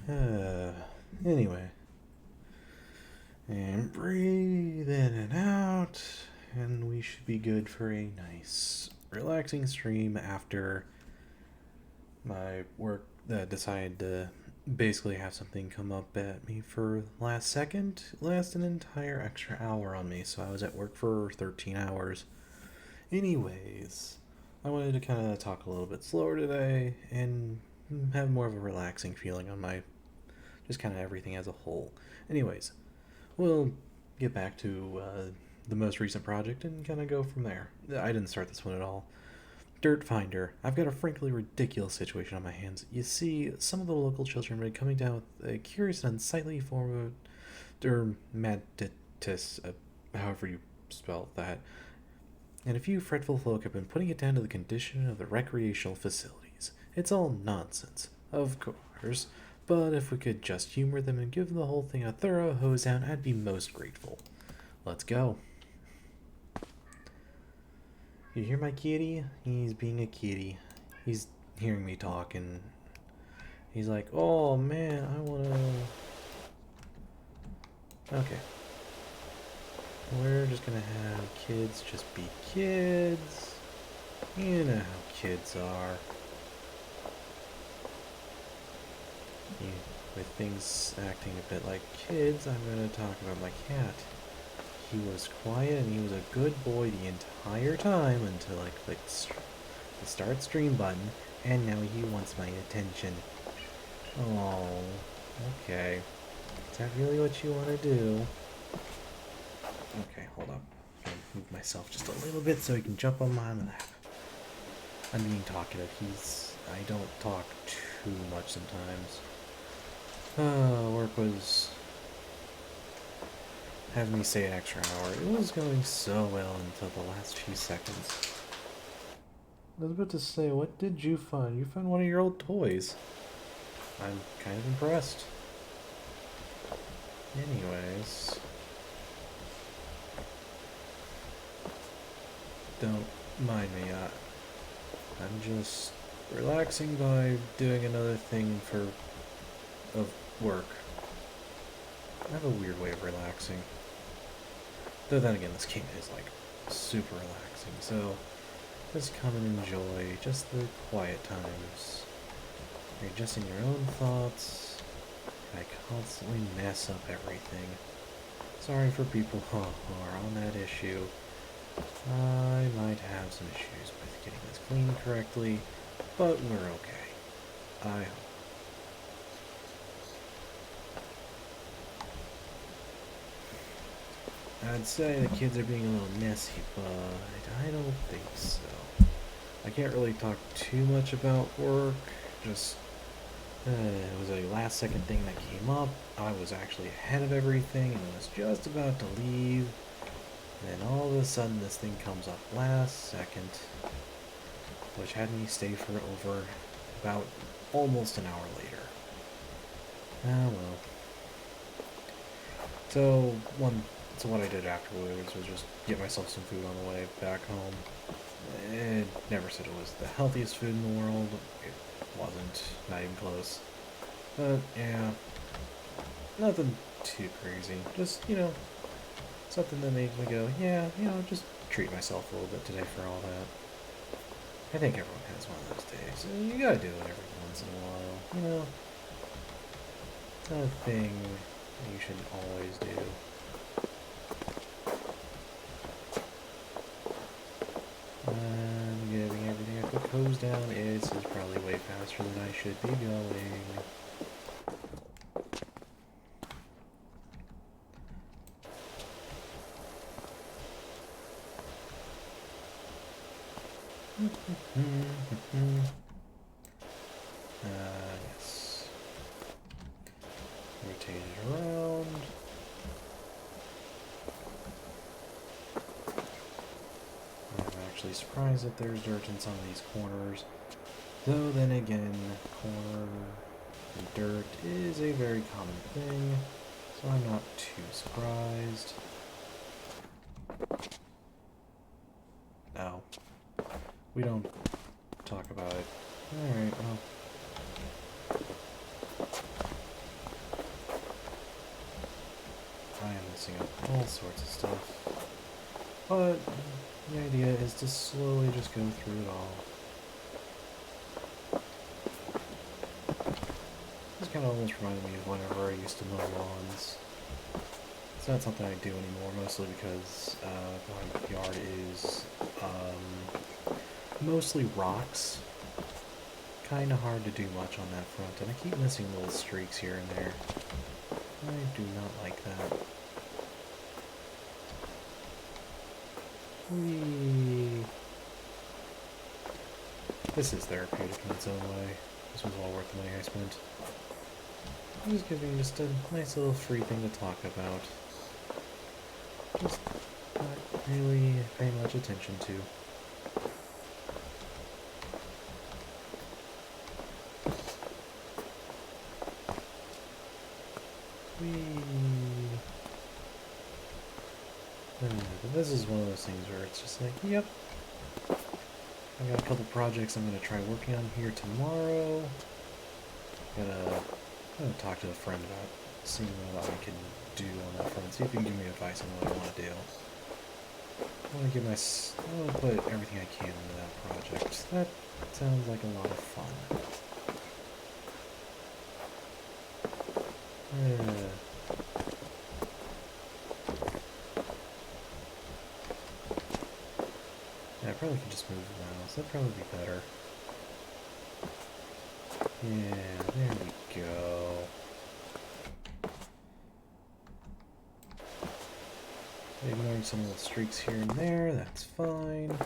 Uh, anyway, and breathe in and out, and we should be good for a nice, relaxing stream after my work decided to basically have something come up at me for last second, last an entire extra hour on me, so I was at work for 13 hours. Anyways, I wanted to kind of talk a little bit slower today and have more of a relaxing feeling on my just kind of everything as a whole. Anyways, we'll get back to the most recent project and kind of go from there. I didn't start this one at all. Dirt Finder. I've got a frankly ridiculous situation on my hands. You see, some of the local children have been coming down with a curious and unsightly form of dermatitis, however you spell that, and a few fretful folk have been putting it down to the condition of the recreational facilities. It's all nonsense, of course, but if we could just humor them and give the whole thing a thorough hose down, I'd be most grateful. Let's go. You hear my kitty? He's being a kitty. He's hearing me talk and he's like, oh man, I wanna. Okay. We're just gonna have kids just be kids. You know how kids are. You, with things acting a bit like kids, I'm gonna talk about my cat. He was quiet and he was a good boy the entire time until I clicked the start stream button, and now he wants my attention. Oh, okay. Is that really what you want to do? Okay, hold up. I'm gonna move myself just a little bit so he can jump on my lap. I'm being talkative. I don't talk too much sometimes. Work was having me stay an extra hour. It was going so well until the last few seconds. I was about to say, what did you find? You found one of your old toys. I'm kind of impressed. Anyways. Don't mind me. I'm just relaxing by doing another thing of work. I have a weird way of relaxing. Though then again, this game is like super relaxing, so just come and enjoy just the quiet times. You're just in your own thoughts. I constantly mess up everything. Sorry for people who are on that issue. I might have some issues with getting this cleaned correctly, but we're okay. I hope. I'd say the kids are being a little messy, but I don't think so. I can't really talk too much about work, just it was a last second thing that came up. I was actually ahead of everything and was just about to leave. And then all of a sudden this thing comes up last second, which had me stay for over about almost an hour later. Ah well. So what I did afterwards was just get myself some food on the way back home. It never said it was the healthiest food in the world. It wasn't, not even close. But yeah, nothing too crazy. Just, something that made me go, yeah, just treat myself a little bit today for all that. I think everyone has one of those days. You gotta do it every once in a while, It's not a thing you should always do. I'm giving everything a quick hose down. This is probably way faster than I should be going. Yes. Rotate it around. I'm actually surprised that there's dirt in some of these corners. Though then again, corner and dirt is a very common thing, so I'm not too surprised. No. We don't talk about it. Alright, well. all sorts of stuff. But the idea is to slowly just go through it all. This kind of almost reminded me of whenever I used to mow lawns. It's not something I do anymore, mostly because my yard is mostly rocks. Kind of hard to do much on that front, and I keep missing little streaks here and there. I do not like that. Whee! This is therapeutic in its own way. This was well worth the money I spent. It was giving just a nice little free thing to talk about. Just not really pay much attention to. But this is one of those things where it's just like, yep. I got a couple projects I'm going to try working on here tomorrow. I'm gonna talk to a friend about seeing what I can do on that front. See if he can give me advice on what I want to do. I want to put everything I can into that project. That sounds like a lot of fun. Yeah, I probably could just move the mouse. That'd probably be better. Yeah, there we go. Ignoring some little streaks here and there, that's fine.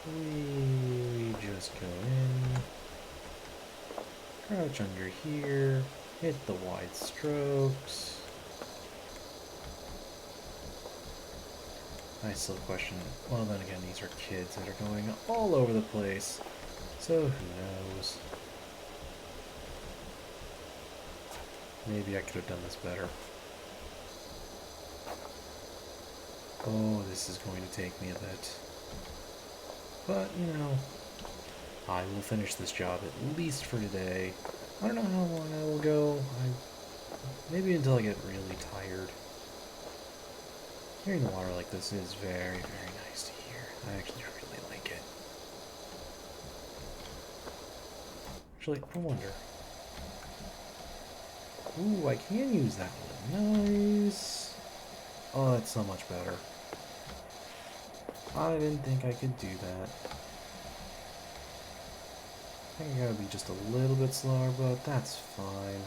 We just go in, crouch under here, hit the wide strokes. I still question, well then again, these are kids that are going all over the place, so who knows. Maybe I could have done this better. Oh, this is going to take me a bit. But, you know, I will finish this job at least for today. I don't know how long I will go. Maybe until I get really tired. Hearing the water like this is very, very nice to hear. I actually really like it. Actually, I wonder. Ooh, I can use that one. Nice. Oh, that's so much better. I didn't think I could do that. I think I gotta be just a little bit slower, but that's fine.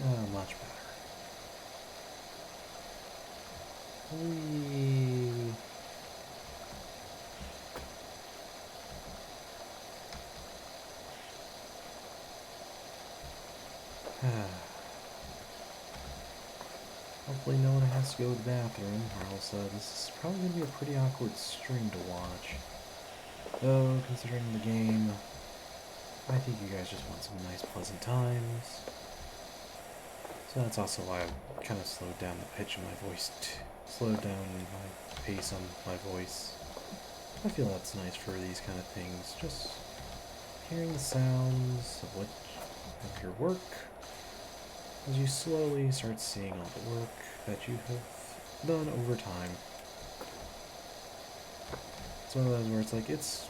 Oh, much better. Whee. Hopefully no one has to go to the bathroom, or else this is probably going to be a pretty awkward stream to watch. Though, considering the game, I think you guys just want some nice pleasant times. So that's also why I've kind of slowed down the pitch of my voice, slowed down my pace on my voice. I feel that's nice for these kind of things, just hearing the sounds of your work, as you slowly start seeing all the work that you have done over time. It's one of those where it's like, it's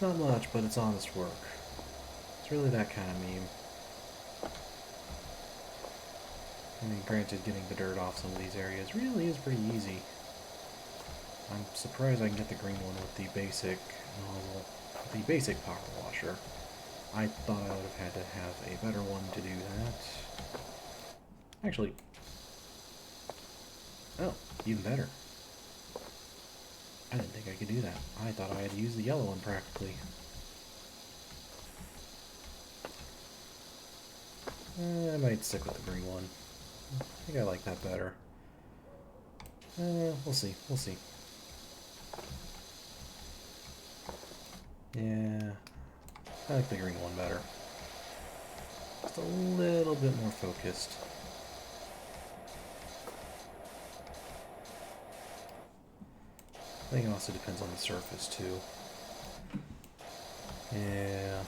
not much, but it's honest work. It's really that kind of meme. I mean, granted, getting the dirt off some of these areas really is pretty easy. I'm surprised I can get the green one with the basic nozzle, the basic power washer. I thought I would have had to have a better one to do that. Actually, oh, even better. I didn't think I could do that. I thought I had to use the yellow one practically. I might stick with the green one. I think I like that better. We'll see. We'll see. Yeah, I like the green one better. Just a little bit more focused. I think it also depends on the surface too. Yeah.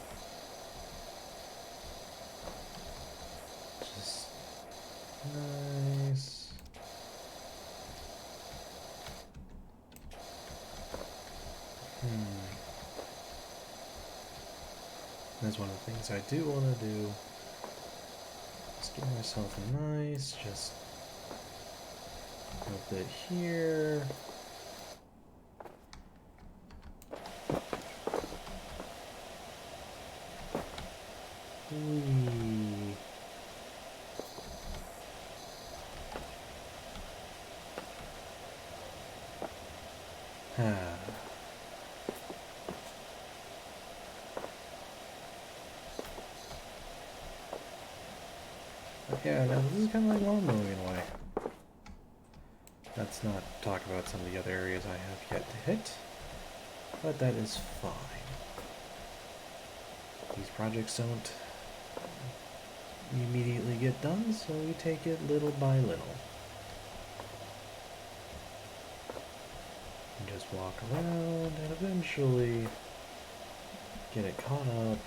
Just nice. That's one of the things I do want to do. Just give myself a nice, just a bit here. Whee. Yeah, now this is kind of like lawn mowing in a way. Let's not talk about some of the other areas I have yet to hit, but that is fine. These projects don't immediately get done, so we take it little by little. And just walk around and eventually get it caught up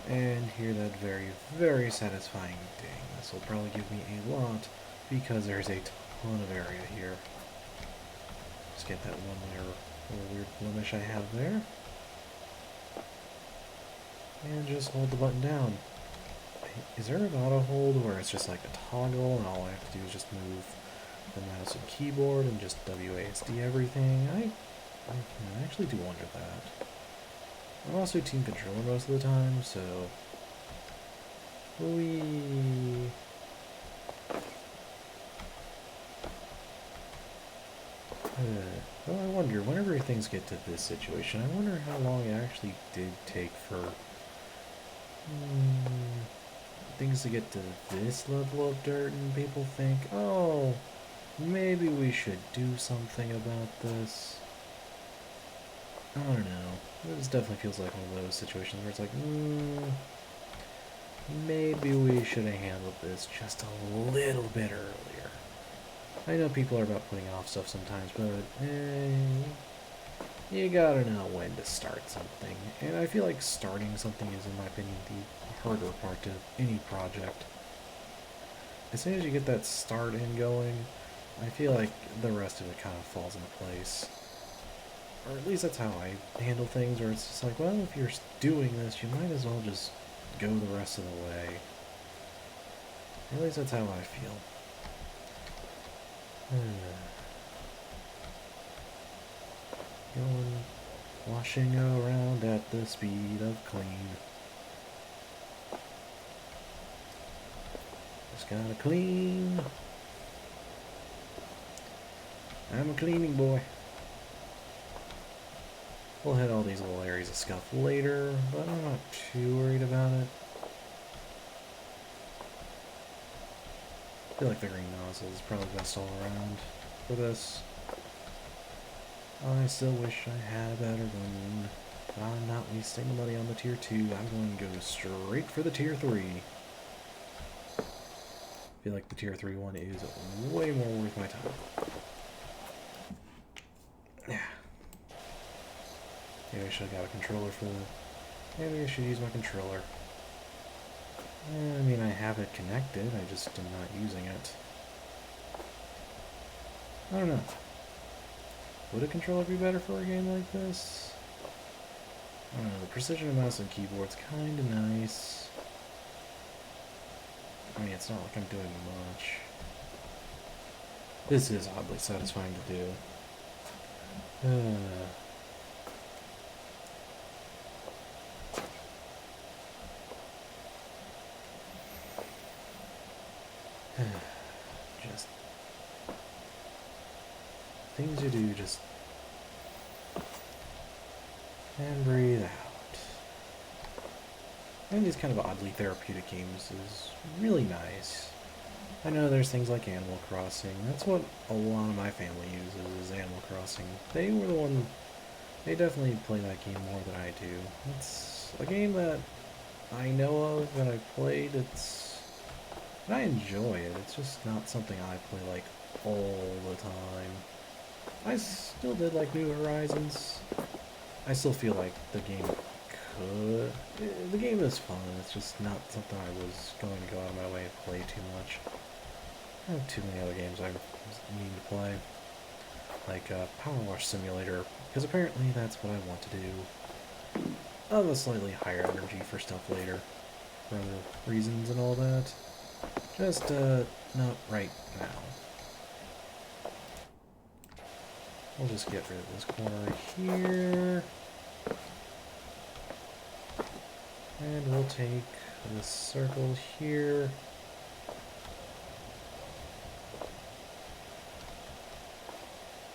and hear that very, very satisfying ding. This will probably give me a lot because there's a ton of area here. Just get that one little weird blemish I have there. And just hold the button down. Is there an auto hold where it's just like a toggle and all I have to do is just move the mouse and keyboard and just WASD everything? I can actually do wonder that. I'm also team controller most of the time, so well, I wonder, whenever things get to this situation, I wonder how long it actually did take for things to get to this level of dirt and people think, oh, maybe we should do something about this. I don't know. This definitely feels like one of those situations where it's like, maybe we should have handled this just a little bit earlier. I know people are about putting off stuff sometimes, but you gotta know when to start something. And I feel like starting something is, in my opinion, the harder part of any project. As soon as you get that start in going, I feel like the rest of it kind of falls into place. Or at least that's how I handle things, where it's just like, well, if you're doing this, you might as well just go the rest of the way. At least that's how I feel. Going, washing around at the speed of clean. Just gotta clean. I'm a cleaning boy. We'll hit all these little areas of scuff later, but I'm not too worried about it. I feel like the green nozzle is probably best all around for this. I still wish I had a better one. I'm not wasting the money on the tier 2. I'm going to go straight for the tier 3. I feel like the tier 3 one is way more worth my time. Yeah. Maybe I should have got a controller for the... Maybe I should use my controller. I mean, I have it connected, I just am not using it. I don't know. Would a controller be better for a game like this? I don't know, the precision of mouse and keyboard's kinda nice. I mean, it's not like I'm doing much. This is oddly satisfying to do. Just things you do, just and breathe out. And these kind of oddly therapeutic games is really nice. I know there's things like Animal Crossing. That's what a lot of my family uses, is Animal Crossing. They were the one... They definitely play that game more than I do. It's a game that I know of, that I've played. And I enjoy it. It's just not something I play, like, all the time. I still did like New Horizons. I still feel like the game could... The game is fun, it's just not something I was going to go out of my way to play too much. I have too many other games I need to play. Like Power Wash Simulator, because apparently that's what I want to do. I'll have a slightly higher energy for stuff later, for other reasons and all that. Just, not right now. We'll just get rid of this corner here. And we'll take this circle here.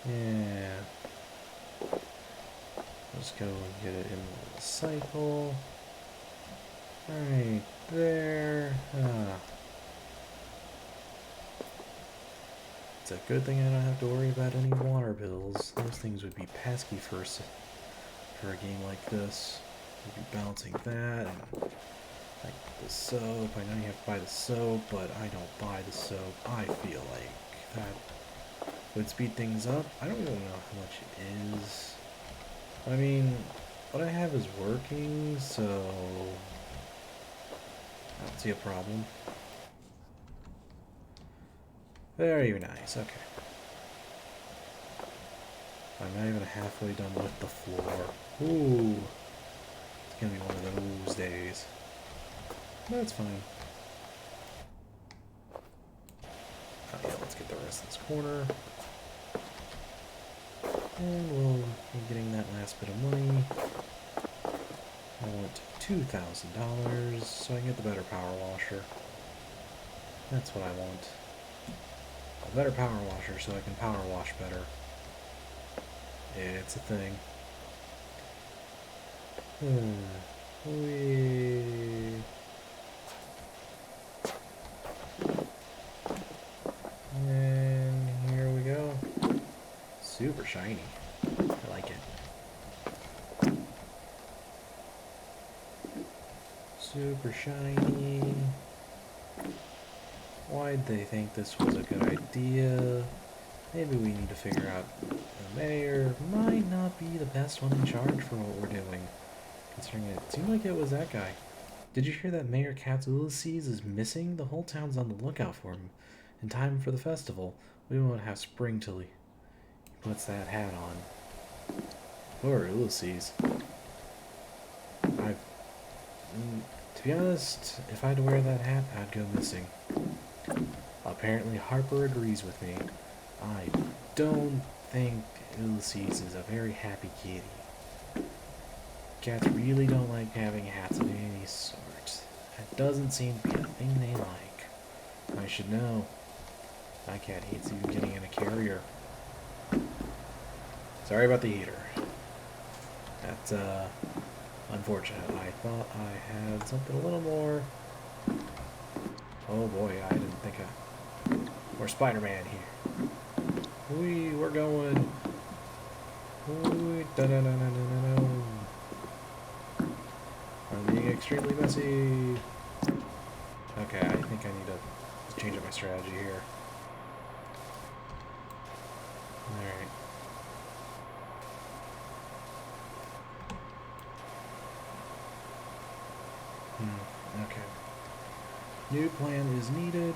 Yeah. Let's go and get it in the cycle. Right there. It's a good thing I don't have to worry about any water bills. Those things would be pesky for a game like this. We'd be balancing that and like the soap. I know you have to buy the soap, but I don't buy the soap. I feel like that would speed things up. I don't even know how much it is. I mean, what I have is working, so I don't see a problem. Very nice, okay. I'm not even halfway done with the floor. Ooh. It's gonna be one of those days. That's fine. Oh yeah, let's get the rest of this corner. And we'll be getting that last bit of money. I want $2,000 so I can get the better power washer. That's what I want. A better power washer so I can power wash better. It's a thing. Whee. And here we go. Super shiny. I like it. Super shiny. Why'd they think this was a good idea? Maybe we need to figure out the mayor might not be the best one in charge for what we're doing. Considering it seemed like it was that guy. Did you hear that Mayor Katz Ulysses is missing? The whole town's on the lookout for him. In time for the festival, we won't have spring till he puts that hat on. Poor Ulysses. To be honest, if I had to wear that hat, I'd go missing. Apparently Harper agrees with me. I don't think Ulysses is a very happy kitty. Cats really don't like having hats of any sort. That doesn't seem to be a thing they like. I should know. My cat hates even getting in a carrier. Sorry about the heater. That's, unfortunate. I thought I had something a little more... Oh boy, I didn't think more Spider-Man here. We're going... Da-da-da-da-da-da-da. I'm being extremely messy. Okay, I think I need to change up my strategy here. Alright. Okay. New plan is needed.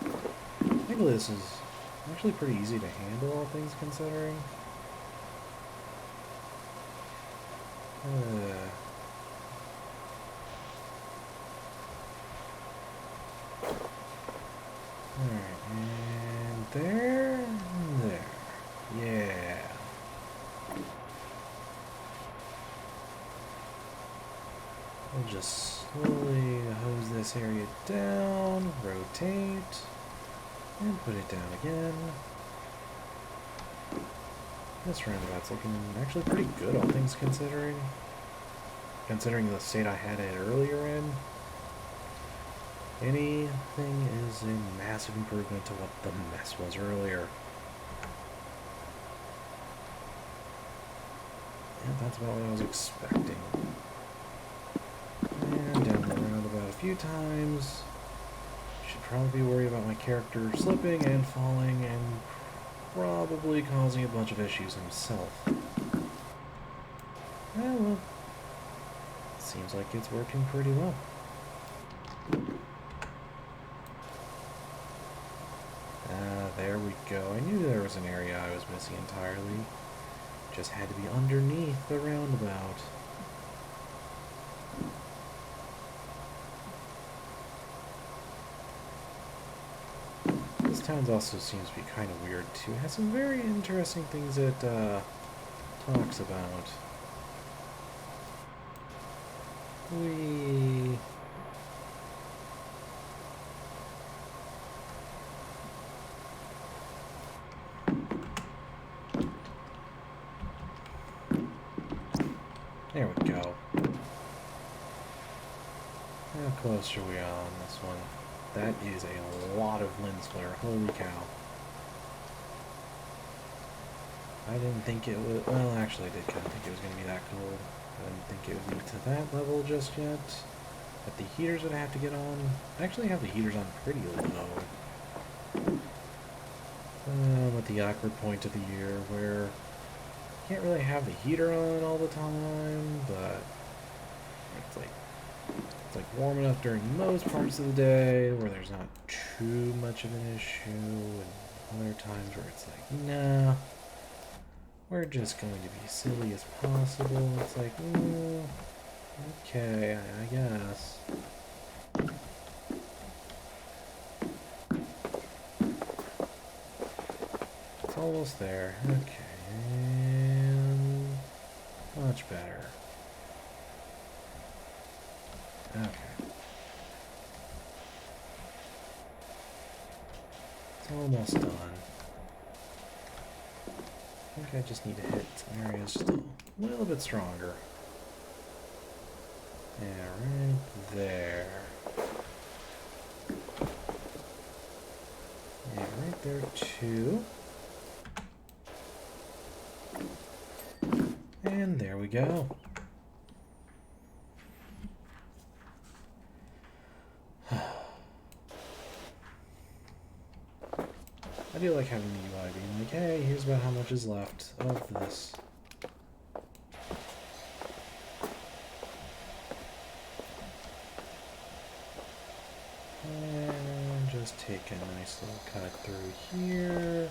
I think this is actually pretty easy to handle, all things considering. Alright, and there, and there. Yeah. We'll just slowly hose this area down, rotate, and put it down again. This roundabout's looking actually pretty good, all things considering. Considering the state I had it earlier in. Anything is a massive improvement to what the mess was earlier. Yeah, that's about what I was expecting. And down the roundabout a few times. Should probably be worried about my character slipping and falling and probably causing a bunch of issues himself. Well, seems like it's working pretty well. There we go. I knew there was an area I was missing entirely. Just had to be underneath the roundabout. This town also seems to be kind of weird too. It has some very interesting things it talks about. There we go. How close are we on this one? That is a lot of lens flare. Holy cow. I didn't think it would... Well, actually, I did kind of think it was going to be that cold. I didn't think it would be to that level just yet. But the heaters would have to get on... I actually have the heaters on pretty low. I'm at the awkward point of the year where you can't really have the heater on all the time, but it's like warm enough during most parts of the day where there's not too much of an issue, and other times where it's like, nah, we're just going to be silly as possible. It's like, okay, I guess. It's almost there. Okay, and much better. Okay. It's almost done. I think I just need to hit some areas just a little bit stronger. Yeah, right there. Yeah, right there too. And there we go. I do like having the UI being like, hey, here's about how much is left of this. And just take a nice little cut through here.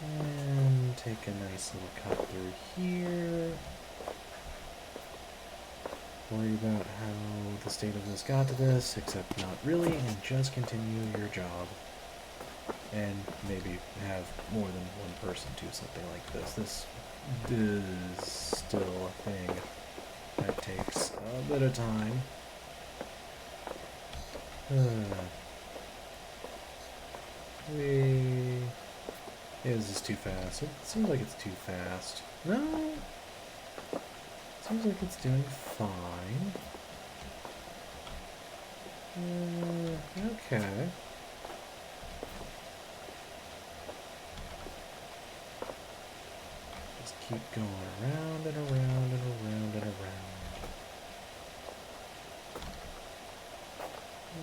And take a nice little cut through here. Worry about how the state of this got to this, except not really, and just continue your job. And maybe have more than one person do something like this. This is still a thing that takes a bit of time. Is this too fast? It seems like it's too fast. No. Seems like it's doing fine. Okay. Just keep going around and around and around and around.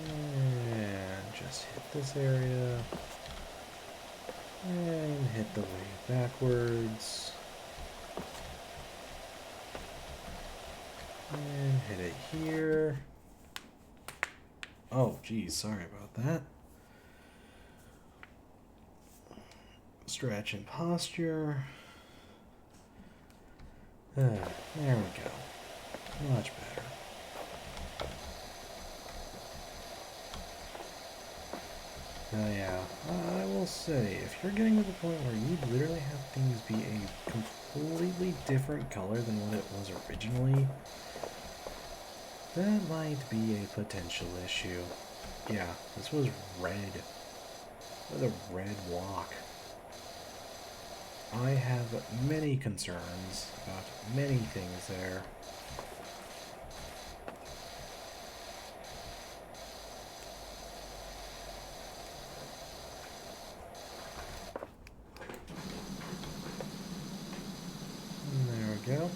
And just hit this area. And hit the way backwards. And hit it here. Oh, geez, sorry about that. Stretch and posture. There we go. Much better. Now, yeah, I will say, if you're getting to the point where you literally have things be a completely different color than what it was originally, that might be a potential issue. Yeah, this was red. It was a red walk. I have many concerns about many things there. Go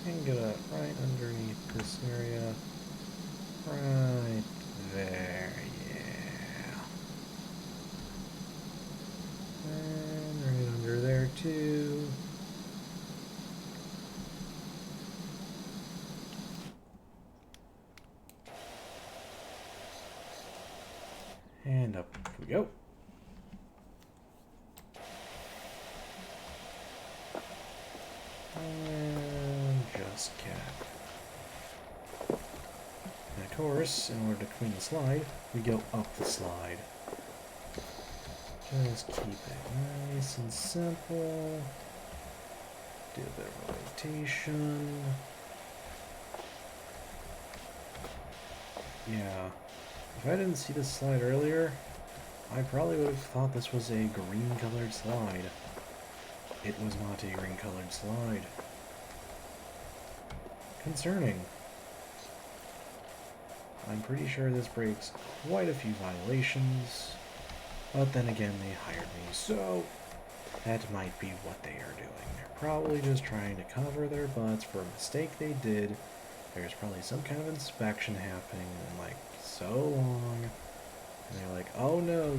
and get up right underneath this area, right there, yeah. And up we go. And just cap. And of course, in order to clean the slide, we go up the slide. Just keep it nice and simple. Do a bit of rotation. Yeah. If I didn't see this slide earlier, I probably would have thought this was a green colored slide. It was not a green colored slide. Concerning. I'm pretty sure this breaks quite a few violations, but then again they hired me, so that might be what they are doing. They're probably just trying to cover their butts for a mistake they did. There's probably some kind of inspection happening in like so long, and they're like, oh no,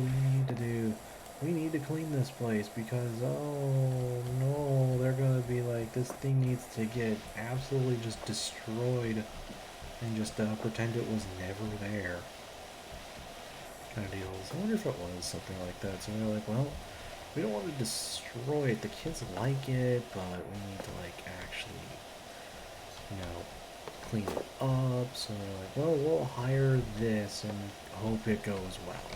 we need to clean this place because, oh no, they're gonna be like, this thing needs to get absolutely just destroyed and just pretend it was never there kind of deals. I wonder if it was something like that. So they're like, well, we don't want to destroy it. The kids like it, but we need to like actually, you know, clean it up. So they're like, well, we'll hire this and hope it goes well.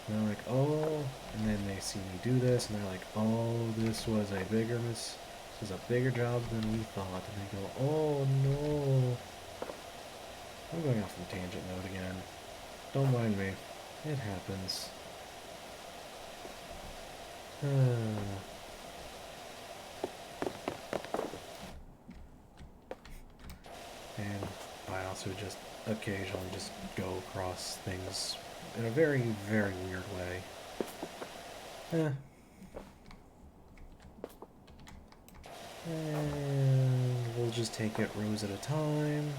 And they're like, oh, and then they see me do this, and they're like, oh, this was a bigger this is a bigger job than we thought. And they go, oh no. I'm going off on a tangent note again. Don't mind me. It happens. And I also just occasionally just go across things in a very, very weird way. And we'll just take it rows at a time.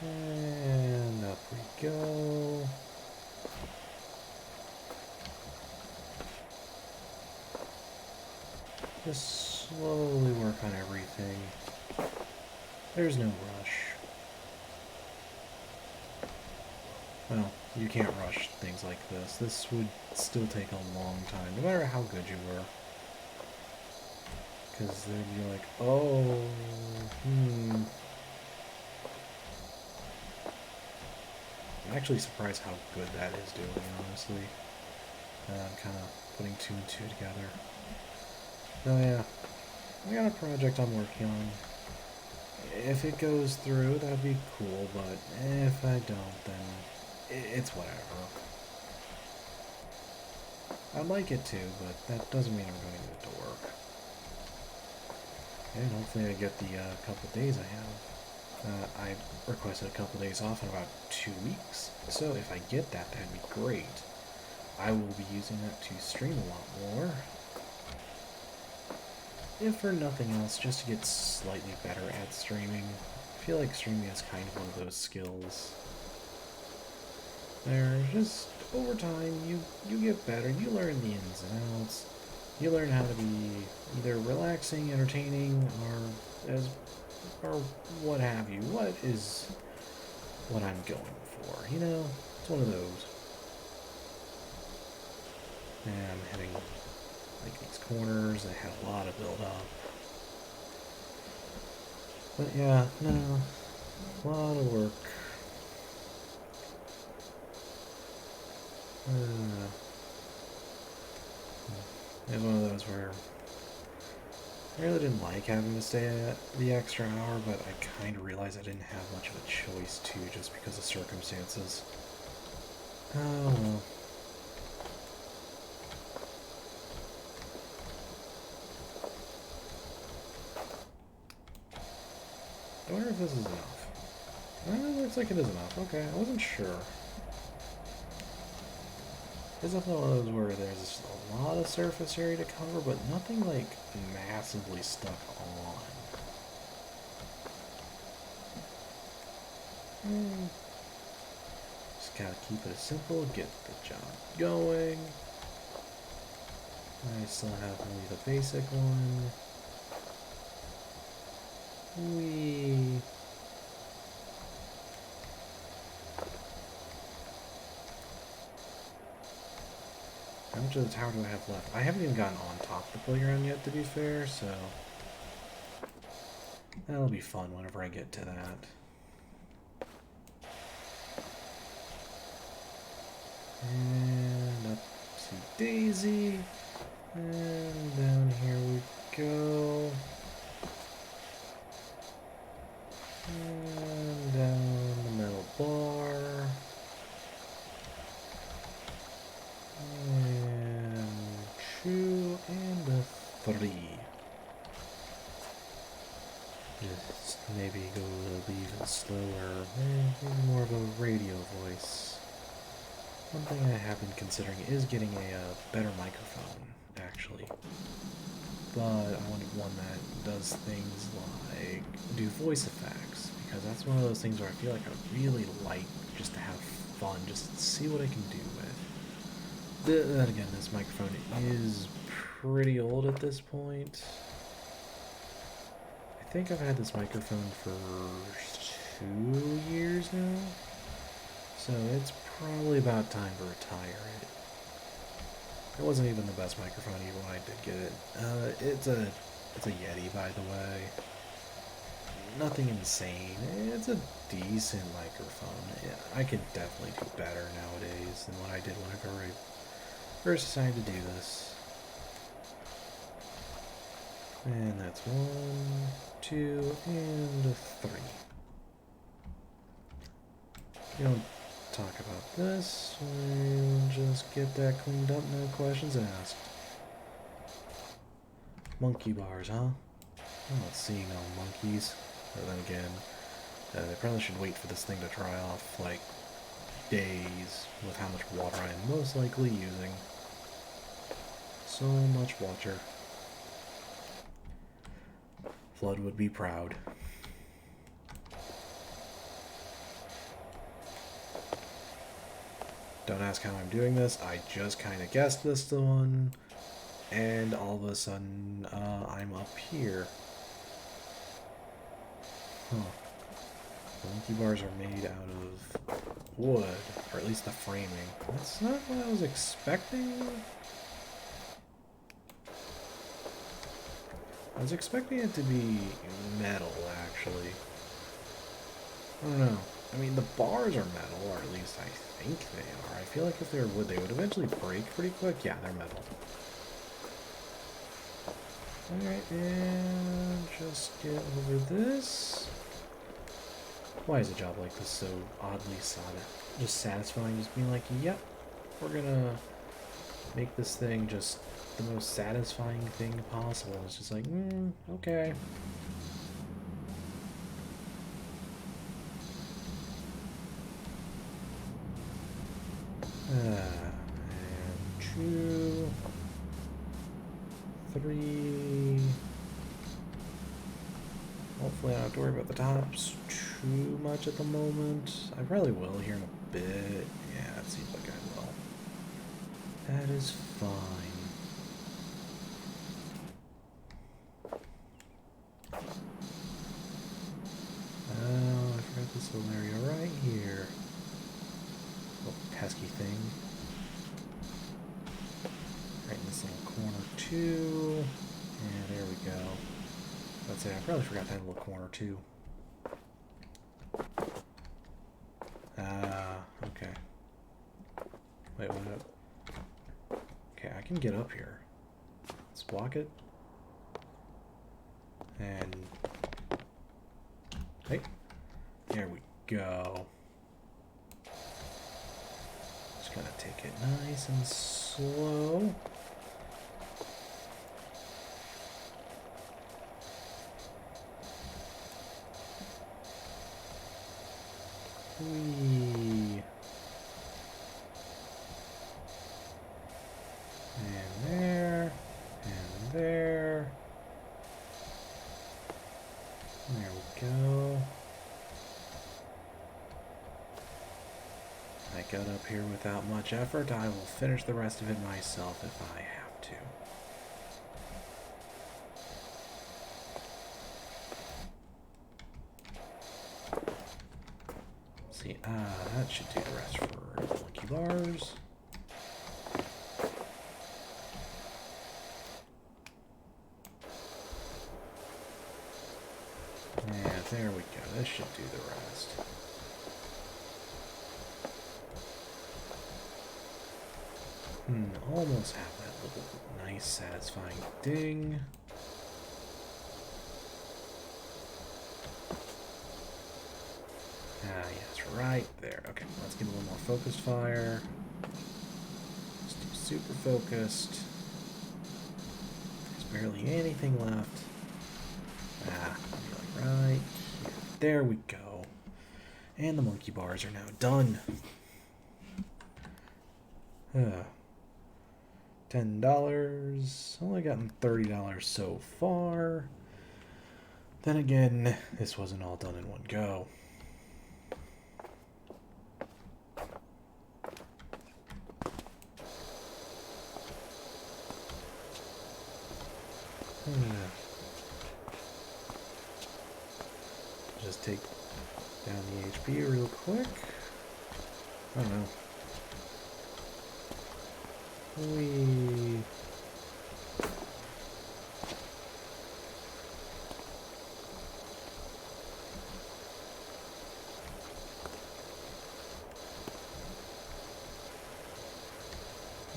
And up we go. Just slowly work on everything. There's no rush. Well, you can't rush things like this. This would still take a long time, no matter how good you were. Because they'd be like, oh, I'm actually surprised how good that is doing, honestly. I'm kind of putting two and two together. Oh yeah, I got a project I'm working on. If it goes through, that'd be cool, but if I don't, then it's whatever. I'd like it to, but that doesn't mean I'm going to get it to work. And hopefully I get the couple days I have. I requested a couple days off in about 2 weeks, so if I get that, that'd be great. I will be using that to stream a lot more. If for nothing else, just to get slightly better at streaming. I feel like streaming is kind of one of those skills. There, just over time, you get better. You learn the ins and outs. You learn how to be either relaxing, entertaining, or what have you. What is what I'm going for? You know, it's one of those. And I'm hitting like these corners. I had a lot of build up. But yeah, no, a lot of work. It's one of those where I really didn't like having to stay at the extra hour, but I kind of realized I didn't have much of a choice too, just because of circumstances. Oh well. I wonder if this is enough. It looks like it is enough. Okay, I wasn't sure. It's definitely one of those where there's a lot of surface area to cover, but nothing like massively stuck on. Just gotta keep it simple, get the job going. I still have only the basic one. Whee! How much of the tower do I have left? I haven't even gotten on top of the playground yet, to be fair, so that'll be fun whenever I get to that. And upsy daisy. And down here we go. And down the metal bar. And 2 and a 3. Just maybe go a little bit even slower. Maybe more of a radio voice. One thing I have been considering is getting a better microphone, actually. But I wanted one that does things like do voice effects, because that's one of those things where I feel like I really like just to have fun, just see what I can do with. Then again, this microphone is pretty old at this point. I think I've had this microphone for 2 years now, so it's probably about time to retire it. It wasn't even the best microphone even when I did get it. It's a Yeti, by the way. Nothing insane. It's a decent microphone. Yeah, I could definitely do better nowadays than what I did whenever I first decided to do this. And that's 1, 2, and 3. You don't talk about this. We'll just get that cleaned up, no questions asked. Monkey bars, huh? I'm not seeing no monkeys. But then again, they probably should wait for this thing to dry off, like, days with how much water I am most likely using. So much water. Flood would be proud. Don't ask how I'm doing this, I just kind of guessed this one, and all of a sudden, I'm up here. Huh. The monkey bars are made out of wood, or at least the framing. That's not what I was expecting. I was expecting it to be metal, actually. I don't know. I mean, the bars are metal, or at least I think they are. I feel like if they were wood, they would eventually break pretty quick. Yeah, they're metal. Alright, and just get over this. Why is a job like this so oddly just satisfying? Just being like, yep, we're gonna make this thing just the most satisfying thing possible. It's just like, okay. And 2, 3. Hopefully I don't have to worry about the tops too much at the moment. I probably will here in a bit. Yeah, it seems like I will. That is fine. Oh, I forgot this little area right here. Little pesky thing. Right in this little corner too. And there we go. That's it. I probably forgot that little corner too. Okay. Wait, what? Okay, I can get up here. Let's block it. And... hey. There we go. Just gonna take it nice and slow. Whee. And there. And there. There we go. I got up here without much effort. I will finish the rest of it myself if I have too. See, that should do the rest for monkey bars. Yeah, there we go. This should do the rest. Almost have that little nice, satisfying ding. Ah, yes, right there. Okay, let's get a little more focused fire. Let's do super focused. There's barely anything left. Ah, like right here. There we go. And the monkey bars are now done. $10. Only gotten $30 so far. Then again, this wasn't all done in one go. Just take down the HP real quick. I don't know. Whee.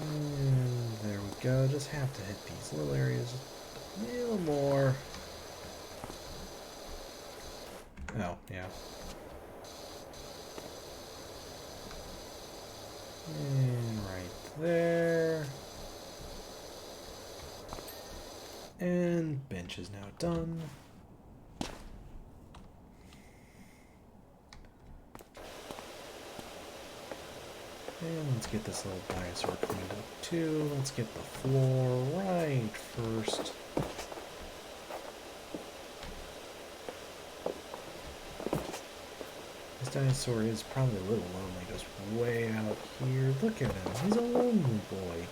And there we go. Just have to hit these little areas a little more. Oh, yeah. And right there. And bench is now done. And let's get this little dinosaur cleaned up too. Let's get the floor right first. This dinosaur is probably a little lonely, just way out here. Look at him, he's a lonely boy.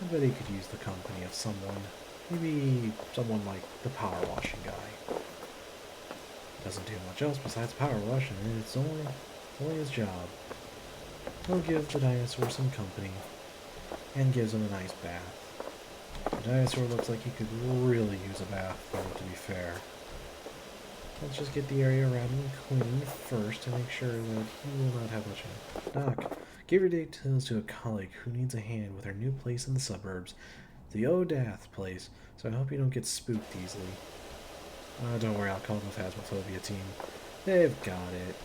I bet he could use the company of someone. Maybe someone like the power washing guy. Doesn't do much else besides power washing, and it's only his job. He'll give the dinosaur some company, and gives him a nice bath. The dinosaur looks like he could really use a bath, though, to be fair. Let's just get the area around him clean first to make sure that he will not have much of a knock. Give your details to a colleague who needs a hand with her new place in the suburbs, the Odath place, so I hope you don't get spooked easily. Don't worry, I'll call the Phasmophobia team. They've got it.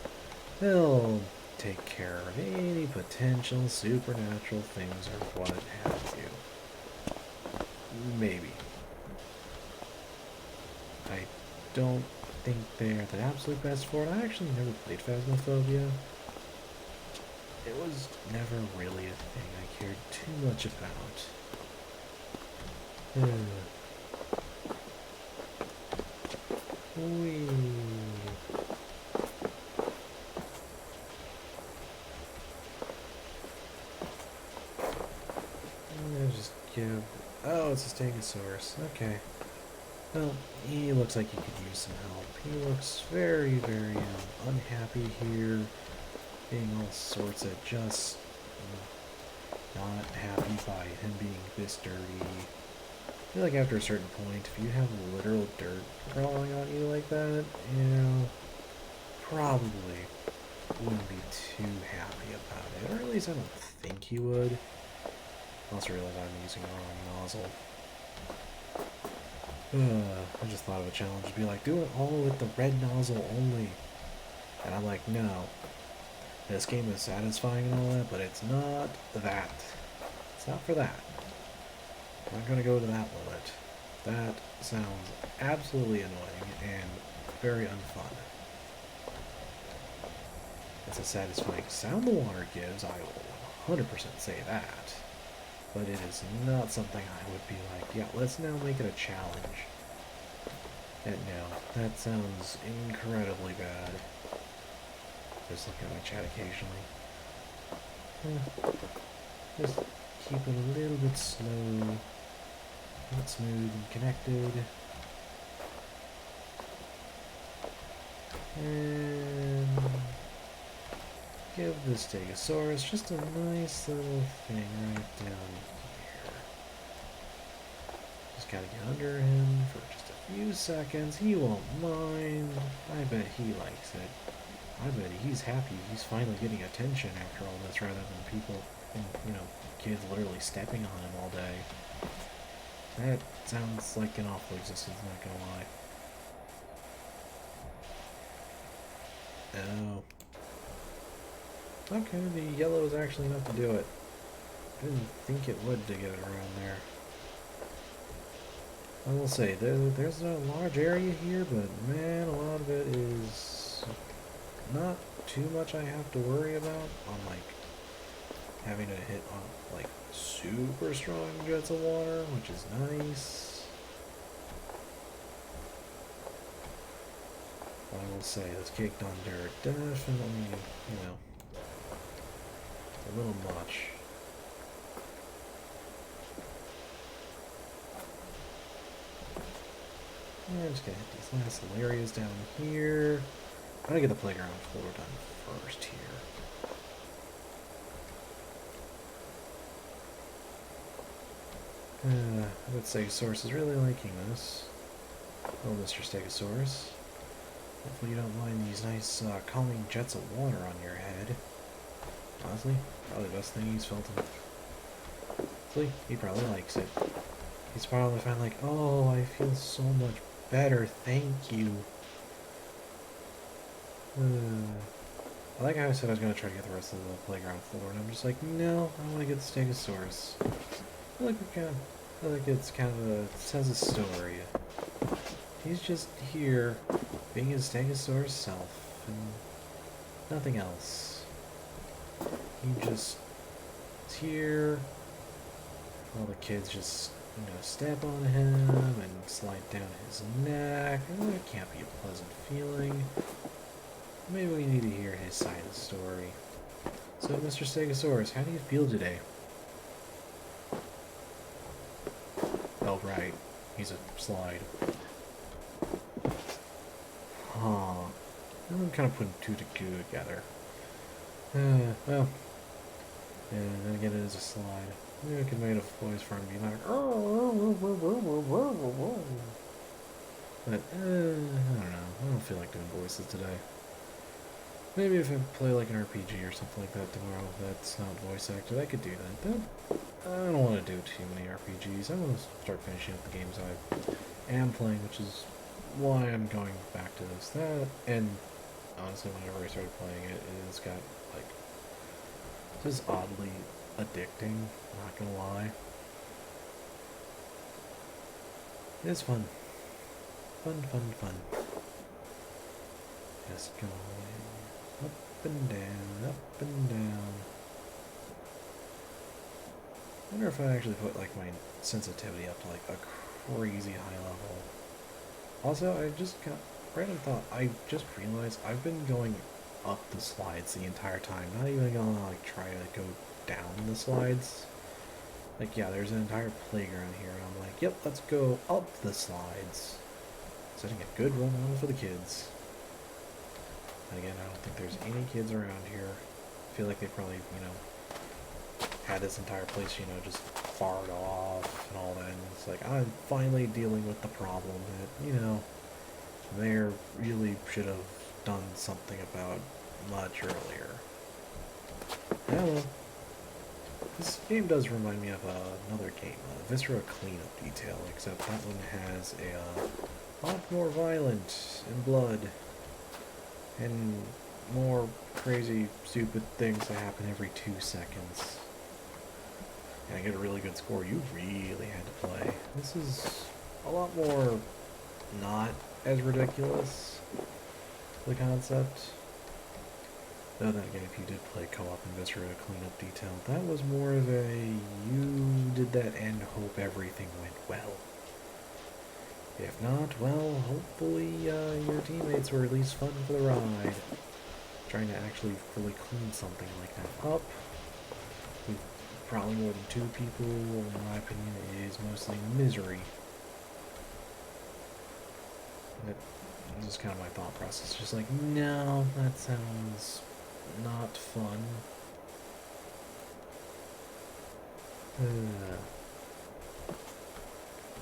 They'll take care of any potential supernatural things or what have you. Maybe. I don't think they're the absolute best for it. I actually never played Phasmophobia. It was never really a thing I cared too much about. Whee. Just give... Oh, it's a Stegosaurus. Okay. Well, he looks like he could use some help. He looks very, very unhappy here, being all sorts of just not happy by him being this dirty. I feel like after a certain point, if you have literal dirt crawling on you like that, you know, probably wouldn't be too happy about it. Or at least I don't think he would. I also realize I'm using the wrong nozzle. I just thought of a challenge to be like, do it all with the red nozzle only. And I'm like, no. This game is satisfying and all that, but it's not that. It's not for that. I'm not going to go to that limit. That sounds absolutely annoying and very unfun. It's a satisfying sound the water gives, I will 100% say that. But it is not something I would be like, yeah, let's now make it a challenge. And no, that sounds incredibly bad. Just looking at my chat occasionally. Just keep it a little bit slow, not smooth and connected. And give the Stegosaurus just a nice little thing right down here. Just gotta get under him for just a few seconds. He won't mind. I bet he likes it. I bet he's happy he's finally getting attention after all this, rather than people and, kids literally stepping on him all day. That sounds like an awful existence, not gonna lie. Oh. Okay, the yellow is actually enough to do it. I didn't think it would to get it around there. I will say, there's a large area here, but man, a lot of it is not too much I have to worry about on, like, having to hit on, like, super strong jets of water, which is nice. I will say, this caked on dirt definitely, a little much. Yeah, I'm just gonna hit these last little areas down here. I'm gonna get the playground floor done first here. I would say Stegosaurus is really liking this. Oh, Mr. Stegosaurus. Hopefully you don't mind these nice calming jets of water on your head. Honestly, probably the best thing he's felt in. Honestly, he probably likes it. He's probably found like, oh, I feel so much better, thank you. I like how I said I was going to try to get the rest of the playground floor, and I'm just like, no, I want to get the Stegosaurus. I feel like it's kind of it says a story. He's just here, being his Stegosaurus self, and nothing else. He just is here. All the kids just, step on him and slide down his neck. Oh, it can't be a pleasant feeling. Maybe we need to hear his side of the story. So, Mr. Stegosaurus, how do you feel today? Oh, right. He's a slide. Huh. I'm kind of putting two together. Well. Yeah, then again, it is a slide. Maybe I could make a voice for him to be like, but, I don't know. I don't feel like doing voices today. Maybe if I play like an RPG or something like that tomorrow, that's not voice acted, I could do that. But I don't want to do too many RPGs. I want to start finishing up the games I am playing, which is why I'm going back to this. And honestly, whenever I started playing it, it's got, like, just oddly addicting, not gonna lie. It's fun. Fun. Just going up and down, up and down. I wonder if I actually put, like, my sensitivity up to, like, a crazy high level. Also, I just got random thought. I just realized I've been going up the slides the entire time. Not even gonna, like, try to go down the slides. Like, yeah, there's an entire playground here, and I'm like, yep, let's go up the slides. Setting a good role model for the kids. And again, I don't think there's any kids around here. I feel like they probably, had this entire place, just fired off and all that. And it's like, I'm finally dealing with the problem that, they really should have done something about much earlier. Yeah, well, this game does remind me of another game, Viscera Cleanup Detail, except that one has a lot more violent and blood and more crazy, stupid things that happen every 2 seconds. And I get a really good score. You really had to play. This is a lot more not as ridiculous, the concept. Though then again, if you did play co-op in Viscera Cleanup Detail, that was more of a, you did that and hope everything went well. If not, well, hopefully your teammates were at least fun for the ride. Trying to actually fully clean something like that up. probably more than two people, in my opinion, is mostly misery. That's just kind of my thought process. Just like, no, that sounds not fun.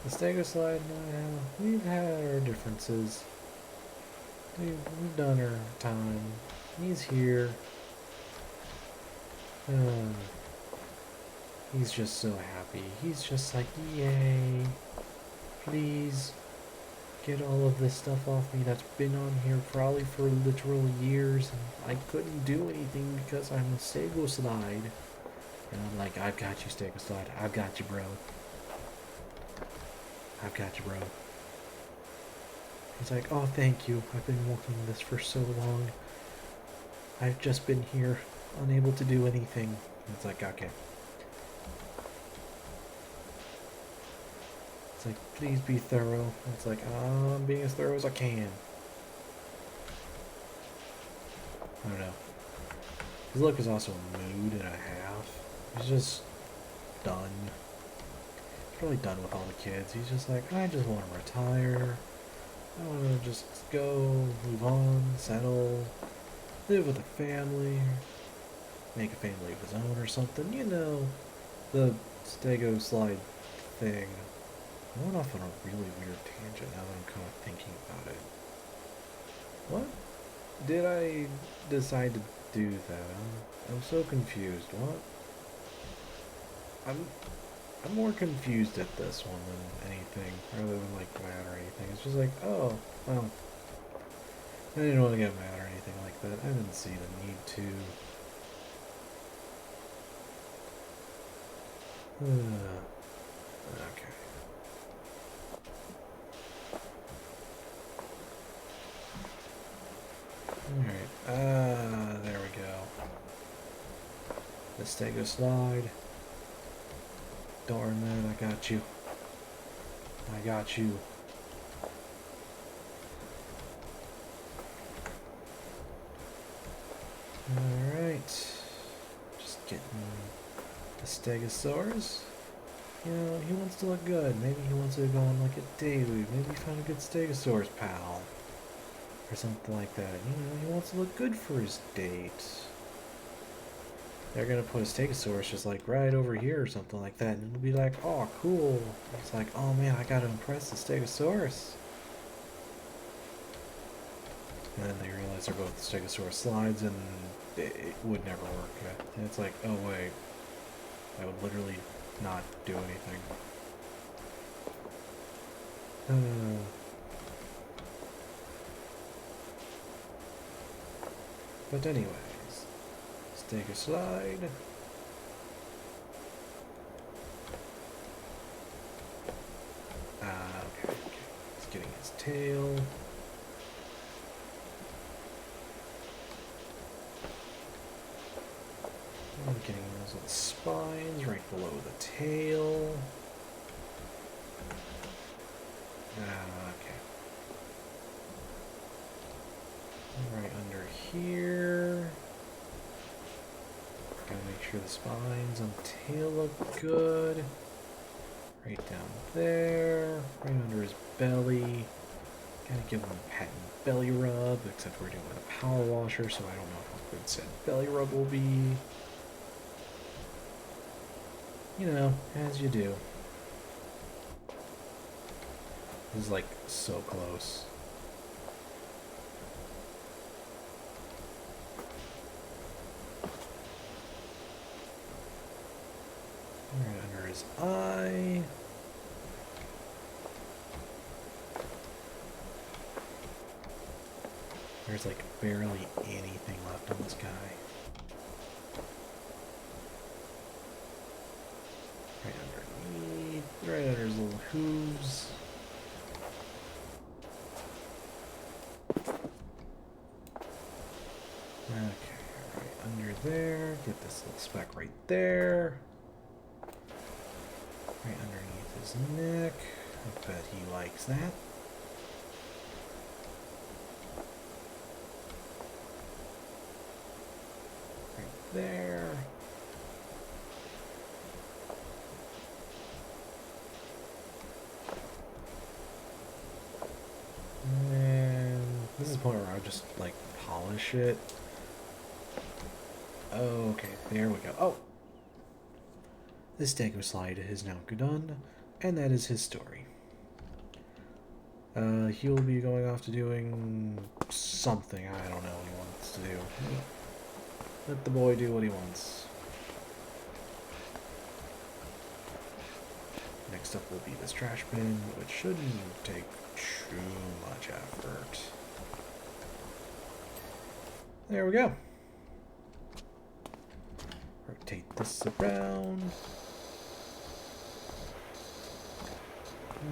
The Stego Slide and I, we've had our differences. We've done our time. He's here. He's just so happy. He's just like, yay. Please get all of this stuff off me that's been on here probably for literal years, and I couldn't do anything because I'm a Stego Slide. And I'm like, I've got you, Stego Slide. I've got you, bro. I've got you, bro. He's like, oh, thank you. I've been wanting this for so long. I've just been here, unable to do anything. It's like, okay. It's like, please be thorough. It's like, I'm being as thorough as I can. I don't know. His look is also a mood and a half. He's just done. He's really done with all the kids. He's just like, I just want to retire. I want to just go, move on, settle, live with a family, make a family of his own or something. You know, the Stego Slide thing. I went off on a really weird tangent now that I'm kind of thinking about it. What did I decide to do that? I'm so confused. What? I'm more confused at this one than anything, rather than like mad or anything. It's just like, oh, well, I didn't want to get mad or anything like that. I didn't see the need to. Okay. Alright, there we go. The Stego Slide. Darn that, I got you. I got you. Alright. Just getting the Stegosaurus. You know, he wants to look good. Maybe he wants to go on like a date. Maybe he found a good Stegosaurus pal. Or something like that. You know, he wants to look good for his date. They're gonna put a Stegosaurus just like right over here or something like that, and it'll be like, oh, cool. It's like, oh man, I gotta impress the Stegosaurus. And then they realize they're both Stegosaurus slides, and it would never work. And it's like, oh wait, I would literally not do anything. But anyways, Stego Slide. Okay. He's getting his tail. I'm getting those little spines right below the tail. Okay. Right under here. Gotta make sure the spines on the tail look good. Right down there. Right under his belly. Gotta give him a patent belly rub, except we're doing it with a power washer, so I don't know how good said belly rub will be. You know, as you do. This is like so close. Right under his eye. There's like barely anything left on this guy. Right underneath, right under his little hooves. Okay, right under there. Get this little speck right there. Right underneath his neck. I bet he likes that. Right there. this is the point where I just, like, polish it. Oh, okay, there we go. Oh! This Stego slide is now done, and that is his story. He'll be going off to doing something. I don't know what he wants to do. Let the boy do what he wants. Next up will be this trash bin, which shouldn't take too much effort. There we go. Rotate this around.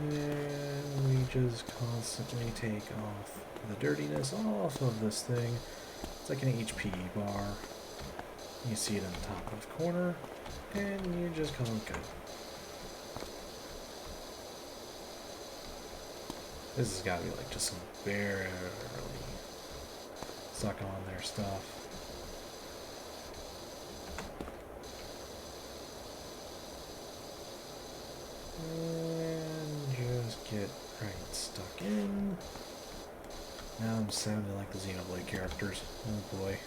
And we just constantly take off the dirtiness off of this thing. It's like an HP bar. You see it in the top left corner, and you just call it good. This has got to be like just some barely suck on their stuff. And just get right stuck in. Now I'm sounding like the Xenoblade characters. Oh boy.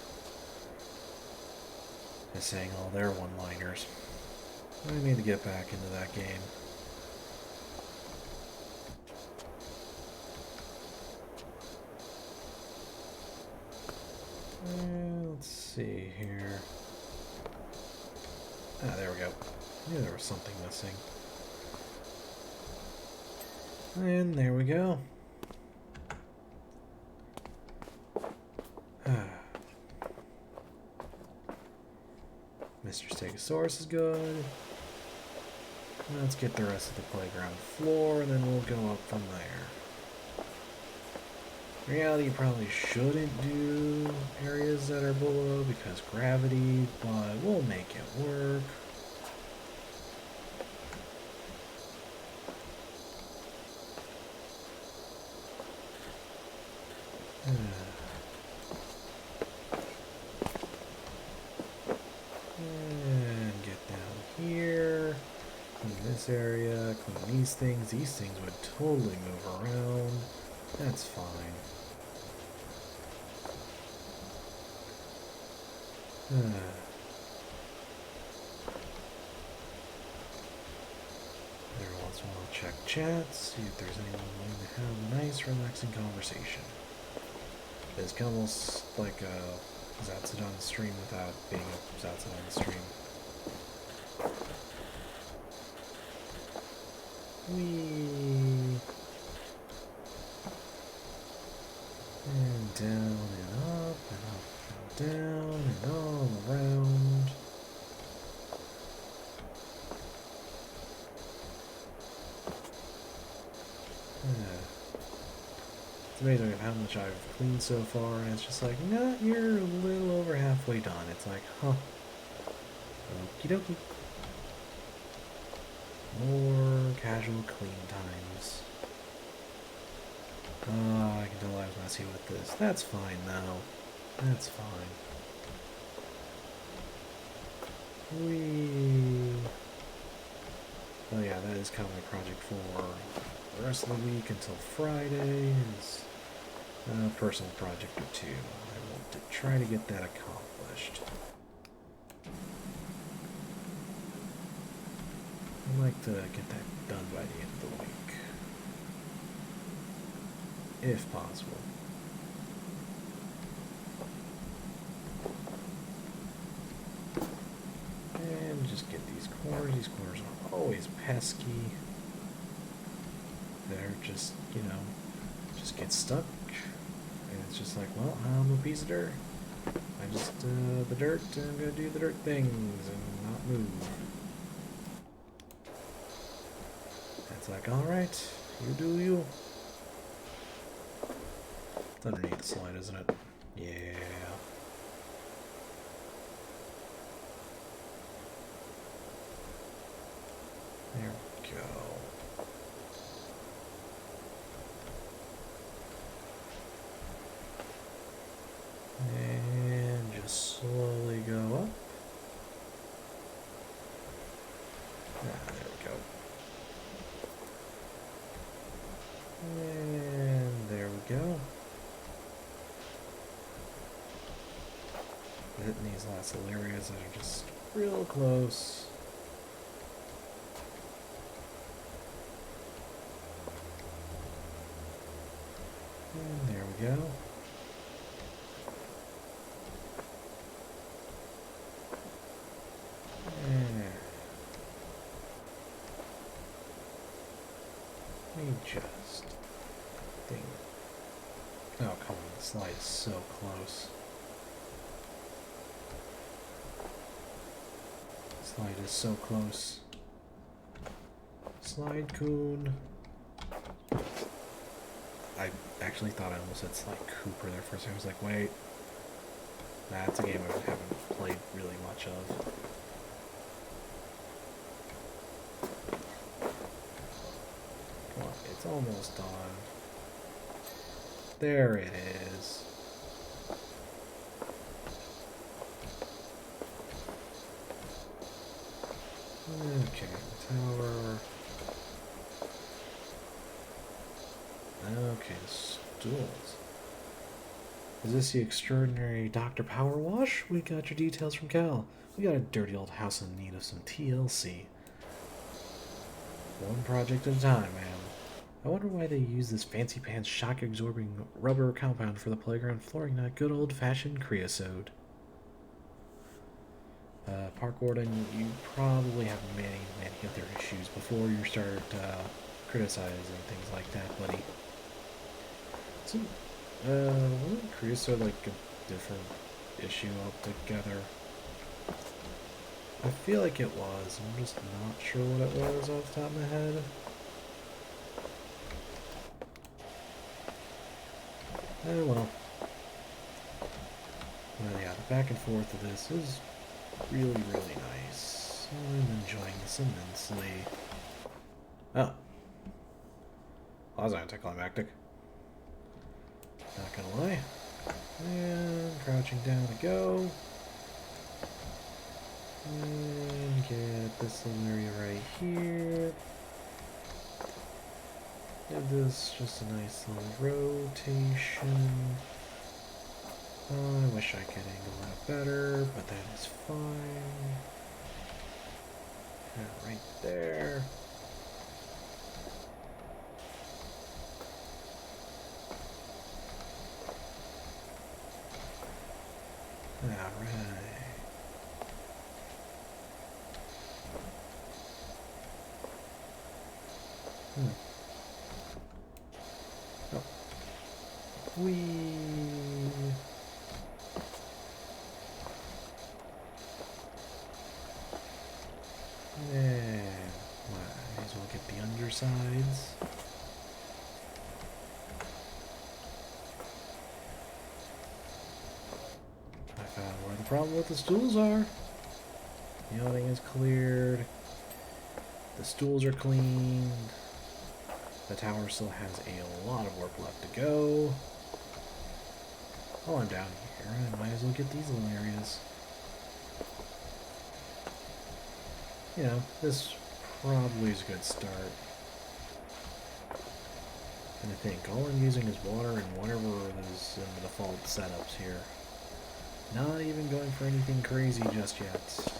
They're saying all their one-liners. I need to get back into that game. Let's see here. Ah, there we go. I knew there was something missing. And there we go. Mr. Stegosaurus is good. Let's get the rest of the playground floor, and then we'll go up from there. In reality, you probably shouldn't do areas that are below because gravity, but we'll make it work. And get down here. Clean this area, clean these things. These things would totally move around. That's fine. Every once in a while, check chat, see if there's anyone willing to have a nice, relaxing conversation. It's almost like a Zatsudon stream without being a Zatsudon stream. Whee! And down and up and up and down and all around. It's amazing how much I've cleaned so far, and it's just like, nah, you're a little over halfway done. It's like, huh. Okie dokie. More casual clean times. I can tell I was messy with this. That's fine, though. That's fine. Whee! Oh yeah, that is kind of my project for the rest of the week until Friday is a personal project or two. I want to try to get that accomplished. I'd like to get that done by the end of the week. If possible. And just get these corners. These corners are always pesky. They're just, you know, just get stuck. And it's just like, well, I'm a piece of dirt. I just, the dirt, and I'm gonna do the dirt things and not move. It's like, alright, you do you. It's underneath the slide, isn't it? Yeah. There we go. And just slowly go up. Ah, there we go. And there we go. hitting these last little areas that are just real close. And there we go. Let me just think. Oh, come on, the slide is so close. Slide is so close. Slide Coon. I actually thought I almost said Slide Cooper there for a second. I was like, wait. That's a game I haven't played really much of. Come on, it's almost done. There it is. Okay, tower. Okay, stools. Is this the extraordinary Dr. Power Wash? We got your details from Cal. We got a dirty old house in need of some TLC. One project at a time, man. I wonder why they use this fancy pants shock absorbing rubber compound for the playground flooring, not good old fashioned creosote. Park Warden, you probably have many other issues before you start criticizing things like that, buddy. So, wasn't creosote like a different issue altogether? I feel like it was. I'm just not sure what it was off the top of my head. Oh well. Well, yeah, the back and forth of this is really nice. I'm enjoying this immensely. Oh. Well, that was anticlimactic. Not gonna lie. And crouching down to go. And get this little area right here. Give this just a nice little rotation. I wish I could angle that better, but that is fine. Right there. Alright. Oh. Whee! Yeah. Might as well get the undersides. I found where the problem with the stools are. The awning is cleared. The stools are cleaned. The tower still has a lot of work left to go. While I'm down here, I might as well get these little areas. You know, this probably is a good start. And I think all I'm using is water and whatever is in the default setups here. Not even going for anything crazy just yet.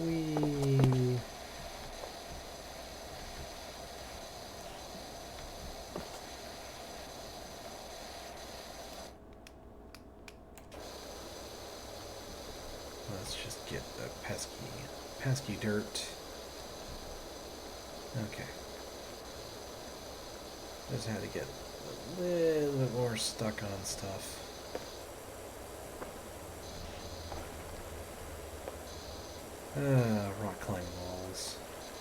Whee! Let's just get the pesky dirt. Okay. Just had to get a little bit more stuck on stuff. Rock climbing walls.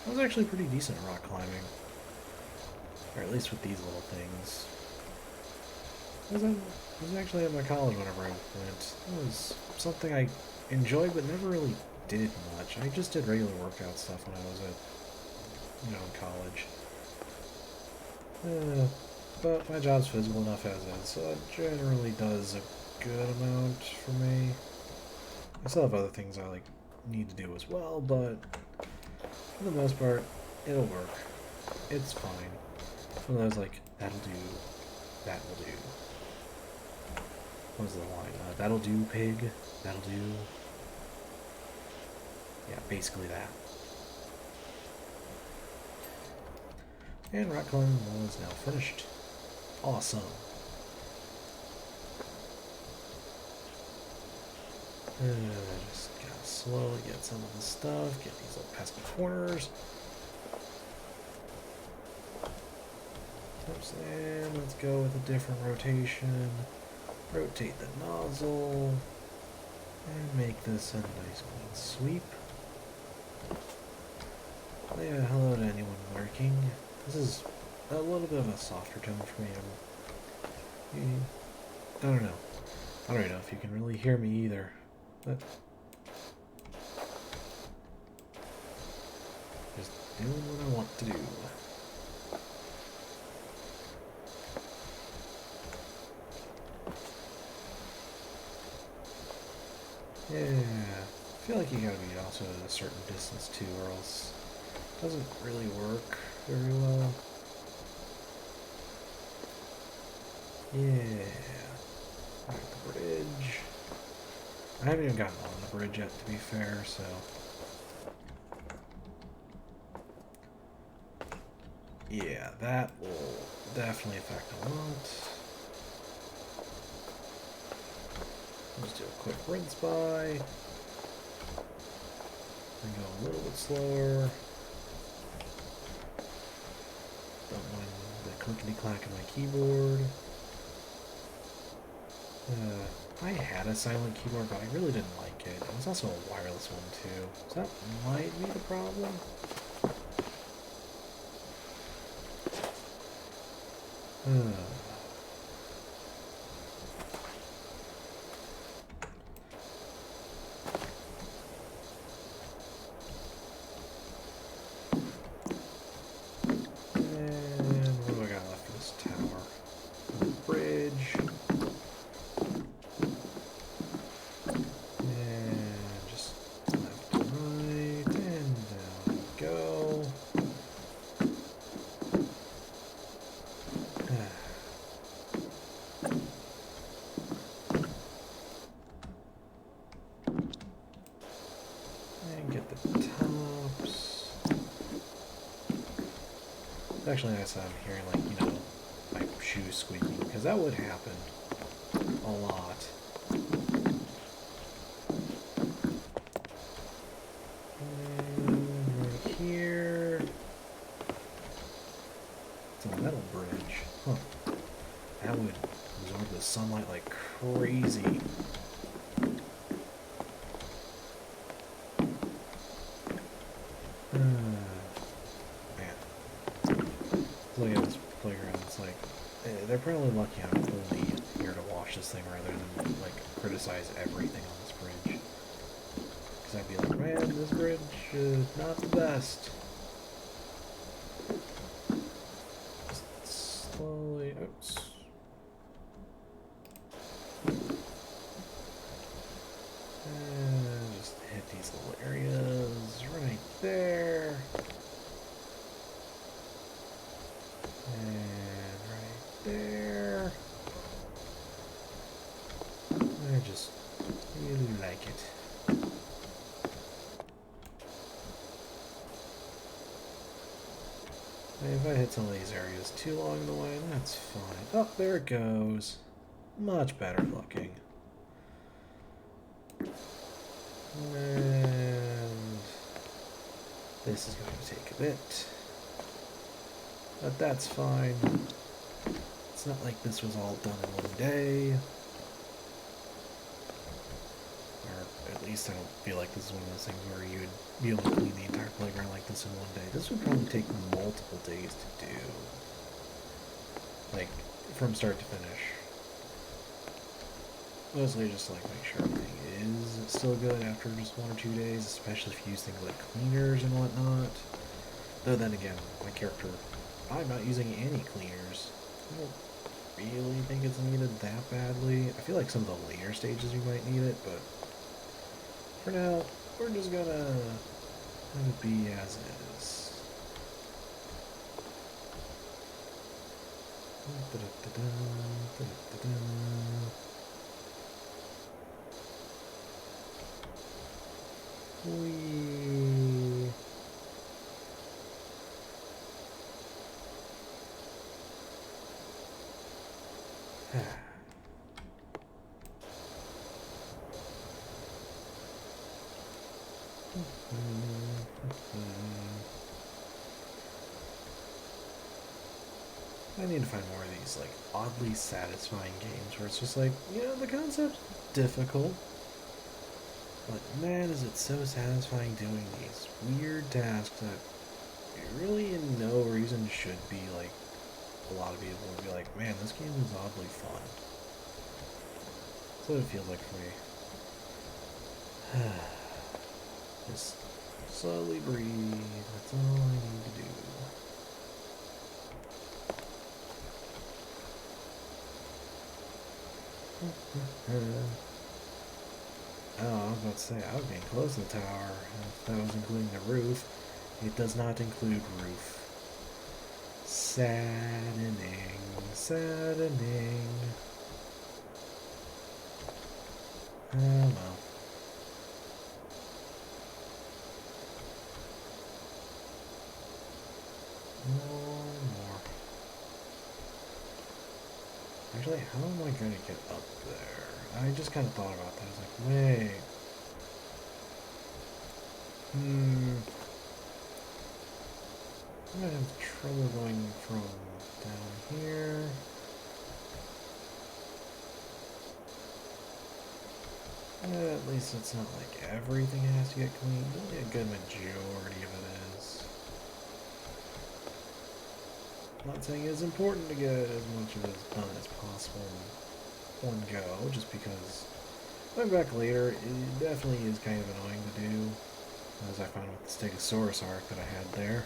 I was actually pretty decent at rock climbing. Or at least with these little things. I was actually at my college whenever I went. It was something I enjoyed but never really did much. I just did regular workout stuff when I was at, in college. But my job's physical enough as is, so it generally does a good amount for me. I still have other things I need to do as well, but for the most part, it'll work. It's fine. One of those that'll do, that will do. What was the line? That'll do, pig. That'll do. Yeah, basically that. And rock climbing wall is now finished. Awesome. Just gotta slowly get some of the stuff, get these little pesky corners. Oops, and let's go with a different rotation. Rotate the nozzle. And make this a nice clean sweep. Oh yeah, hello to anyone lurking. This is a little bit of a softer tone for me. I don't know. I don't know if you can really hear me either. But just doing what I want to do. Yeah, I feel like you gotta be also at a certain distance too, or else it doesn't really work very well. Yeah, back the bridge. I haven't even gotten on the bridge yet, to be fair, so. Yeah, that will definitely affect a lot. Let's do a quick rinse by. And go a little bit slower. Don't mind the clickety-clack of my keyboard. I had a silent keyboard, but I really didn't like it. It was also a wireless one, too. So that might be the problem. And what do I got left for this tower? Bridge. And just left to right, and down we go. And get the tops. It's actually nice that I'm hearing, like, you know, my shoes squeaking, because that would happen a lot. And right here. It's a metal bridge. Huh. That would absorb the sunlight like crazy. Man. Look at this playground. It's like, they're probably lucky I'm only here to watch this thing rather than, like, criticize everything on this bridge. Because I'd be like, man, this bridge is not the best. Just slowly, oops. And just hit these little areas right there. And right there. I just really like it. If I hit some of these areas too along the way, that's fine. Oh, there it goes. Much better looking. And this is going to take a bit. But that's fine. It's not like this was all done in one day. Or at least I don't feel like this is one of those things where you would be able to clean the entire playground like this in one day. This would probably take multiple days to do. Like, from start to finish. Mostly just like make sure everything is still good after just 1 or 2 days, especially if you use things like cleaners and whatnot. Though then again, my character, I'm not using any cleaners. I don't really think it's needed that badly. I feel like some of the later stages you might need it, but for now, we're just gonna let it be as is. Whee. I need to find more of these, like, oddly satisfying games where it's just like, you know, the concept's difficult, but man, is it so satisfying doing these weird tasks that really in no reason should be, like, a lot of people would be like, man, this game is oddly fun. That's what it feels like for me. Just slowly breathe, that's all I need to do. Oh, I was about to say, I was getting close to the tower. If that was including the roof. It does not include roof. Saddening, saddening. Oh well. More. Actually, how am I going to get up there? I just kind of thought about that. I was like, wait. I'm going to have trouble going from down here. At least it's not like everything has to get cleaned. Only a good majority of it is. I'm not saying it's important to get as much of it done as possible in one go, just because going back later, it definitely is kind of annoying to do, as I found with the Stegosaurus arc that I had there.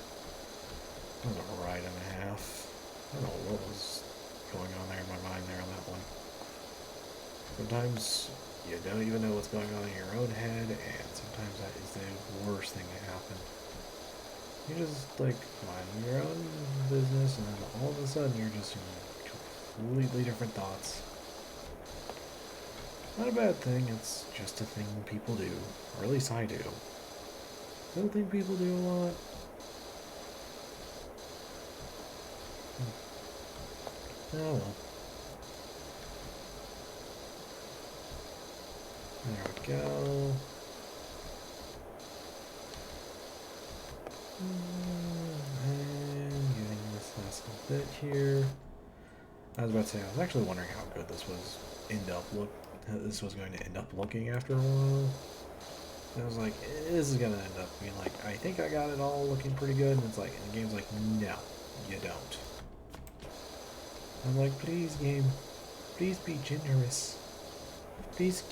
That was a ride and a half. I don't know what was going on there in my mind there on that one. Sometimes you don't even know what's going on in your own head, and sometimes that is the worst thing to happen. You just, like, minding your own business, and then all of a sudden you're just in completely different thoughts. Not a bad thing, it's just a thing people do. Or at least I do. I don't think people do a lot. Oh well. There we go. And getting this last little bit here. I was about to say, I was actually wondering how good this was going to end up looking after a while. And I was like, this is gonna end up being like, I think I got it all looking pretty good, and it's like, and the game's like, no, you don't. I'm like, please game, please be generous. Please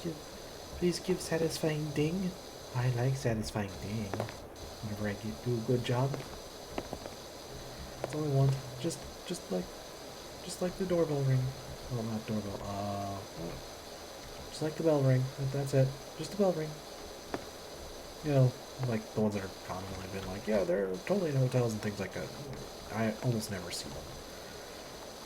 give satisfying ding. I like satisfying ding. Whenever I do a good job. That's all I want. Just like the doorbell ring. Well, not doorbell. Just like the bell ring. That's it. Just the bell ring. You know, like the ones that are commonly been like, yeah, they're totally in hotels and things like that. I almost never see them.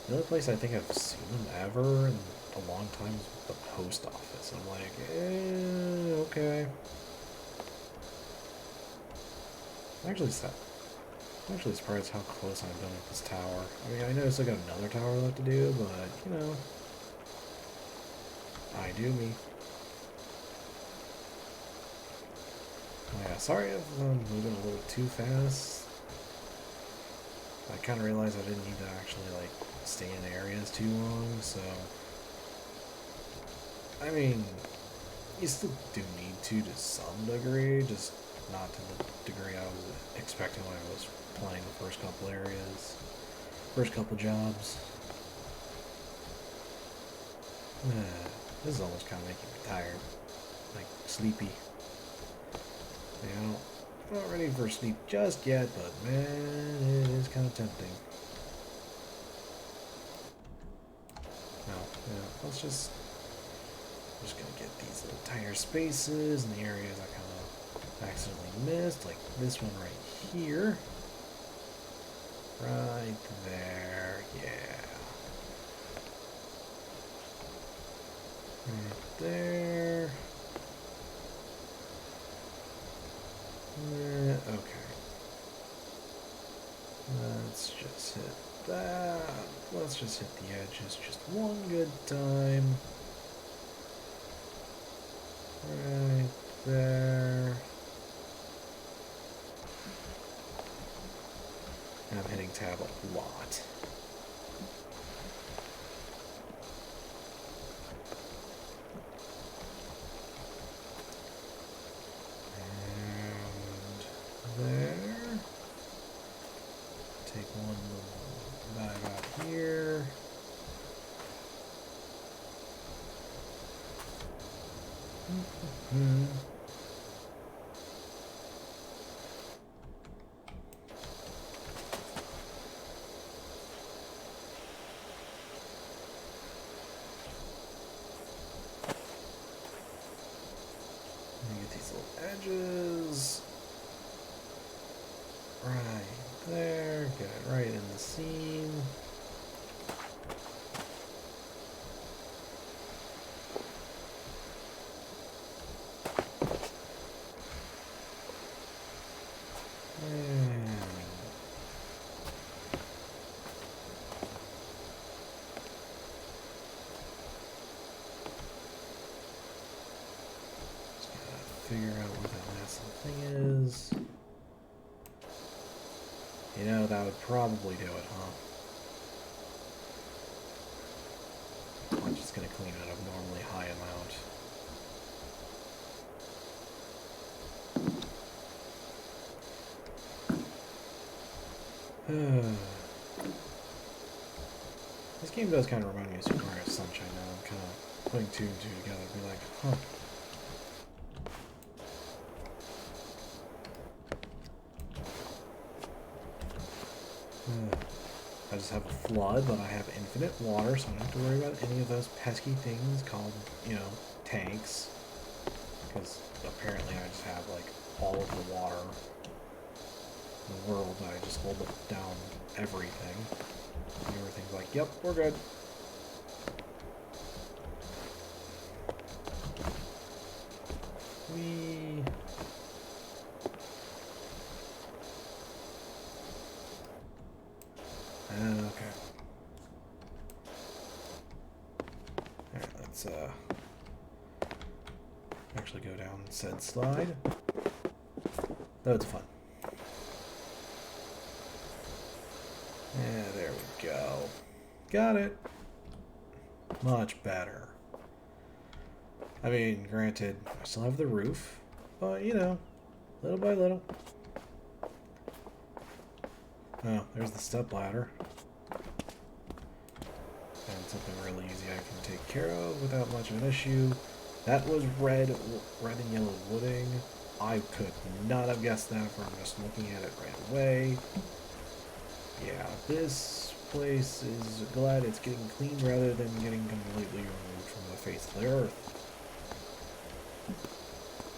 The only place I think I've seen them ever in a long time is the post office. I'm like, okay. I'm actually surprised how close I've done with this tower. I mean, I know I still got another tower left to do, but, you know, I do me. Yeah, sorry if I'm moving a little too fast. I kind of realized I didn't need to actually, like, stay in areas too long, so... I mean, you still do need to some degree, just not to the degree I was expecting when I was playing the first couple areas, first couple jobs. This is almost kind of making me tired, like sleepy. You know, not ready for sleep just yet, but man, it is kind of tempting. No, yeah, let's just, I'm just gonna get these little tire spaces and the areas I kind of accidentally missed, like this one right here. Right there, yeah. Right there. that. Let's just hit the edges just one good time. Right there. And I'm hitting tab a lot. And there. Take one little bag out here. Mm-hmm. Get these little edges right there. Get it right in the seam. Figure out where that last little thing is. You know, that would probably do it, huh? I'm just gonna clean out a normally high amount. This game does kind of remind me of Super Mario Sunshine now. I'm kind of putting two and two together and be like, huh. I just have a flood, but I have infinite water, so I don't have to worry about any of those pesky things called, you know, tanks. Because apparently I just have, like, all of the water in the world, and I just hold down everything. And everything's like, yep, we're good. We... Okay. Alright, let's actually go down said slide. That's fun. Yeah, there we go. Got it. Much better. I mean, granted, I still have the roof, but you know, little by little. Oh, there's the step ladder. And something really easy I can take care of without much of an issue. That was red and yellow wooding. I could not have guessed that from just looking at it right away. Yeah, this place is glad it's getting clean rather than getting completely removed from the face of the earth.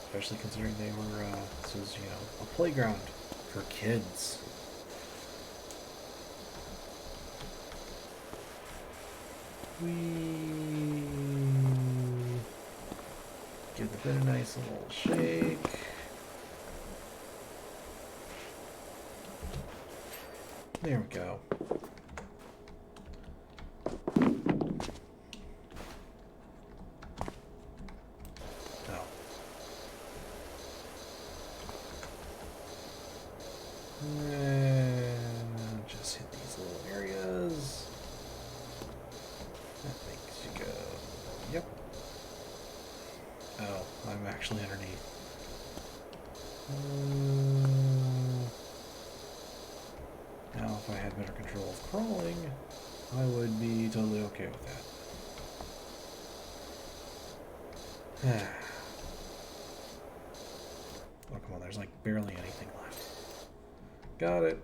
Especially considering they were, this was, you know, a playground for kids. We give the bit a nice little shake. There we go. Oh. And just hit these little areas. That makes you go, yep. Oh, I'm actually underneath. Now, if I had better control of crawling, I would be totally okay with that. Oh, come on, there's like barely anything left. Got it.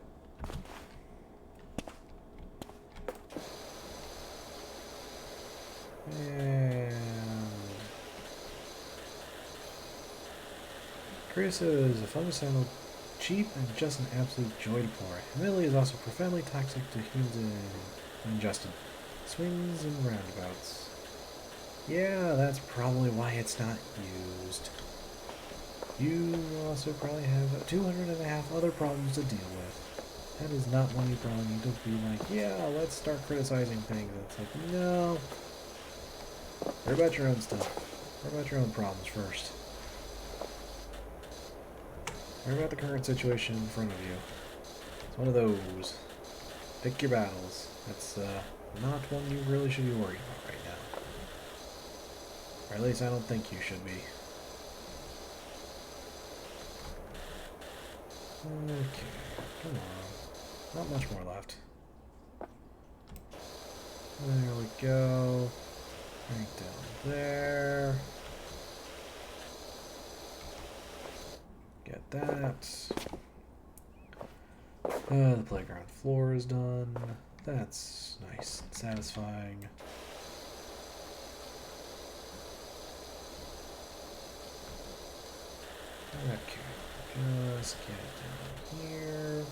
And Chris says, a fungus sound cheap and just an absolute joy to pour. Humility is also profoundly toxic to humans and ingested. Swings and roundabouts. Yeah, that's probably why it's not used. You also probably have 200 and a half other problems to deal with. That is not when you probably need to be like, yeah, let's start criticizing things. It's like, no. Worry about your own stuff. Worry about your own problems first. Worry about the current situation in front of you. It's one of those. Pick your battles. That's not one you really should be worried about right now. Or at least I don't think you should be. Okay, come on. Not much more left. There we go. Right down there. Get that. The playground floor is done. That's nice and satisfying. Okay, just get down here.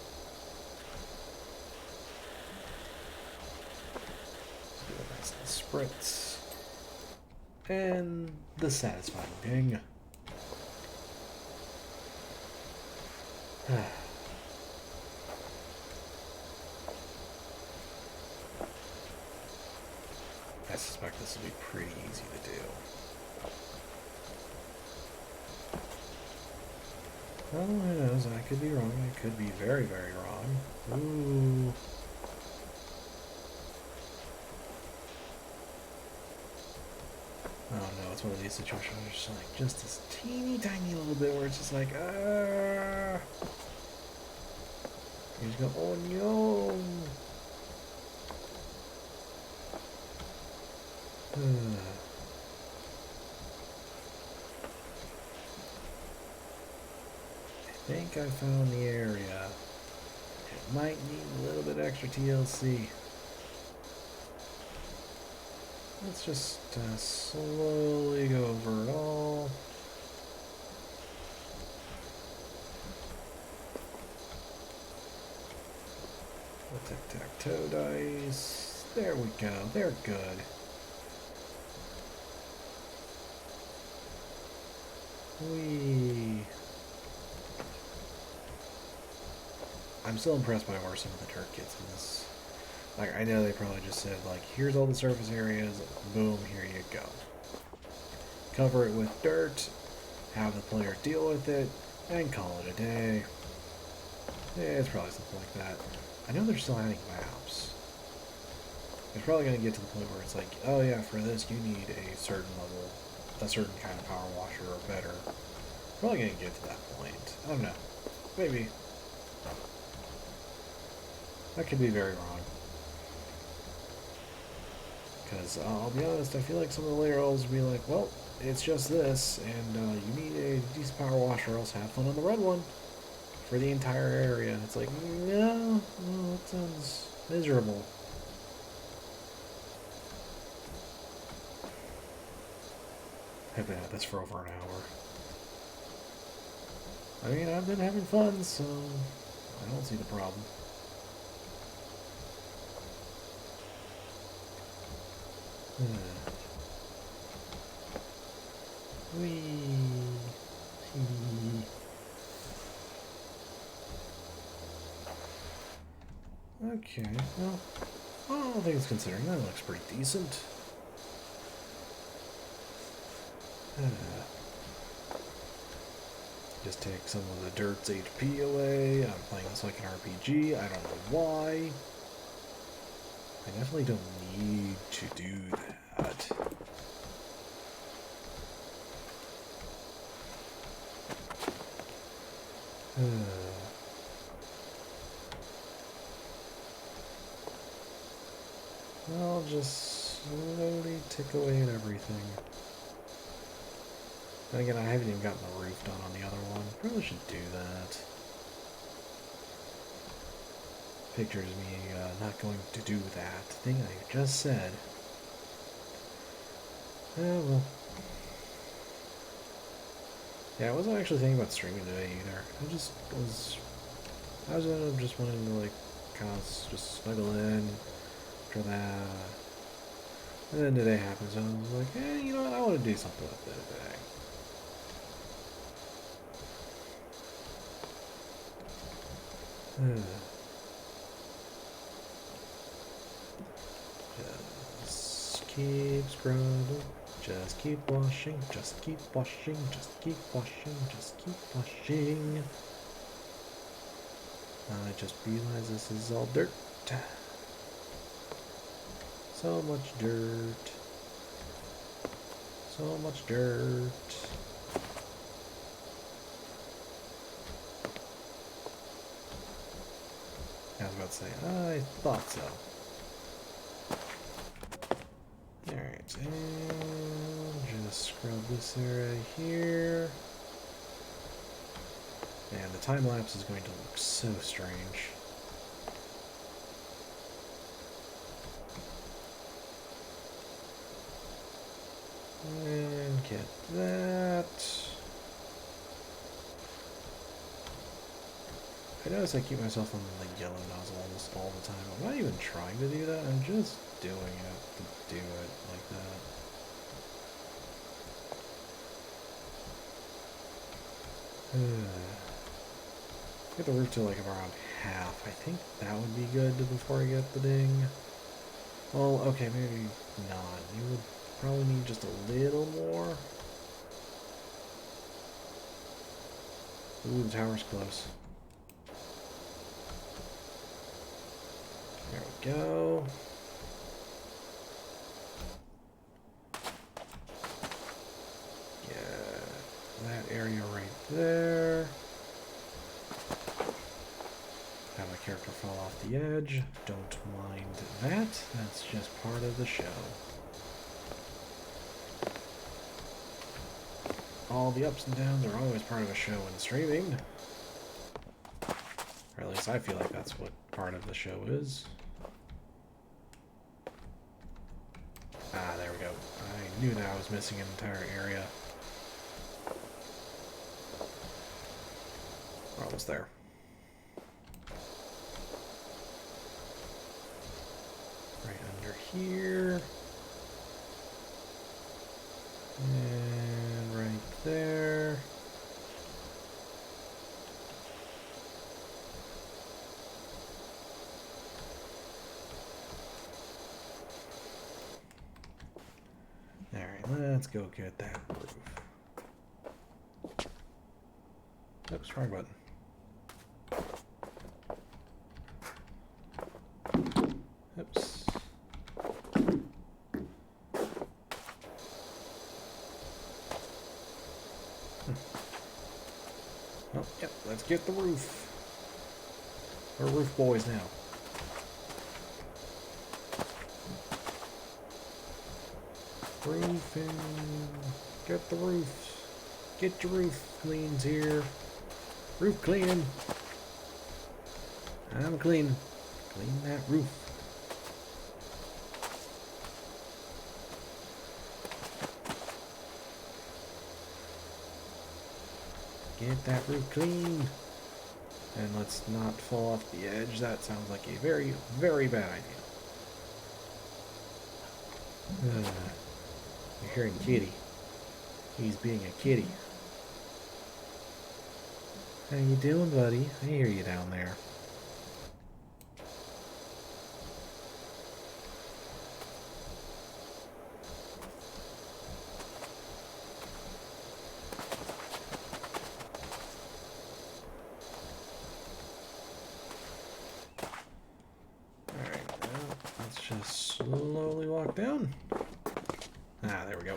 Let's do a nice little spritz. And the satisfying ding. I suspect this will be pretty easy to do. Well, who knows? I could be wrong. I could be very, very wrong. Ooh. Oh no, it's one of these situations where it's like just this teeny tiny little bit where it's just like, ah. You just go, oh no. I think I found the area. It might need a little bit extra TLC. Let's just slowly go over it all. The tic-tac-toe dice. There we go. They're good. Whee. I'm still impressed by where some of the Turk kits in this. Like, I know they probably just said, like, here's all the surface areas, boom, here you go. Cover it with dirt, have the player deal with it, and call it a day. Yeah, it's probably something like that. I know they're still adding maps. It's probably going to get to the point where it's like, oh yeah, for this you need a certain level, a certain kind of power washer or better. Probably going to get to that point. I don't know. Maybe. I could be very wrong. Because I'll be honest, I feel like some of the later levels will be like, well, it's just this, and you need a decent power washer, or else have fun on the red one for the entire area. It's like, no, that sounds miserable. I've been at this for over an hour. I mean, I've been having fun, so I don't see the problem. Whee. Okay, well, all things considering, that looks pretty decent. Just take some of the dirt's HP away. I'm playing this like an RPG. I don't know why. I definitely don't need to do that. I'll just slowly tick away at everything. And again, I haven't even gotten the roof done on the other one. Probably should do that. Pictures me not going to do that thing I just said. Well. Yeah, I wasn't actually thinking about streaming today either. I was just wanting to like kind of just snuggle in after that. And then today happens and I was like, hey, you know what, I want to do something with it today. keep scrubbing. Just keep washing, just keep washing, just keep washing, just keep washing. I just realized this is all dirt. So much dirt. So much dirt. I was about to say, I thought so. Alright, and just scrub this area here. And the time lapse is going to look so strange. And get that. I notice I keep myself on the yellow nozzle almost all the time. I'm not even trying to do that, I'm just doing it to do it like that. Get the roof to like around half. I think that would be good before I get the ding. Well, okay, maybe not. You would probably need just a little more. Ooh, the tower's close. There we go. Yeah, that area right there. Have my character fall off the edge. Don't mind that. That's just part of the show. All the ups and downs are always part of a show in streaming. Or at least I feel like that's what part of the show is. Ah, there we go. I knew that I was missing an entire area. We're almost there. Right under here. And right there. Alright, let's go get that roof. Oops, wrong button. Oops. Oh, yep, let's get the roof. We're roof boys now. Roofing. Get the roof. Get your roof cleans here. Roof cleaning. I'm clean. Clean that roof. Get that roof clean. And let's not fall off the edge. That sounds like a very, very bad idea. You're hearing Kitty. He's being a kitty. How you doing, buddy? I hear you down there. Alright, well, let's just slowly walk down. Ah, there we go.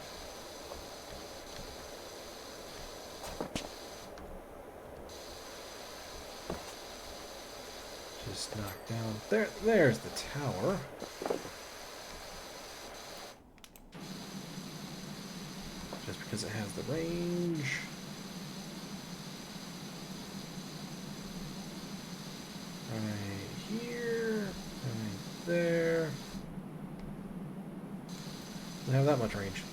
Just knock down. There's the tower. Just because it has the range. Right here. Right there. Doesn't have that much range.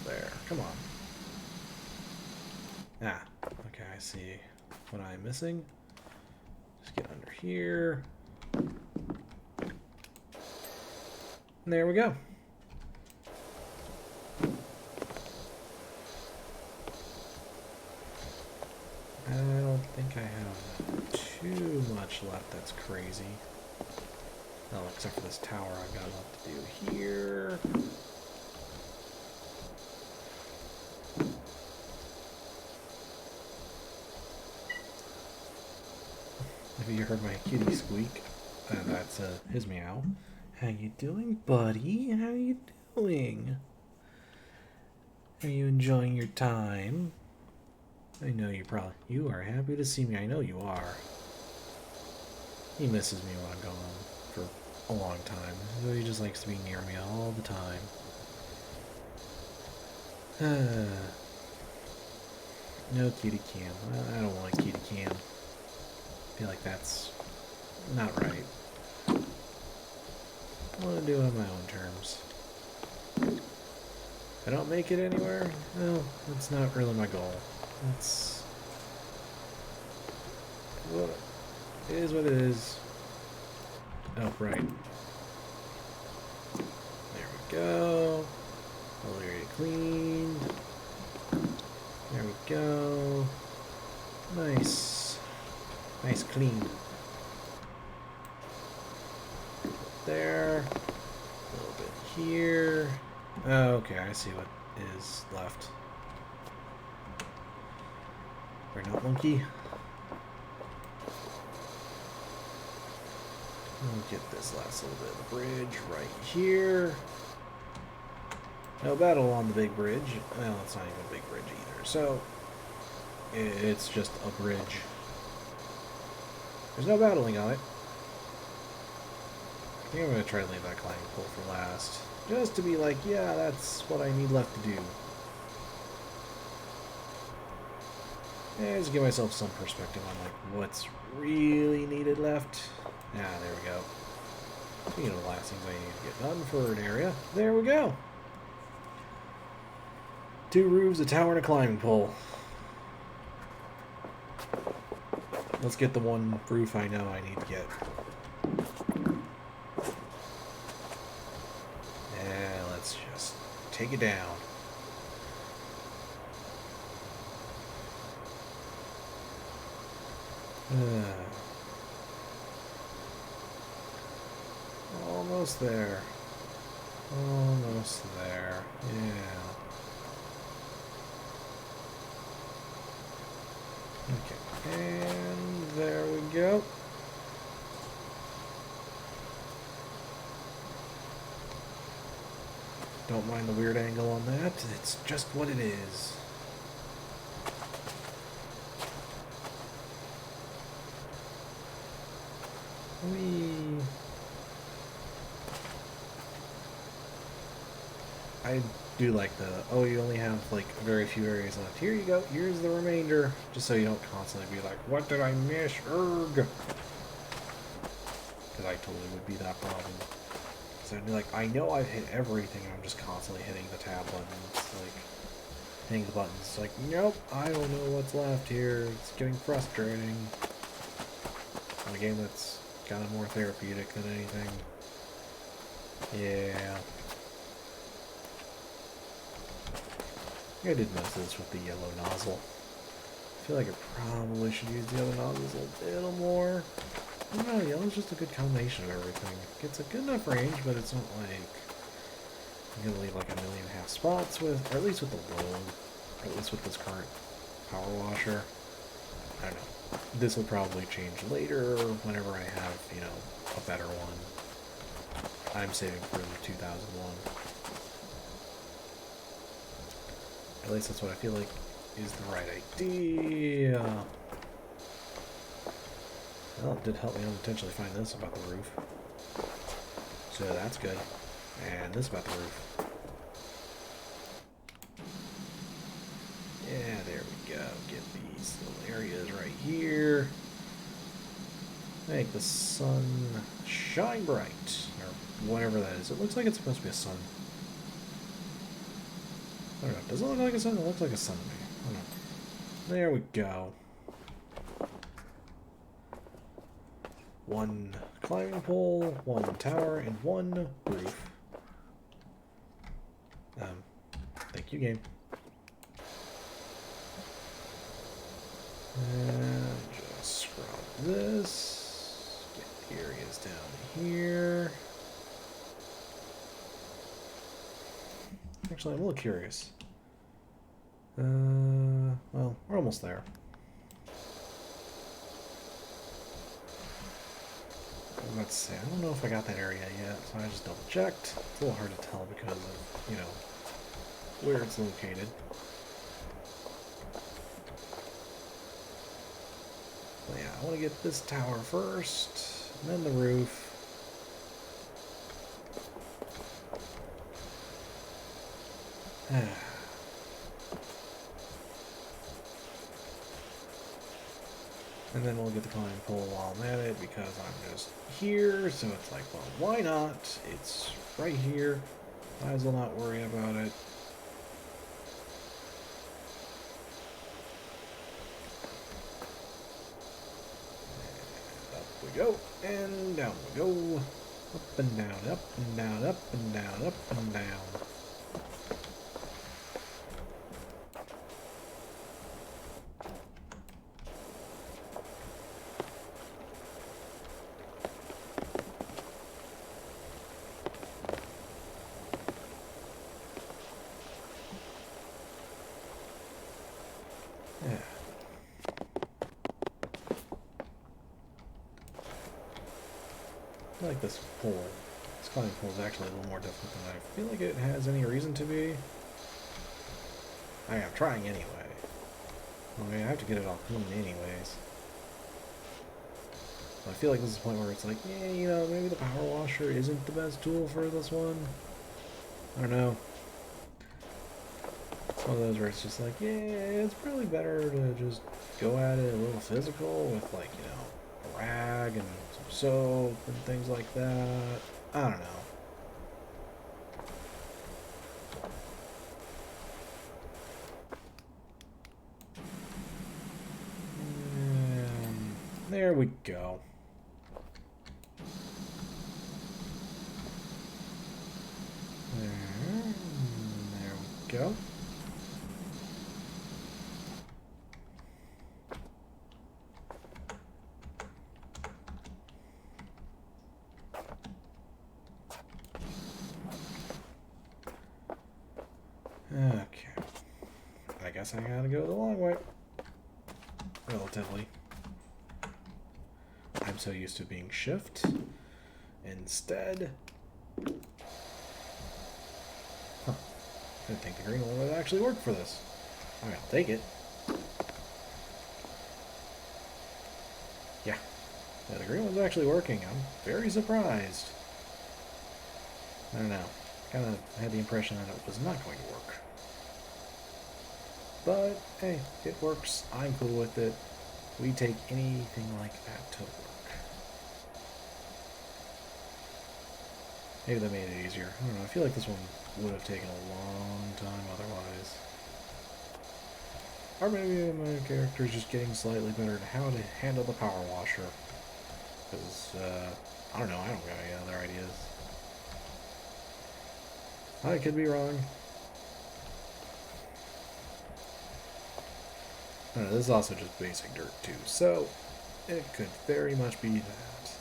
There. Come on. Ah, okay, I see what I'm missing. Just get under here. And there we go. I don't think I have too much left that's crazy. Oh, except for this tower I've got a lot to do here. If you heard my kitty squeak, that's his meow. How you doing, buddy? How you doing? Are you enjoying your time? I know you are happy to see me. I know you are. He misses me when I'm gone for a long time. So he just likes to be near me all the time. No kitty cam. I don't want kitty cam. I feel like that's not right. I want to do it on my own terms. If I don't make it anywhere, well, that's not really my goal. That's what it is. What it is. Oh, right. There we go. Whole area cleaned. There we go. Nice. Nice clean. There. A little bit here. Oh, okay, I see what is left. We're not monkey. We'll get this last little bit of the bridge right here. No battle on the big bridge. Well, it's not even a big bridge either. So, it's just a bridge. There's no battling on it. I think I'm going to try to leave that climbing pole for last. Just to be like, yeah, that's what I need left to do. And just give myself some perspective on like what's really needed left. Yeah, there we go. Speaking of the last things I need to get done for an area, there we go. 2 roofs, a tower, and a climbing pole. Let's get the one roof I know I need to get. Yeah, let's just take it down. Almost there. Almost there. Yeah. Okay. And there we go. Don't mind the weird angle on that. It's just what it is. I do like the, oh, you only have like very few areas left. Here you go, here's the remainder. Just so you don't constantly be like, what did I miss? Erg! Because I totally would be that problem. So I'd be like, I know I've hit everything, and I'm just constantly hitting the tab buttons. Like, hitting the buttons. It's like, nope, I don't know what's left here. It's getting frustrating. On a game that's kind of more therapeutic than anything. Yeah. I did most of this with the yellow nozzle. I feel like I probably should use the other nozzles a little more. I don't know, yellow's just a good combination of everything. It gets a good enough range, but it's not like I'm gonna leave like 1.5 million spots with, or at least with the load, or at least with this current power washer. I don't know. This will probably change later, whenever I have, you know, a better one. I'm saving for the 2001. At least that's what I feel like is the right idea. Well, it did help me unintentionally find this about the roof. So that's good. And this about the roof. Yeah, there we go. Get these little areas right here. Make the sun shine bright. Or whatever that is. It looks like it's supposed to be a sun. I don't know. Does it look like a sun? It looks like a sun to me. I don't know. There we go. one climbing pole, one tower, and one roof. Thank you, game. And just scrub this. Get the areas down here. Actually, I'm a little curious. Well, we're almost there. Let's see, I don't know if I got that area yet, so I just double checked. It's a little hard to tell because of, you know, where it's located. But yeah, I want to get this tower first, and then the roof. And then we'll get the climbing pole while I'm at it because I'm just here, so it's like, well, why not? It's right here. Might as well not worry about it. And up we go, and down we go. Up and down, up and down, up and down, up and down. Yeah. I like this pole. This climbing pole is actually a little more difficult than I feel like it has any reason to be. I'm trying anyway. I mean, I have to get it all clean anyways. I feel like this is the point where it's like, yeah, you know, maybe the power washer isn't the best tool for this one. I don't know. It's one of those where it's just like, yeah, it's probably better to just go at it a little physical with, like, you know, a rag and some soap and things like that. I don't know. And there we go. There we go. Okay. I guess I gotta go the long way. Relatively. I'm so used to being shift. Instead. Huh. I didn't think the green one would actually work for this. I mean, I'll take it. Yeah. Yeah, the green one's actually working. I'm very surprised. I don't know. Kind of had the impression that it was not going to work. But, hey, it works. I'm cool with it. We take anything like that to work. Maybe that made it easier. I don't know. I feel like this one would have taken a long time otherwise. Or maybe my character's just getting slightly better at how to handle the power washer. Because, I don't know. I don't got any other ideas. I could be wrong. I don't know, this is also just basic dirt too, so it could very much be that.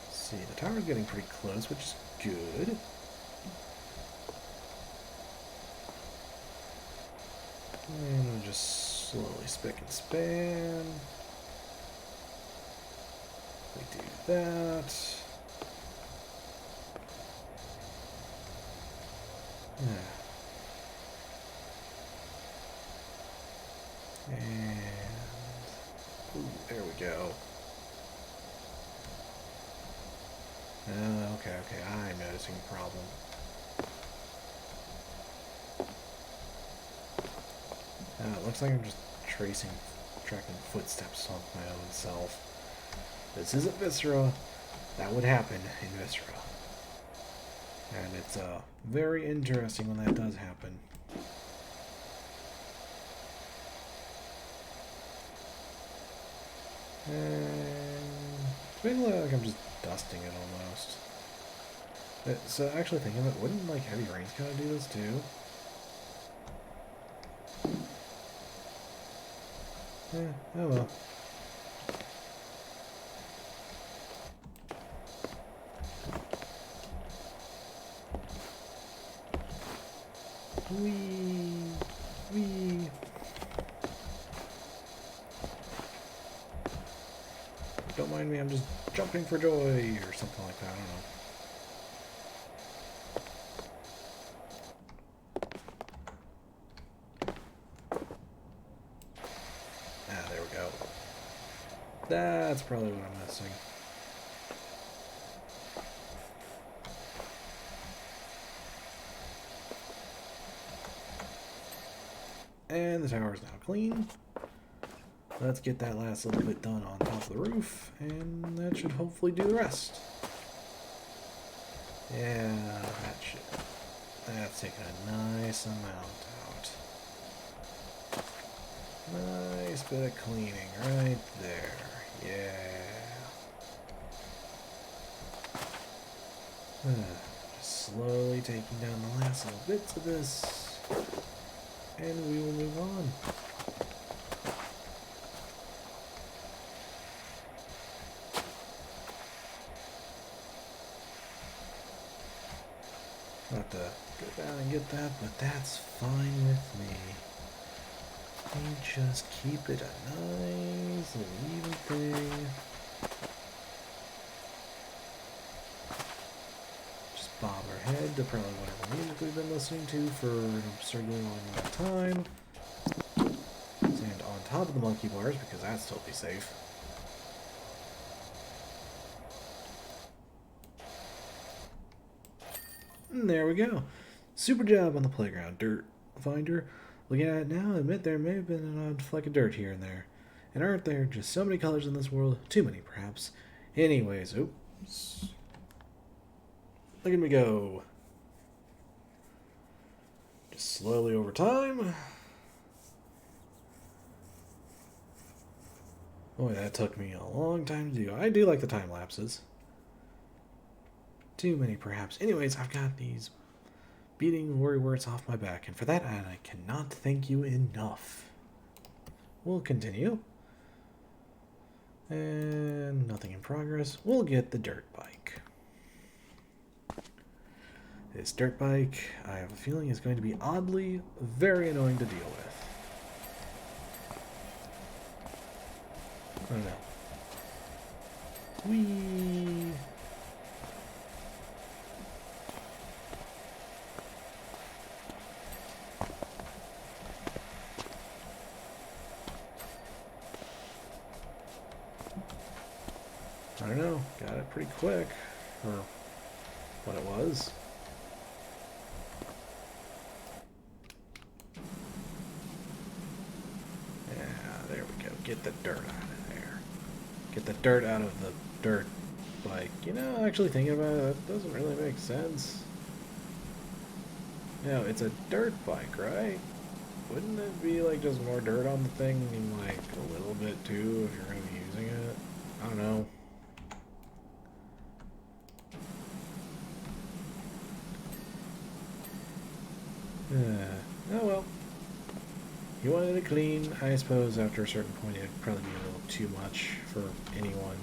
Let's see, the tower's getting pretty close, which is good. And we'll just slowly spick and span. We do that. Yeah. And ooh, there we go. Okay, I'm noticing a problem. It looks like I'm just tracking footsteps of my own self. This isn't Viscera. That would happen in Viscera. And it's very interesting when that does happen. And it's basically like I'm just dusting it almost. So actually thinking of it, wouldn't like heavy rains kind of do this too? Oh well. Wee, wee. Don't mind me, I'm just jumping for joy or something like that, I don't know. Ah, there we go. That's probably what I'm missing. And the tower is now clean. Let's get that last little bit done on top of the roof, and that should hopefully do the rest. Yeah, that's taking a nice amount out. Nice bit of cleaning right there. Yeah. Just slowly taking down the last little bits of this, and we will move on. I'll have to go down and get that, but that's fine with me. We just keep it a nice little even thing. Just bob our head to probably whatever music we've been listening to for an absurdly long amount of time. Stand on top of the monkey bars because that's totally safe. And there we go. Super job on the playground, Dirt Finder. Looking at it now, I admit there may have been an odd fleck of dirt here and there. And aren't there just so many colors in this world? Too many, perhaps. Anyways, oops. Look at me go. Just slowly over time. Boy, that took me a long time to do. I do like the time lapses. Too many, perhaps. Anyways, I've got these beating worry words off my back, and for that I cannot thank you enough. We'll continue. And nothing in progress. We'll get the dirt bike. This dirt bike, I have a feeling, is going to be oddly very annoying to deal with. I don't know. Whee! I don't know, got it pretty quick for what it was. Yeah, there we go. Get the dirt out of there. Get the dirt out of the dirt bike. You know, actually thinking about it, that doesn't really make sense. You know, it's a dirt bike, right? Wouldn't it be like just more dirt on the thing and like a little bit too if you're going to be using it? I don't know. Oh well. You wanted it clean. I suppose after a certain point it'd probably be a little too much for anyone.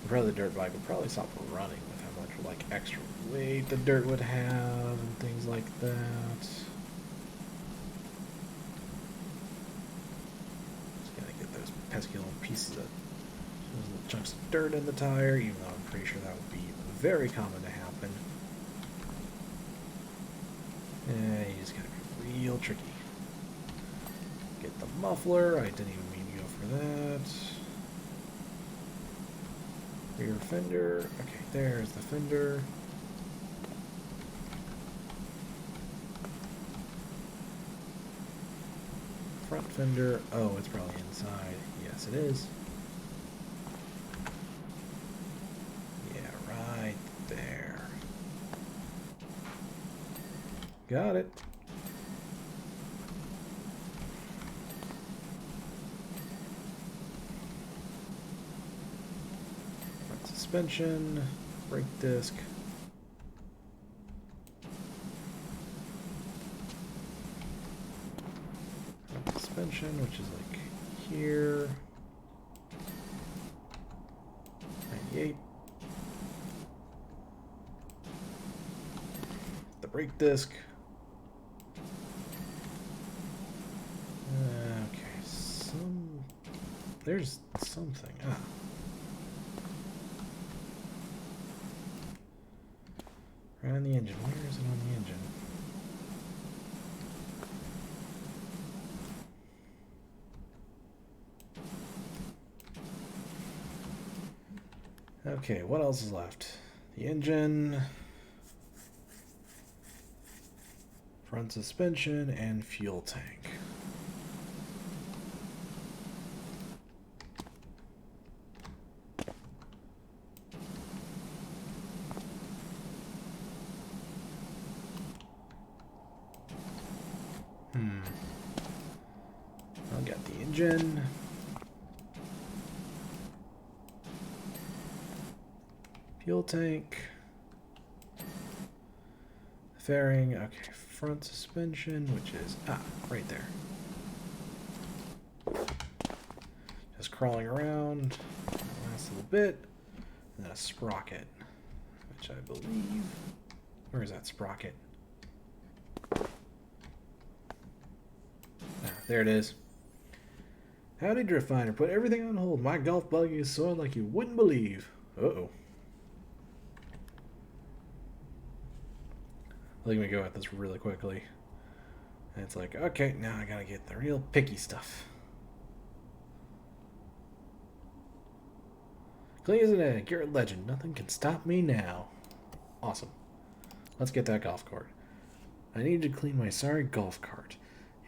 Probably the dirt bike would probably stop running with how much like extra weight the dirt would have and things like that. Just gotta get those pesky little pieces of those little chunks of dirt in the tire, even though I'm pretty sure that would be very common to happen. You just gotta be real tricky. Get the muffler. I didn't even mean to go for that. Rear fender. Okay, there's the fender. Front fender. Oh, it's probably inside. Yes, it is. Yeah, right there. Got it. suspension, brake disc. Front suspension, which is like here. 98. The brake disc. Okay, there's something. Right on the engine. Where is it on the engine? Okay, what else is left? The engine, front suspension, and fuel tank. I'll get the engine. Fuel tank. Fairing. Okay, front suspension, which is right there. Just crawling around. Last little bit. And then a sprocket, which I believe. Where is that sprocket? There it is. Howdy, Drift Finder. Put everything on hold. My golf buggy is soiled like you wouldn't believe. Uh-oh. Let me go at this really quickly. And it's like, okay, now I gotta get the real picky stuff. Clean as an egg. You're a legend. Nothing can stop me now. Awesome. Let's get that golf cart. I need to clean my sorry golf cart.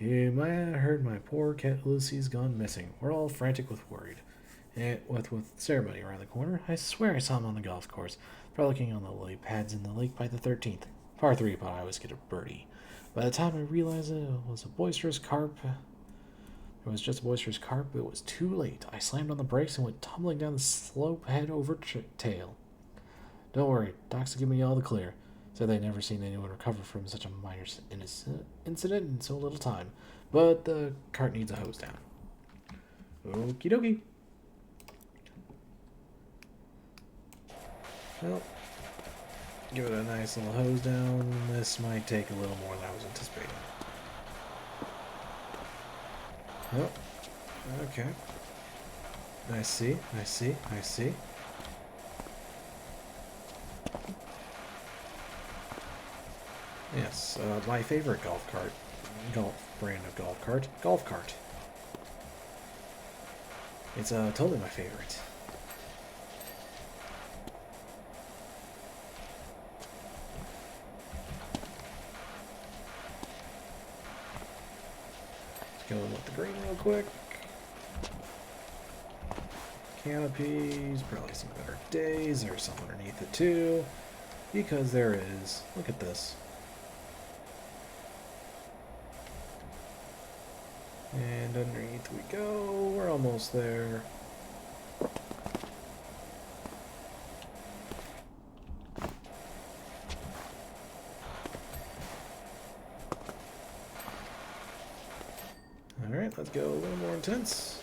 You might have heard my poor cat Lucy's gone missing. We're all frantic with worried. And with ceremony around the corner, I swear I saw him on the golf course, frolicking on the lily pads in the lake by the 13th. Par 3, but I always get a birdie. By the time I realized it was a boisterous carp, it was just a boisterous carp, it was too late. I slammed on the brakes and went tumbling down the slope head over tail. Don't worry, docs will give me all the clear. Said they'd never seen anyone recover from such a minor incident in so little time. But the cart needs a hose down. Okie dokie. Well, give it a nice little hose down. This might take a little more than I was anticipating. Oh, okay. I see. Yes, my favorite golf brand of golf cart. It's totally my favorite. Going with the green real quick. Canopies, probably some better days. There's some underneath it too. Because there is. Look at this. And underneath we go. We're almost there. Alright, let's go a little more intense.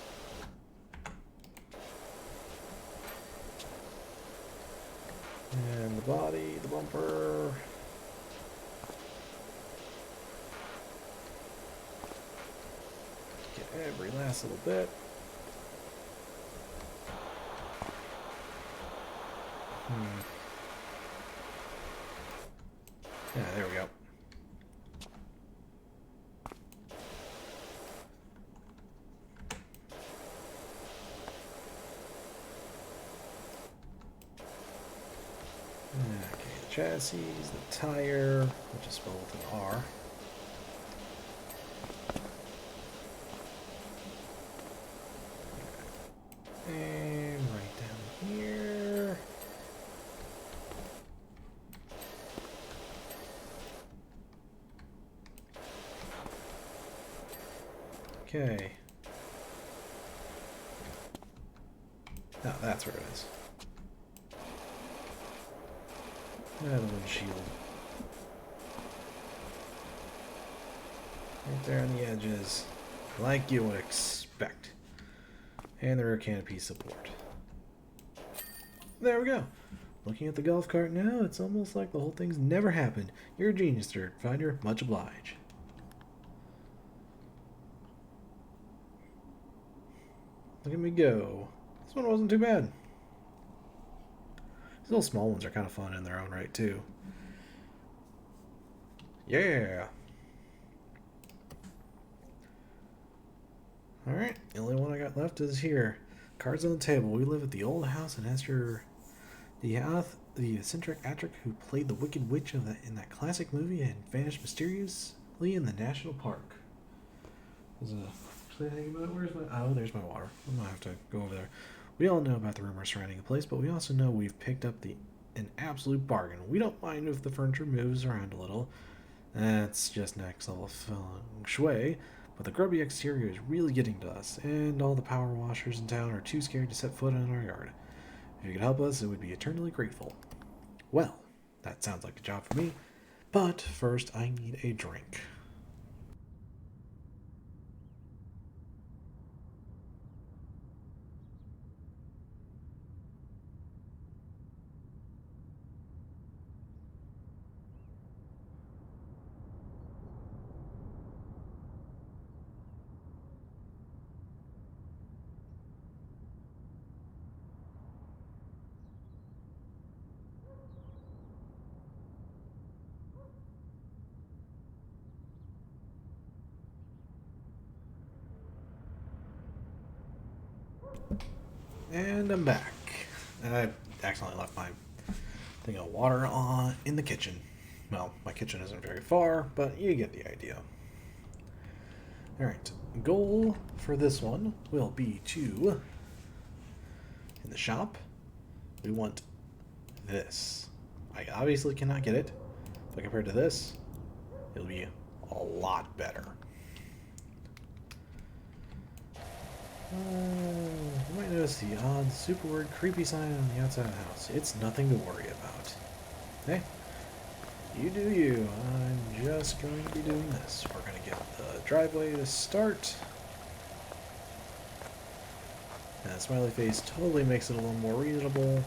And the body, the bumper. Get every last little bit. Yeah, there we go. Okay, the chassis, the tire, which is spelled with an R. And right down here. Okay. Oh, that's where it is. Yeah, the windshield. Right there on the edges. Like you would expect. And the rear canopy support. There we go. Looking at the golf cart now, it's almost like the whole thing's never happened. You're a genius, Dirt Finder. Much obliged. Look at me go. This one wasn't too bad. These little small ones are kind of fun in their own right, too. Yeah. Alright, the only one I got left is here. Cards on the table. We live at the old house and Esther, the eccentric Atric who played the Wicked Witch in that classic movie and vanished mysteriously in the national park. Actually, think about where's my... Oh, there's my water. I'm going to have to go over there. We all know about the rumors surrounding the place, but we also know we've picked up an absolute bargain. We don't mind if the furniture moves around a little. That's just next level feng shui. But the grubby exterior is really getting to us, and all the power washers in town are too scared to set foot in our yard. If you could help us, it would be eternally grateful. Well, that sounds like a job for me, but first I need a drink. And I'm back. I accidentally left my thing of water on in the kitchen. Well, my kitchen isn't very far, but you get the idea. Alright, goal for this one will be to, in the shop, we want this. I obviously cannot get it, but compared to this, it'll be a lot better. You might notice the odd super word creepy sign on the outside of the house. It's nothing to worry about. Hey, you do you. I'm just going to be doing this. We're going to get the driveway to start. And the smiley face totally makes it a little more reasonable.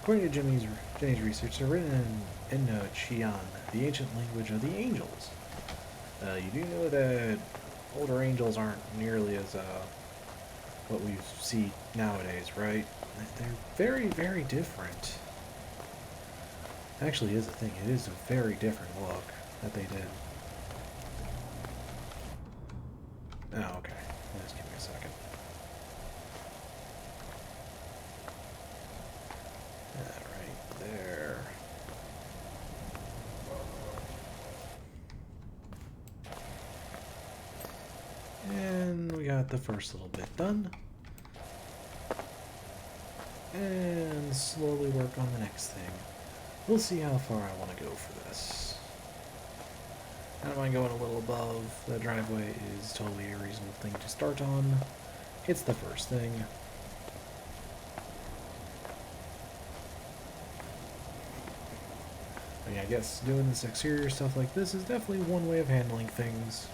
According to Jenny's research, they're written in Qian, the ancient language of the angels. You do know that older angels aren't nearly as what we see nowadays, right? They're very, very different. Actually, is a thing. It is a very different look that they did. Oh, okay. Just give me a second. That right there. And we got the first little bit done. And slowly work on the next thing. We'll see how far I want to go for this. I don't mind going a little above. The driveway is totally a reasonable thing to start on. It's the first thing. I mean, I guess doing this exterior stuff like this is definitely one way of handling things.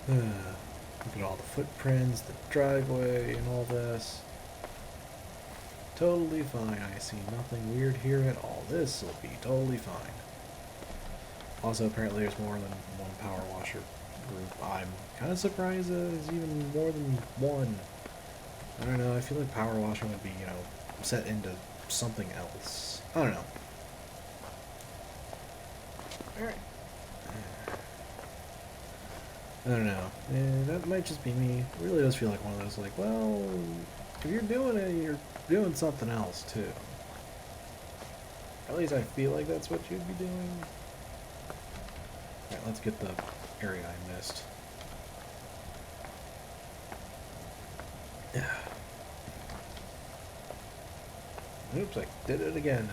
Look at all the footprints, the driveway, and all this. Totally fine. I see nothing weird here at all. This will be totally fine. Also, apparently there's more than one power washer group. I'm kind of surprised there's even more than one. I don't know. I feel like power washing would be, set into something else. I don't know. Alright. I don't know. That might just be me. It really does feel like one of those, like, well, if you're doing it, you're doing something else, too. At least I feel like that's what you'd be doing. Alright, let's get the area I missed. Oops, I did it again.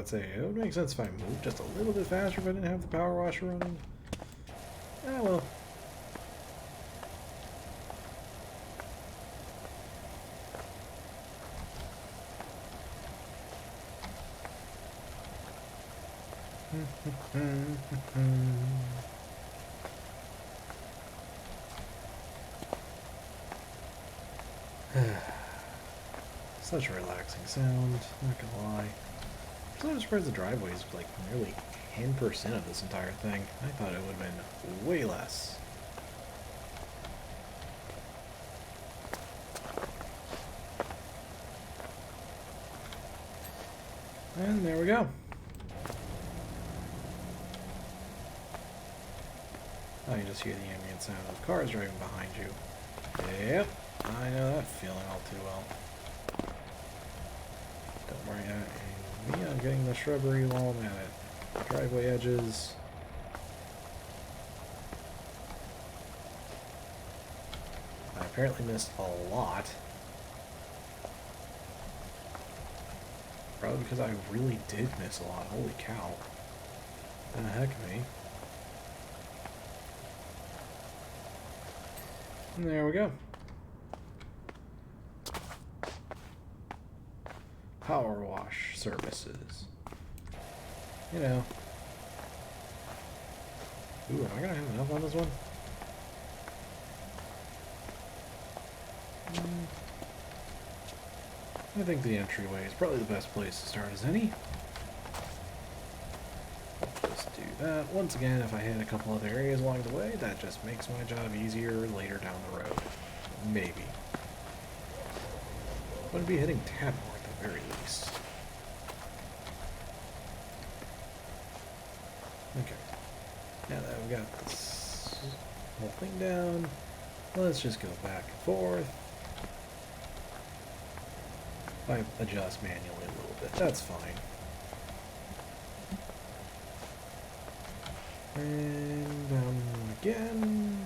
would say it would make sense if I moved just a little bit faster if I didn't have the power washer running. Ah, well. Such a relaxing sound, not gonna lie. I'm surprised the driveway is like nearly 10% of this entire thing. I thought it would have been way less. And there we go. Oh, you just hear the ambient sound of cars driving behind you. Yep, I know that feeling all too well. Don't worry, me, I'm getting the shrubbery while I'm at it. Driveway edges. I apparently missed a lot. Probably because I really did miss a lot. Holy cow. The heck of me. And there we go. Power wash services. You know. Ooh, am I gonna have enough on this one? I think the entryway is probably the best place to start as any. Just do that. Once again, if I hit a couple other areas along the way, that just makes my job easier later down the road. Maybe. I'm going to be hitting tab more at the very least. Okay. Now that we've got this whole thing down, let's just go back and forth. I adjust manually a little bit, that's fine. And down again.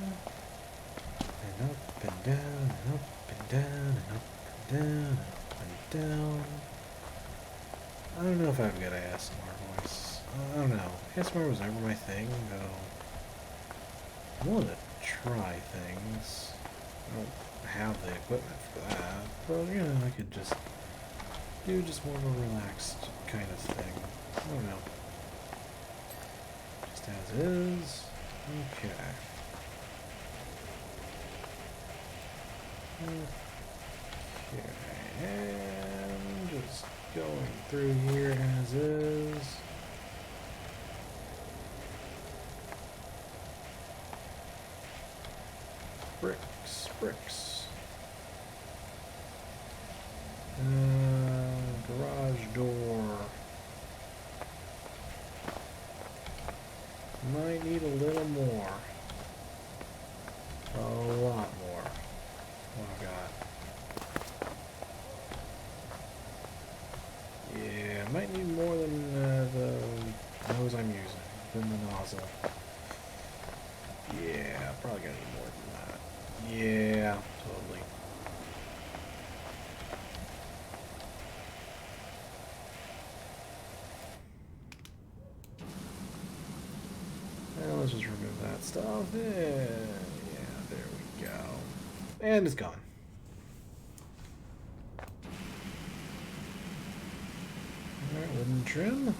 And up and down, and up and down, and up and down, and up and down. I don't know if I've got an ASMR voice. I don't know. ASMR was never my thing, though. I want to try things. I don't have the equipment for that, but you know, I could just do just more of a relaxed kind of thing. I don't know. Just as is. Okay. Okay, and just going through here as is. Bricks, bricks. Garage door. Might need a little more. A lot more. Oh god. Yeah, might need more than the hose I'm using, than the nozzle. Yeah, probably gonna need more than that. Yeah, totally. Now let's just remove that stuff. Yeah, there we go. And it's gone. Alright, wooden trim.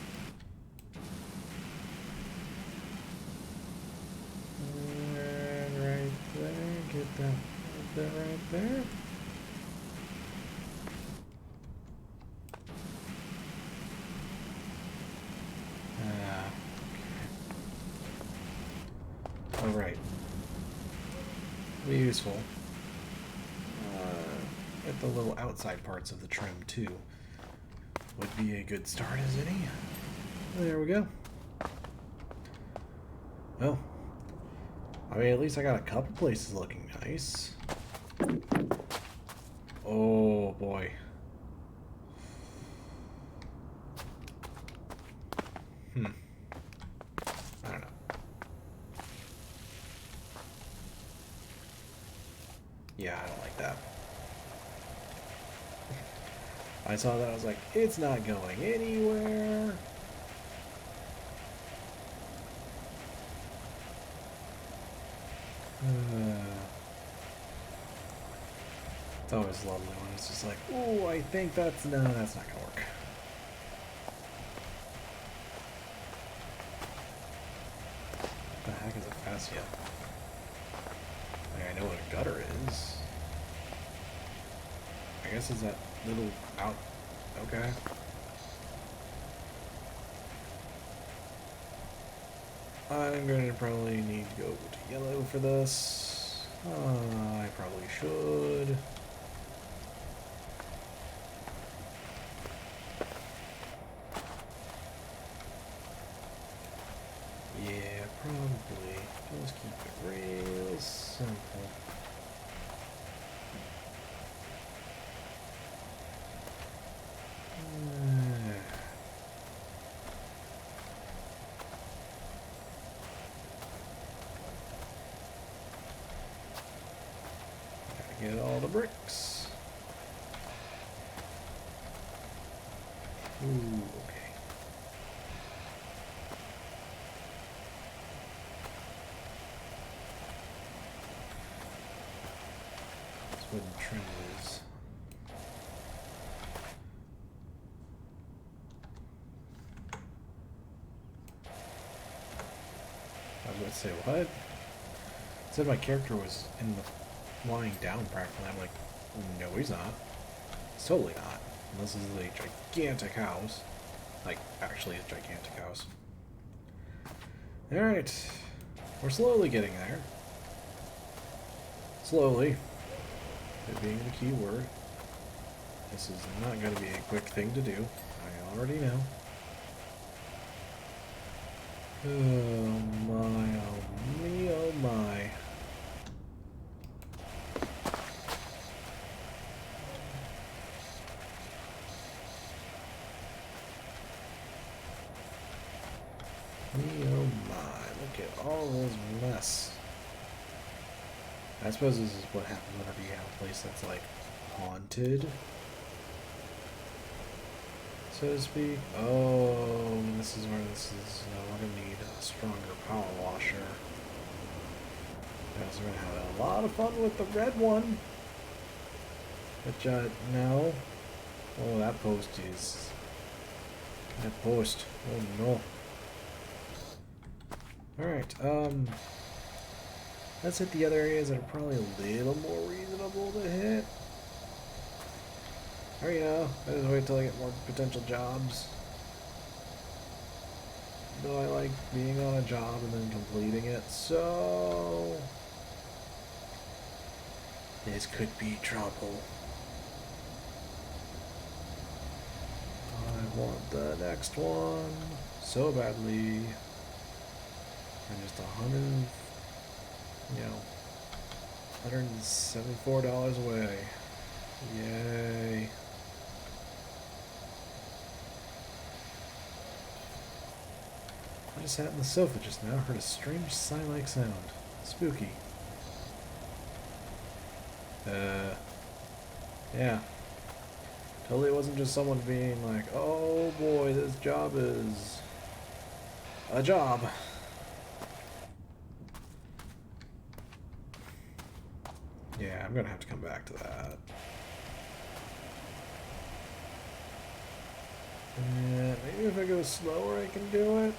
And right there, get that right there. Alright. Be useful. Get the little outside parts of the trim too. Would be a good start as any. There we go. Well, I mean, at least I got a couple places looking nice. Oh boy. I don't know. Yeah, I don't like that. I saw that, I was like, it's not going anywhere. It's always lovely when it's just like, oh, I think that's... No, that's not going to work. What the heck is a fascia? Like, I know what a gutter is. I guess it's that little out... Okay. I'm going to probably need to go to yellow for this. I probably should. Yeah, probably. Just keep it real simple. Gotta get all the bricks. Ooh, okay. That's what the trim is. I was going to say, what? It said my character was in the lying down practically. I'm like, no, he's not. He's totally not. And this is a gigantic house. Like, actually a gigantic house. Alright. We're slowly getting there. Slowly. It being the key word. This is not going to be a quick thing to do. I already know. Oh my, oh me, oh my. Me, oh my, look at all this mess. I suppose this is what happens whenever you have a place that's like haunted, so to speak. Oh, and this is where this is, we're going to need a stronger power washer. Because we're going to have a lot of fun with the red one. Which, no. Oh, that post is... That post. Oh, no. Alright, let's hit the other areas that are probably a little more reasonable to hit. Or, you know, I just wait till I get more potential jobs. Though I like being on a job and then completing it, so... This could be trouble. I want the next one so badly. And just $174 away. Yay. I just sat in the sofa just now, heard a strange sigh-like sound. Spooky. Yeah. Totally wasn't just someone being like, oh boy, this job is a job. Yeah, I'm gonna have to come back to that. Yeah, maybe if I go slower I can do it.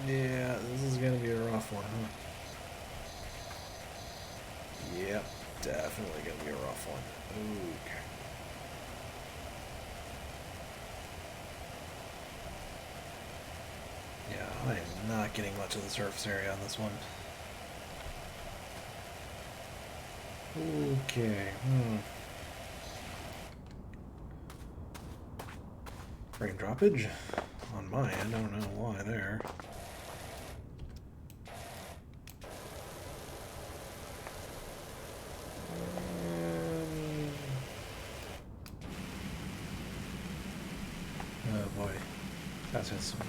Yeah, this is gonna be a rough one, huh? Yep, definitely gonna be a rough one. Okay. Yeah, I am not getting much of the surface area on this one. Okay, Frame droppage on my end, I don't know why there. Oh boy, that's got some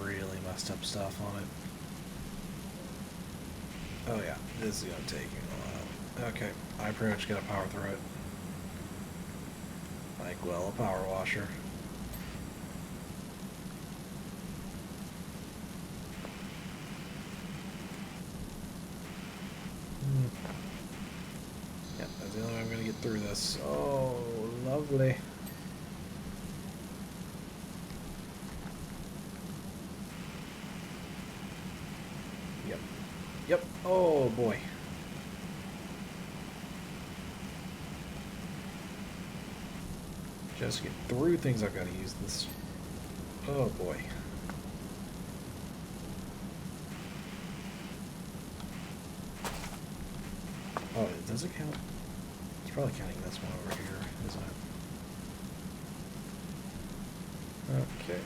really messed up stuff on it. Oh yeah, this is gonna take me a while. Okay, I pretty much gotta power through it. Like, well, a power washer. Yep, that's the only way I'm gonna get through this. Oh, lovely. Yep. Yep. Oh, boy. Just to get through things, I've got to use this. Oh, boy. Oh, does it count? It's probably counting this one over here, isn't it? Okay.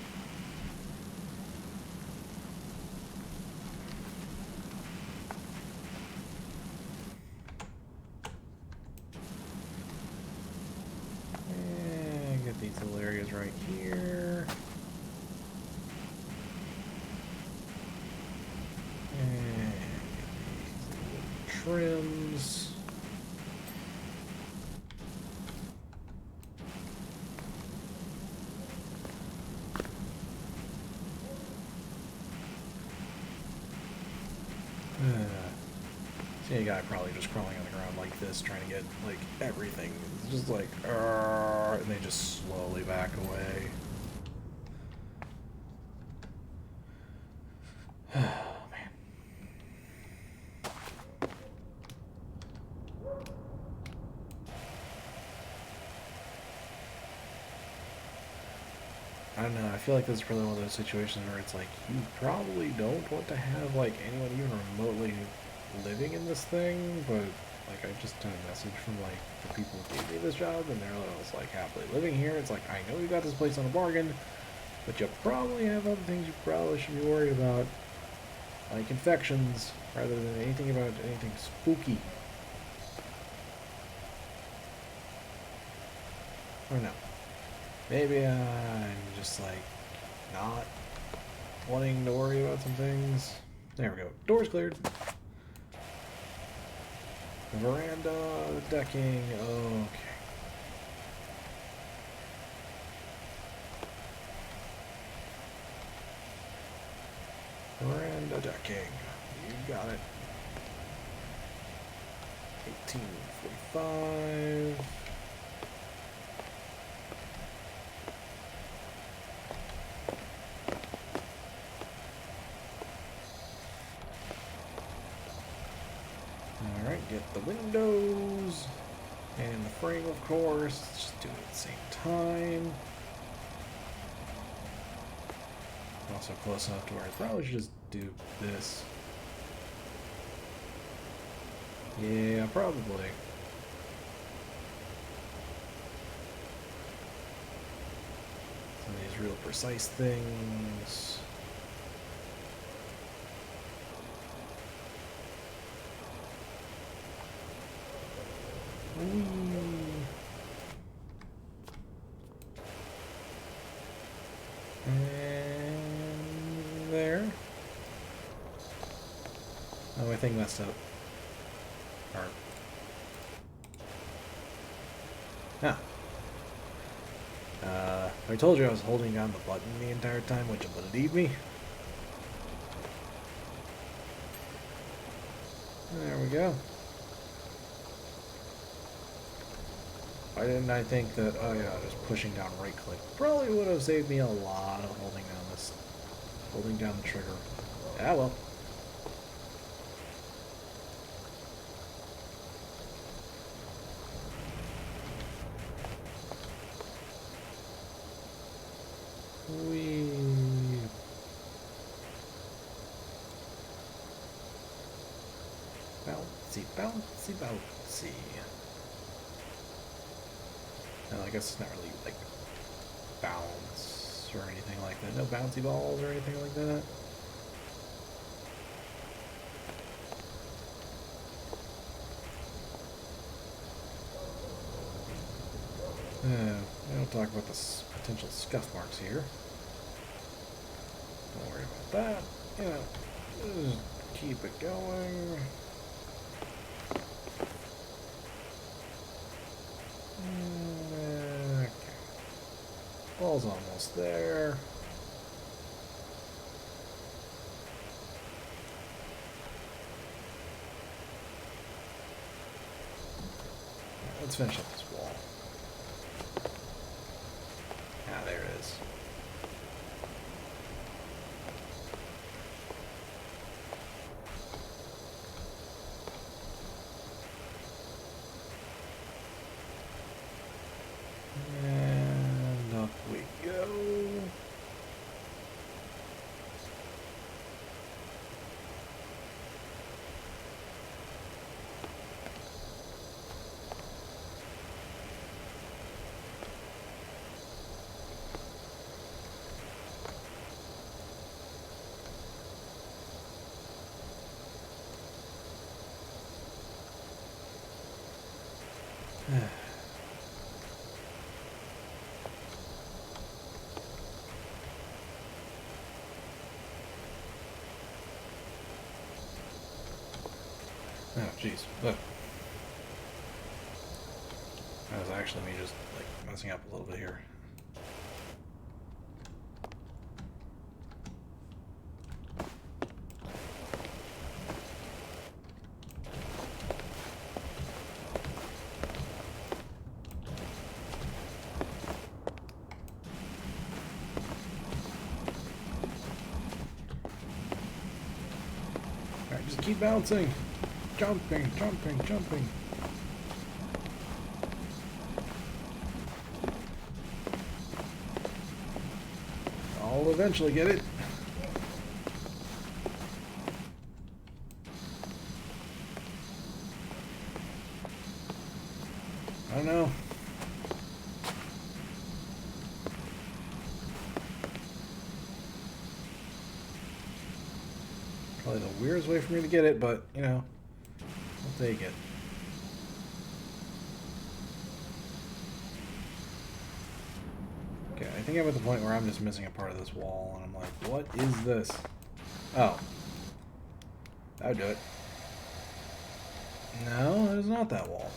And get these little areas right here. And get these little trims. See a guy probably just crawling on the ground like this, trying to get, like, everything. It's just like, and they just slowly back away. Oh, man. I don't know, I feel like this is probably one of those situations where it's like, you probably don't want to have, like, anyone even remotely living in this thing, but, like, I just got a message from, like, the people who gave me this job, and they're all, like, happily living here. It's like, I know you got this place on a bargain, but you probably have other things you probably should be worried about, like infections, rather than anything about anything spooky. Or no. Maybe I'm just, like, not wanting to worry about some things. There we go. Door's cleared. The veranda, the decking, okay. Veranda decking, you got it. 1845. Alright, get the windows and the frame, of course. Let's just do it at the same time. Also close enough to where I probably should just do this. Yeah, probably. Some of these real precise things. Whee. And there. Oh, my thing messed up. Or... Ah. I told you I was holding down the button the entire time, would you believe me? There we go. Why didn't I think that, oh yeah, just pushing down right click probably would have saved me a lot of holding down the trigger. Ah well. Whee. Bouncy, bouncy, bouncy. No, I guess it's not really like bounce or anything like that. No bouncy balls or anything like that. We don't talk about the potential scuff marks here. Don't worry about that. You know, just keep it going. Okay. Ball's almost there. Right, let's finish up this wall. Ah, there it is. And up we go. Oh, jeez. Look. That was actually me just, like, messing up a little bit here. Alright, just keep bouncing. Jumping, jumping, jumping. I'll eventually get it. I don't know. Probably the weirdest way for me to get it, but, you know, I'll take it. Okay, I think I'm at the point where I'm just missing a part of this wall, and I'm like, what is this? Oh. That would do it. No, it is not that wall.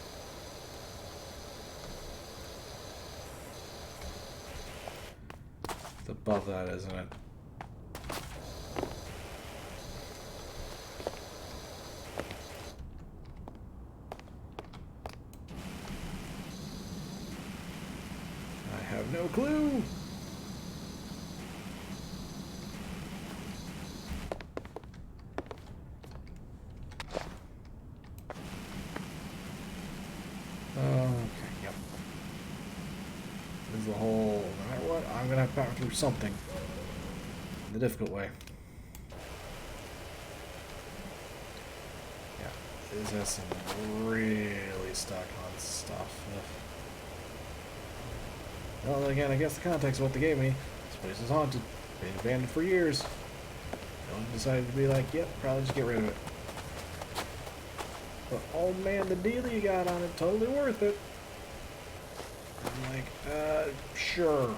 It's above that, isn't it? I have no clue. Okay, yep. This is the whole, no matter what, I'm gonna have to power through something. The difficult way. Yeah, this has some really stuck on stuff. Ugh. Well, again, I guess the context of what they gave me. This place is haunted. Been abandoned for years. No one decided to be like, yep, probably just get rid of it. But oh man, the deal you got on it, totally worth it. I'm like, sure.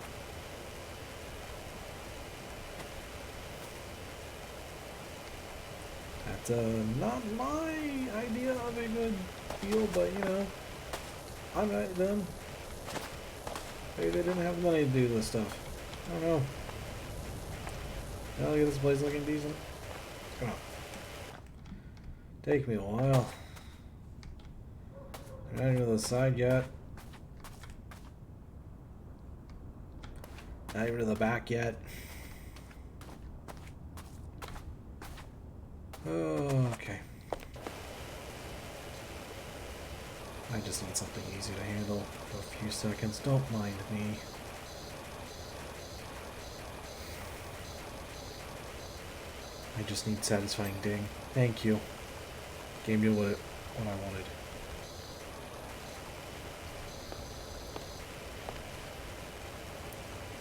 That's not my idea of a good deal, but you know, I'm not them. Maybe they didn't have the money to do this stuff. I don't know. Now look at this place looking decent. Come on. Take me a while. I'm not even to the side yet. Not even to the back yet. Oh, okay. I just need something easy to handle for a few seconds. Don't mind me. I just need satisfying ding. Thank you. Game knew what I wanted.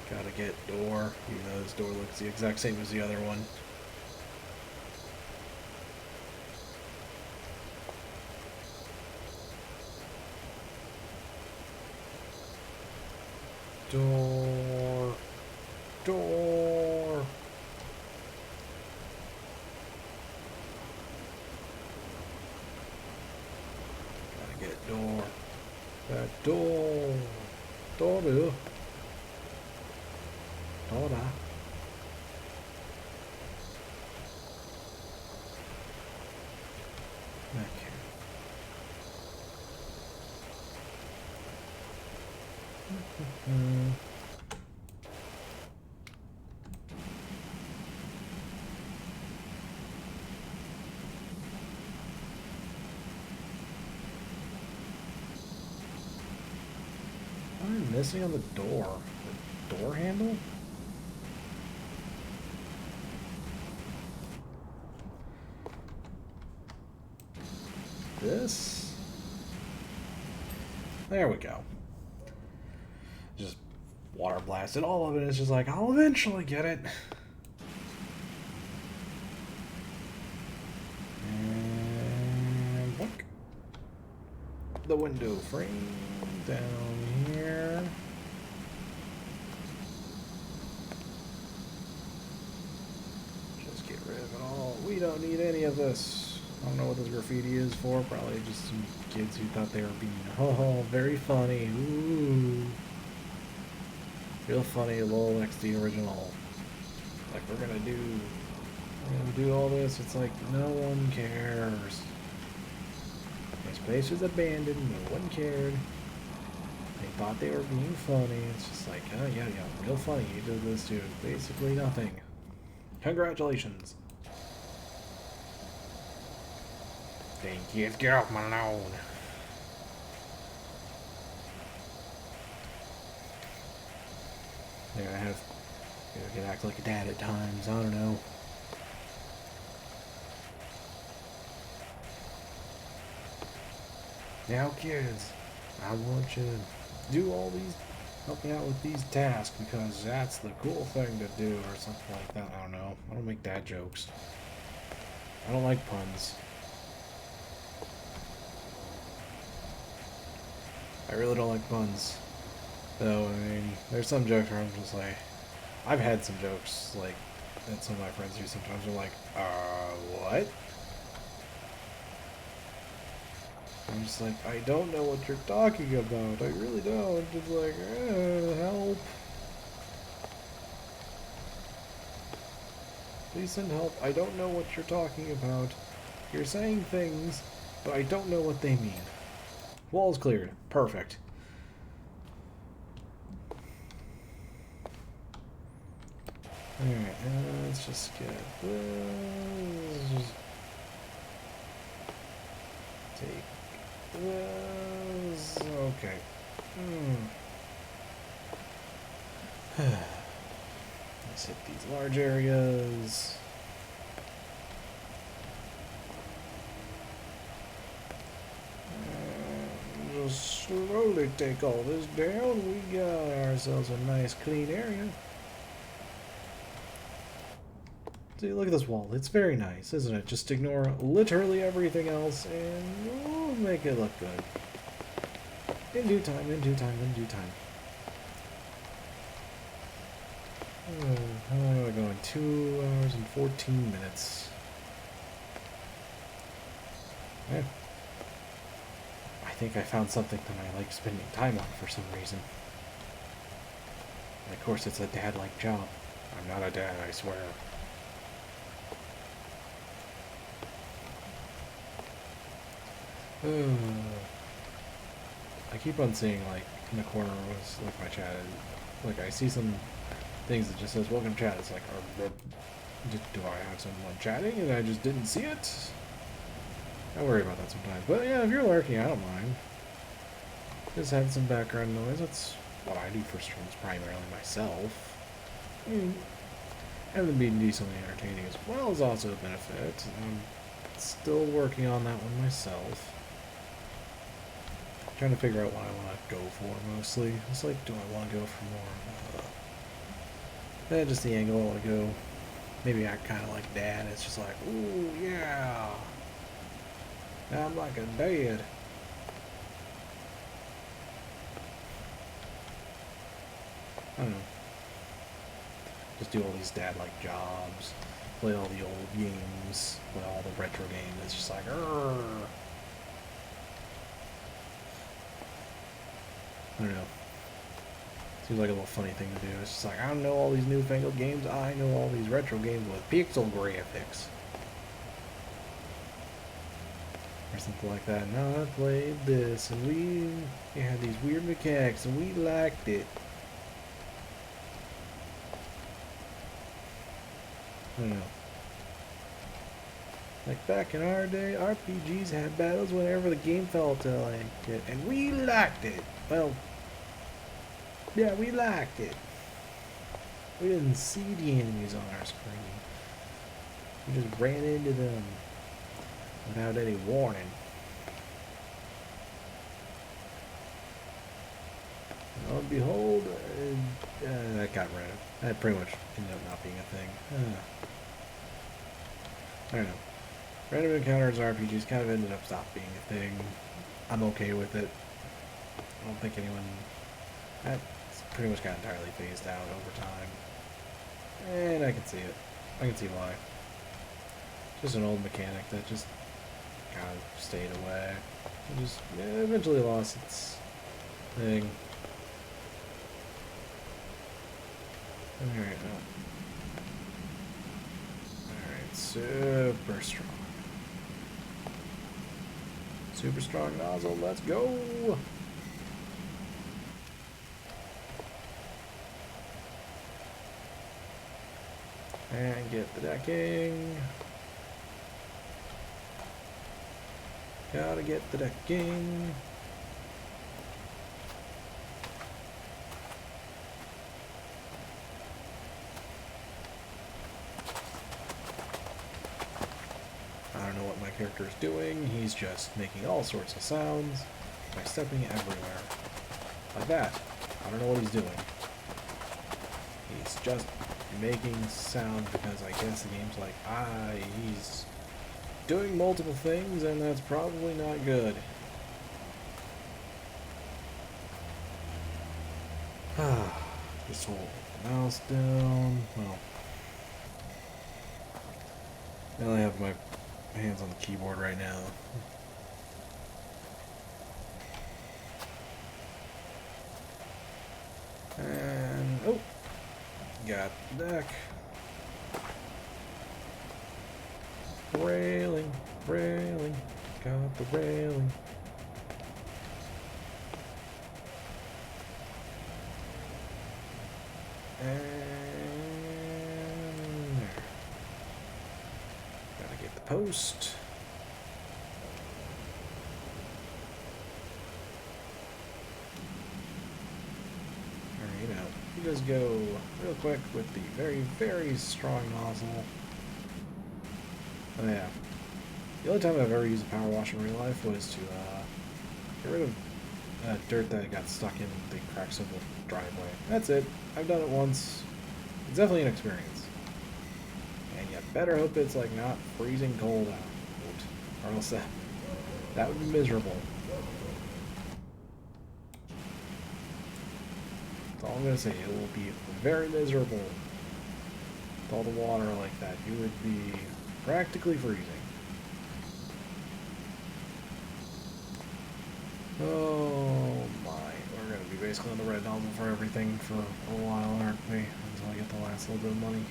Gotta get door, even though this door looks the exact same as the other one. Door. Door. Gotta get door. That door. Toru. Tora. Okay. What am I missing on the door? The door handle? This? There we go. Just water blasted all of it. It's just like, I'll eventually get it. And look. The window frame down here. Just get rid of it all. We don't need any of this. I don't know what this graffiti is for. Probably just some kids who thought they were being, oh, very funny. Ooh. Real funny, lol, next to the original. Like, we're gonna do all this. It's like, no one cares. This place was abandoned, no one cared. They thought they were being funny. It's just like, oh, yeah, real funny. You did this to basically nothing. Congratulations. Thank you, get off my lawn. There, I can act like a dad at times. I don't know. Now, kids, I want you to do all these, help me out with these tasks because that's the cool thing to do, or something like that. I don't know. I don't make dad jokes. I don't like puns. I really don't like puns. Though, I mean, there's some jokes where I'm just like, I've had some jokes, like, that some of my friends do sometimes. They're like, what? I'm just like, I don't know what you're talking about. I really don't. It's like, help. Please send help. I don't know what you're talking about. You're saying things, but I don't know what they mean. Wall's cleared. Perfect. Alright, let's just get this. Just take this. Okay. Let's hit these large areas. Just slowly take all this down. We got ourselves a nice clean area. See, look at this wall. It's very nice, isn't it? Just ignore literally everything else and we'll make it look good. In due time, in due time, in due time. How long am I going? 2 hours and 14 minutes. Yeah. I think I found something that I like spending time on for some reason. And of course, it's a dad-like job. I'm not a dad, I swear. I keep on seeing, like, in the corner was like my chat. Like, I see some things that just says welcome chat. It's like, do I have someone chatting and I just didn't see it? I worry about that sometimes. But yeah, if you're lurking, I don't mind. Just have some background noise. That's what I do for streams, primarily myself. And them being decently entertaining as well is also a benefit. I'm still working on that one myself. Trying to figure out what I want to go for mostly. It's like, do I want to go for more? Just the angle I want to go. Maybe I kind of like dad. It's just like, ooh, yeah. I'm like a dad. I don't know. Just do all these dad-like jobs. Play all the old games. Play all the retro games. It's just like, I don't know. Seems like a little funny thing to do. It's just like, I don't know all these newfangled games. I know all these retro games with pixel graphics. Or something like that. No, I played this, and we had these weird mechanics, and we liked it. I don't know. Like back in our day, RPGs had battles whenever the game felt like it, and we liked it. Well, yeah, we liked it. We didn't see the enemies on our screen. We just ran into them without any warning. Lo and behold, that got rid of. That pretty much ended up not being a thing. I don't know. Random encounters RPGs kind of ended up stop being a thing. I'm okay with it. I don't think anyone... That pretty much got entirely phased out over time. And I can see it. I can see why. Just an old mechanic that just kind of stayed away. It just eventually lost its thing. Alright, Alright, super strong. Super strong nozzle, let's go! And get the decking. Gotta get the decking. I don't know what my character is doing. He's just making all sorts of sounds by stepping everywhere. Like that. I don't know what he's doing. He's just making sound because I guess the game's like, he's doing multiple things and that's probably not good. Just hold the mouse down. Well, I only have my hands on the keyboard right now. And, oh, got the deck. Railing, railing, got the railing. And there. Gotta get the post. Alright, now, you just go real quick with the very, very strong nozzle. Oh yeah. The only time I've ever used a power wash in real life was to get rid of dirt that got stuck in the cracks of the driveway. That's it. I've done it once. It's definitely an experience. And you better hope it's like not freezing cold out. Or else that would be miserable. That's all I'm gonna say. It will be very miserable. With all the water like that. You would be practically freezing. Oh my. We're going to be basically on the red nozzle for everything for a while, aren't we? Until I get the last little bit of money.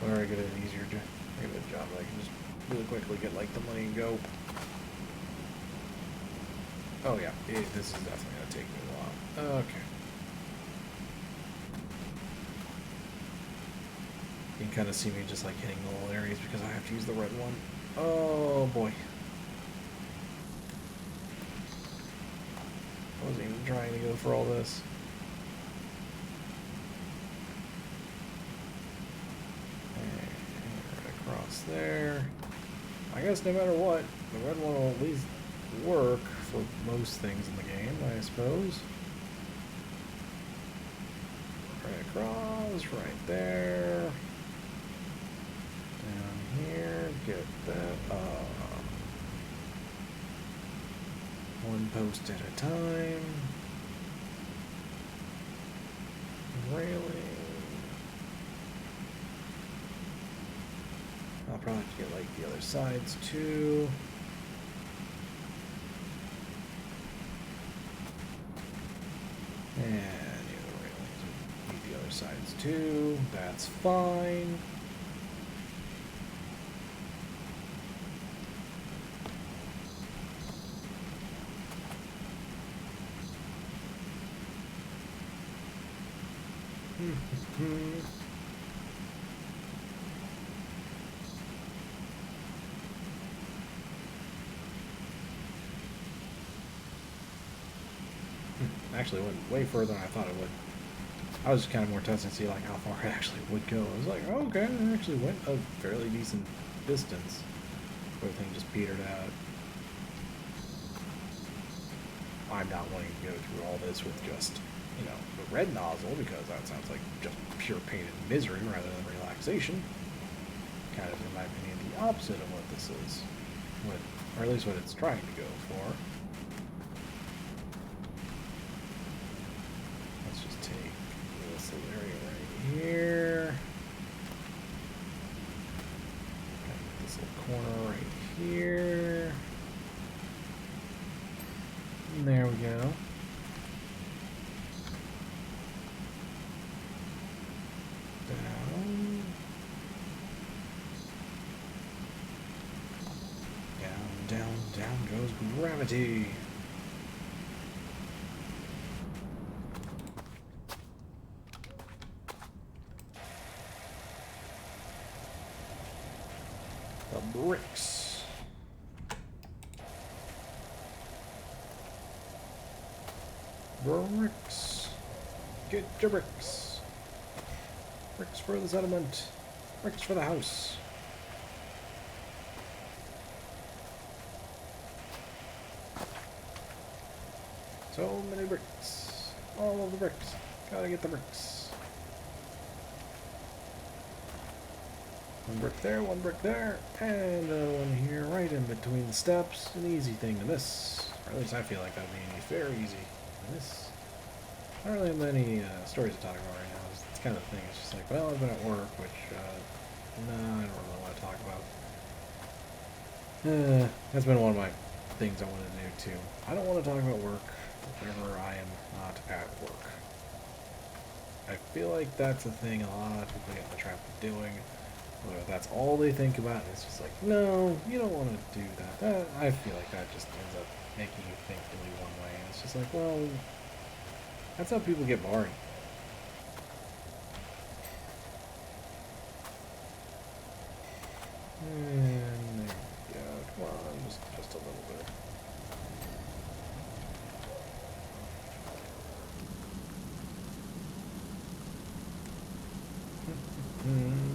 Or I get an easier I get a job that I can just really quickly get like the money and go. Oh yeah, this is definitely going to take me a while. Okay. You can kind of see me just like hitting the little areas because I have to use the red one. Oh boy. I wasn't even trying to go for all this. And right across there. I guess no matter what, the red one will at least work for most things in the game, I suppose. Right across, right there. Down here, get that up. One post at a time. Railing. I'll probably have to get like the other sides too. And need the other sides too. That's fine. Actually went way further than I thought it would. I was just kind of more testing to see like how far it actually would go. I was like, oh, okay, it actually went a fairly decent distance. Everything just petered out. I'm not wanting to go through all this with just, you know, the red nozzle, because that sounds like just pure pain and misery rather than relaxation. Kind of, in my opinion, the opposite of what this is. Or at least what it's trying to go for. Let's just take this little area right here. This little corner right here. And there we go. Down. Down, down, down goes gravity. The bricks. Bricks. Get your bricks. Bricks for the settlement. Bricks for the house. So many bricks. All of the bricks. Gotta get the bricks. One brick there, one brick there, and another one here, right in between the steps. An easy thing to miss. Or at least I feel like that would be very easy to miss. I don't really have many stories to talk about right now. It's kind of the thing. It's just like, well, I've been at work, which, no, I don't really want to talk about. That's been one of my things I wanted to do, too. I don't want to talk about work whenever I am not at work. I feel like that's a thing a lot of people get in the trap of doing. Whether that's all they think about, and it's just like, no, you don't want to do that. I feel like that just ends up making you think really one way. And it's just like, well, that's how people get boring. And there we go. Come on, just a little bit.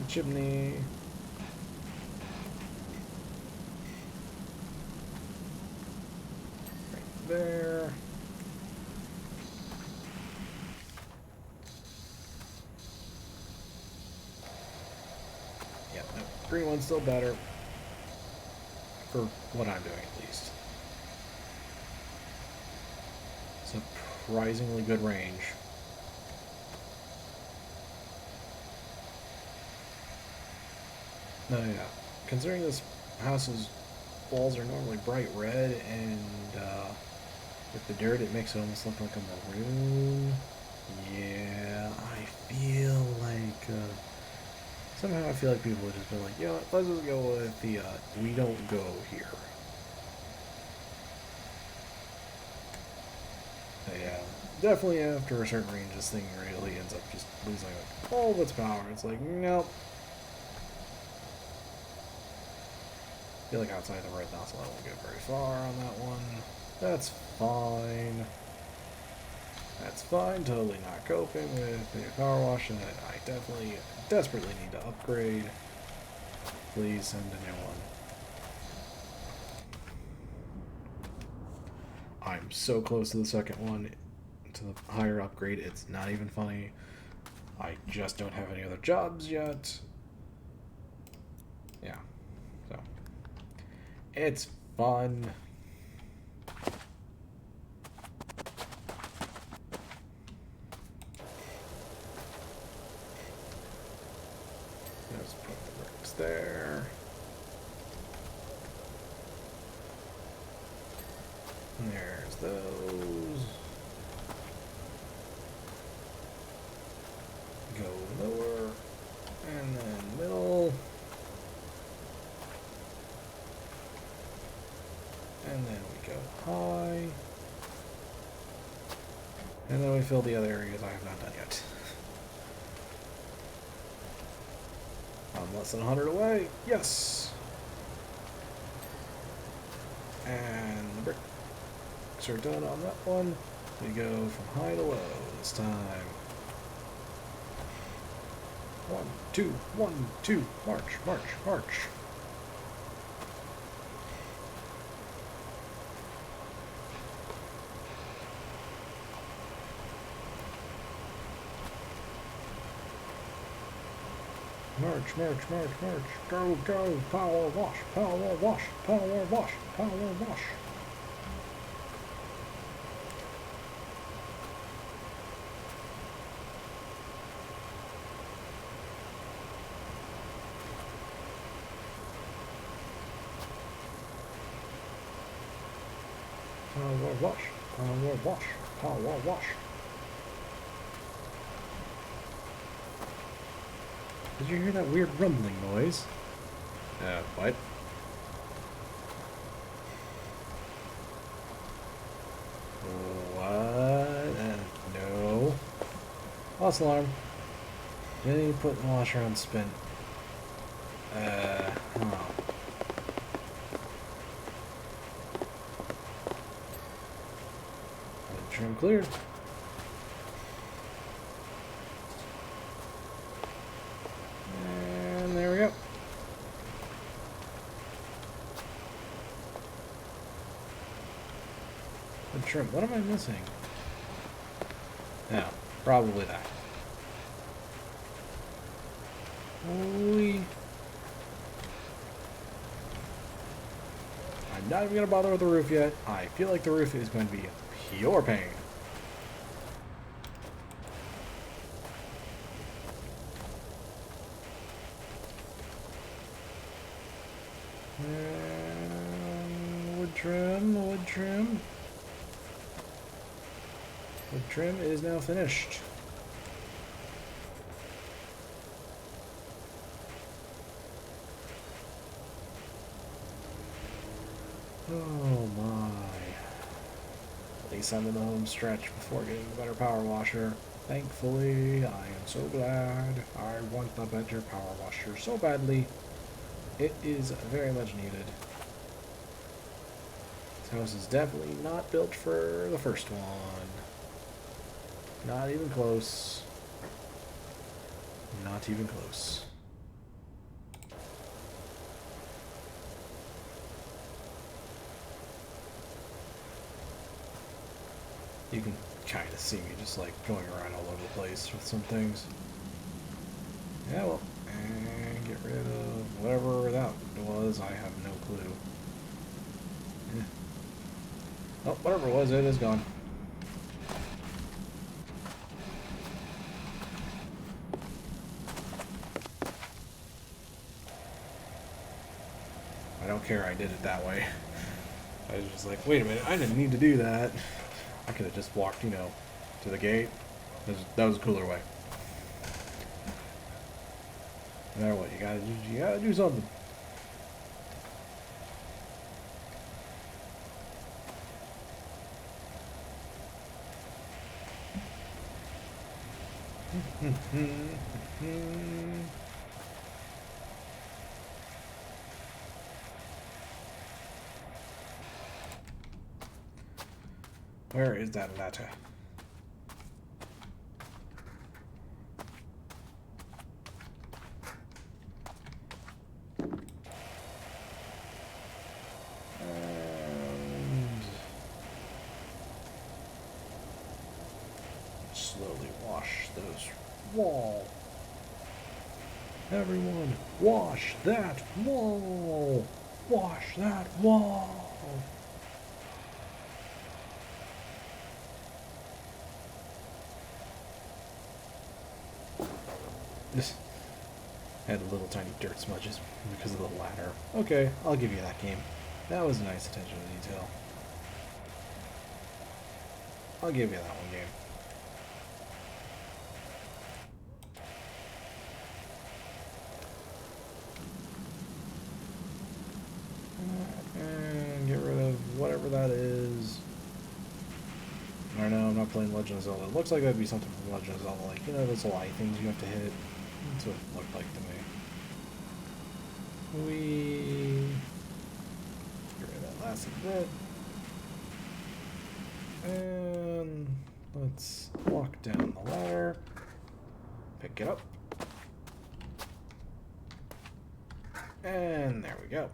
Chimney. Right there. Yeah, no, green one's still better. For what I'm doing, at least. Surprisingly good range. No, yeah. Considering this house's walls are normally bright red, and with the dirt it makes it almost look like a maroon. Yeah, I feel like somehow I feel like people would just be like, you know what, let's just go with the we don't go here. But yeah, definitely after a certain range, this thing really ends up just losing like all of its power. It's like, nope. I feel like outside the red nozzle I won't get very far on that one. That's fine. That's fine. Totally not coping with the power wash that I definitely, desperately need to upgrade. Please send a new one. I'm so close to the second one, to the higher upgrade, it's not even funny. I just don't have any other jobs yet. Yeah. So. It's fun. Let's put the bricks there. And there's those. go lower, and then middle, and then we go high, and then we fill the other areas I have not done yet. I'm less than 100 away. Yes! And the bricks are done on that one. We go from high to low this time. 1, 2, 1, 2, march, march, march. March, march, march, march. Go, go. Power wash, power wash, power wash, power wash. Power wash, power wash, power wash. Did you hear that weird rumbling noise? What? What? No. False alarm. Didn't even put the washer on spin. Oh. Trim cleared. And there we go. The trim. What am I missing? Yeah, probably that. Holy. I'm not even going to bother with the roof yet. I feel like the roof is going to be pure pain. And wood trim, wood trim. Wood trim is now finished. Oh my. At least I'm in the home stretch before getting the better power washer. Thankfully, I am so glad. I want the better power washer so badly. It is very much needed. This house is definitely not built for the first one. Not even close. Not even close. You can kind of see me just like going around all over the place with some things. Yeah, well, and get rid of whatever that was. I have no clue. Yeah. Oh, whatever it was, it is gone. I don't care I did it that way. I was just like, wait a minute, I didn't need to do that. I could have just walked, you know, to the gate. That was a cooler way. No matter what, you gotta do something. Where is that letter? And slowly wash those wall. Everyone, wash that wall. Wash that wall. This had little tiny dirt smudges because of the ladder. Okay, I'll give you that game. That was a nice attention to detail. I'll give you that one game. that is. I don't know, I'm not playing Legend of Zelda. It looks like that'd be something from Legend of Zelda, like, you know, those light things you have to hit. That's what it looked like to me. Get rid of that last bit. And let's walk down the ladder. Pick it up. And there we go.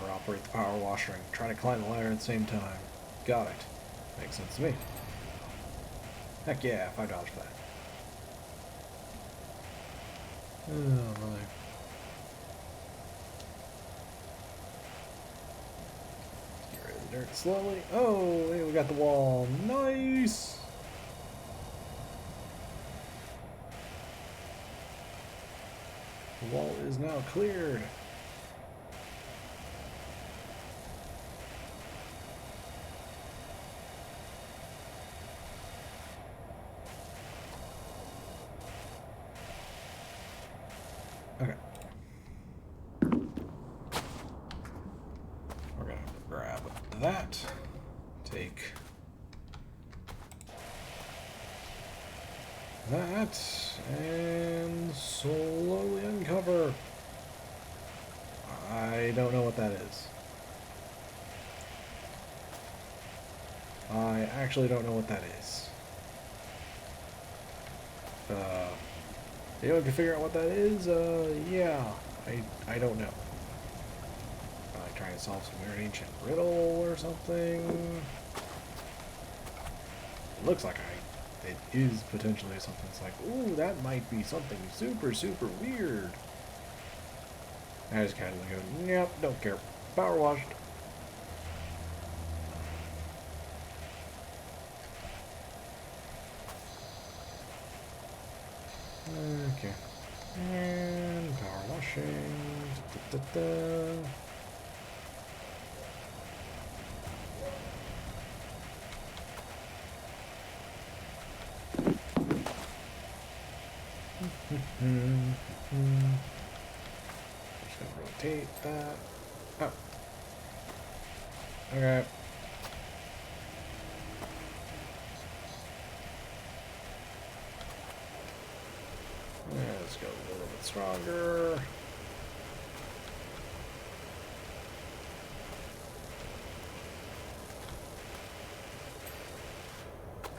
Operate the power washer and try to climb the ladder at the same time. Got it. Makes sense to me. Heck yeah, $5 for that. Oh my. Get rid of the dirt slowly. Oh, hey, we got the wall. Nice! The wall is now cleared. Okay. We're gonna grab that, take that, and slowly uncover. I don't know what that is. I actually don't know what that is. Anyone can figure out what that is? Yeah. I don't know. Probably trying to solve some weird ancient riddle or something. It looks like it is potentially something that's like, ooh, that might be something super, super weird. I just kind of go, yep, don't care. Power washed. Okay. And power washing. Da, da, da. Just gonna rotate that. Oh. Okay. Let's go a little bit stronger.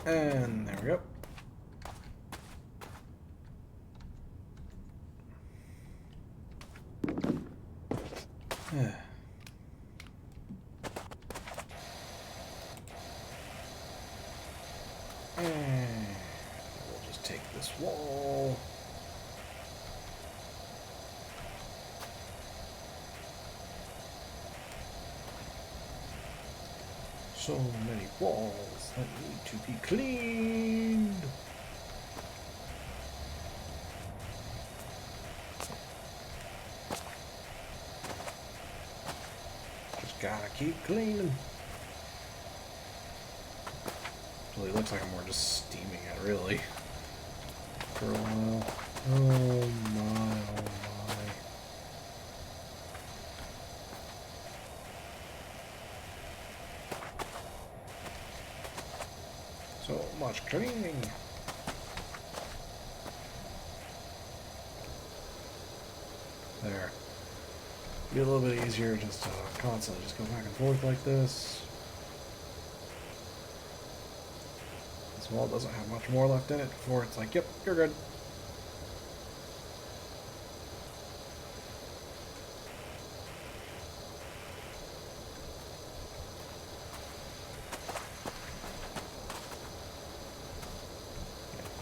And there we go. And we'll just take this wall. So many walls that need to be cleaned. Just gotta keep cleaning. Really looks like I'm more just steaming it, really, for a while. Oh my, oh my. So much cleaning. There. Be a little bit easier just to constantly just go back and forth like this. This wall doesn't have much more left in it before it's like, yep, you're good.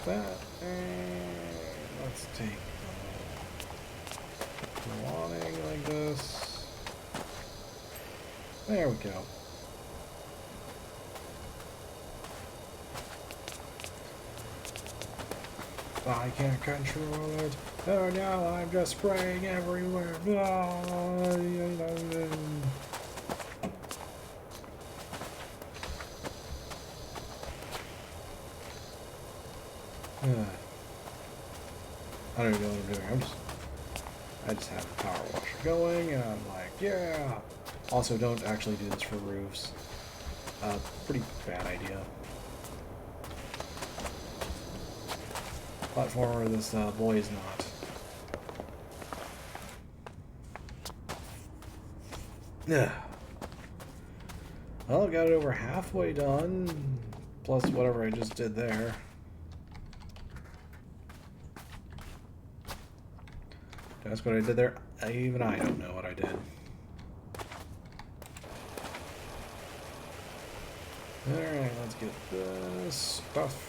That, and let's take the awning like this. There we go. I can't control it. Oh no, I'm just spraying everywhere. I don't even know what I'm doing. I just have the power washer going, and I'm like, yeah. Also, don't actually do this for roofs. Pretty bad idea. Platformer, this boy is not. Yeah. Well, got it over halfway done, plus whatever I just did there. That's what I did there. Even I don't know what I did. Alright, let's get this stuff.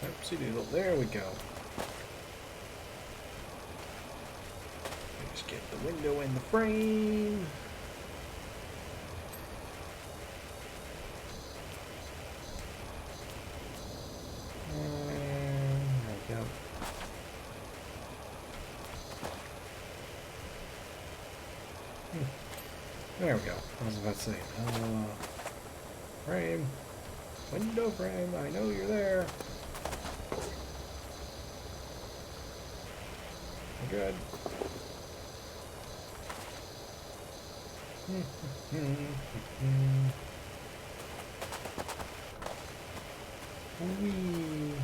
Oopsie doodle. There we go. Just get the window in the frame. There we go. I was about to say, frame, window frame, I know you're there. Good. Whee.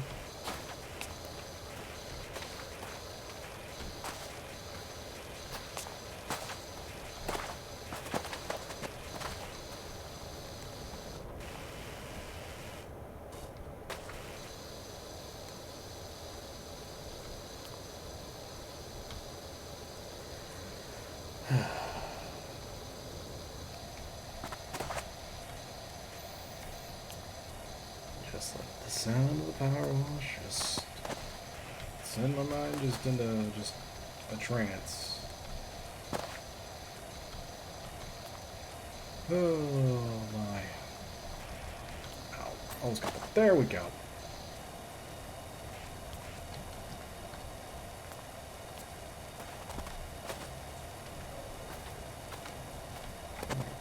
Just like the sound of the power wash just send my mind just into just a trance. Oh my. Ow. Almost got it. There we go.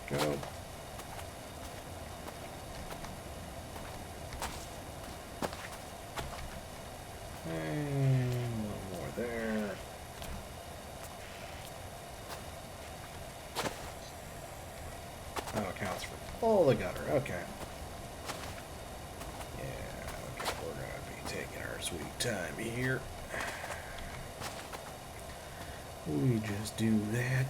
There we go. And one more there. Oh, it counts for all the gutter. Okay. Yeah, okay, we're gonna be taking our sweet time here. We just do that.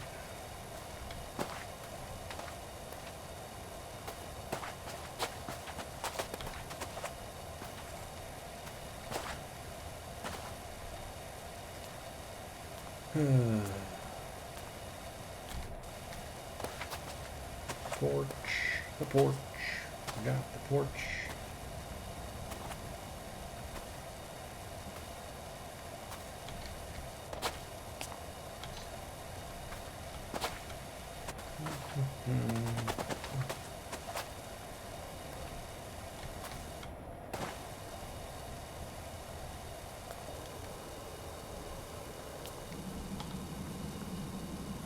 Porch. The porch. Got the porch.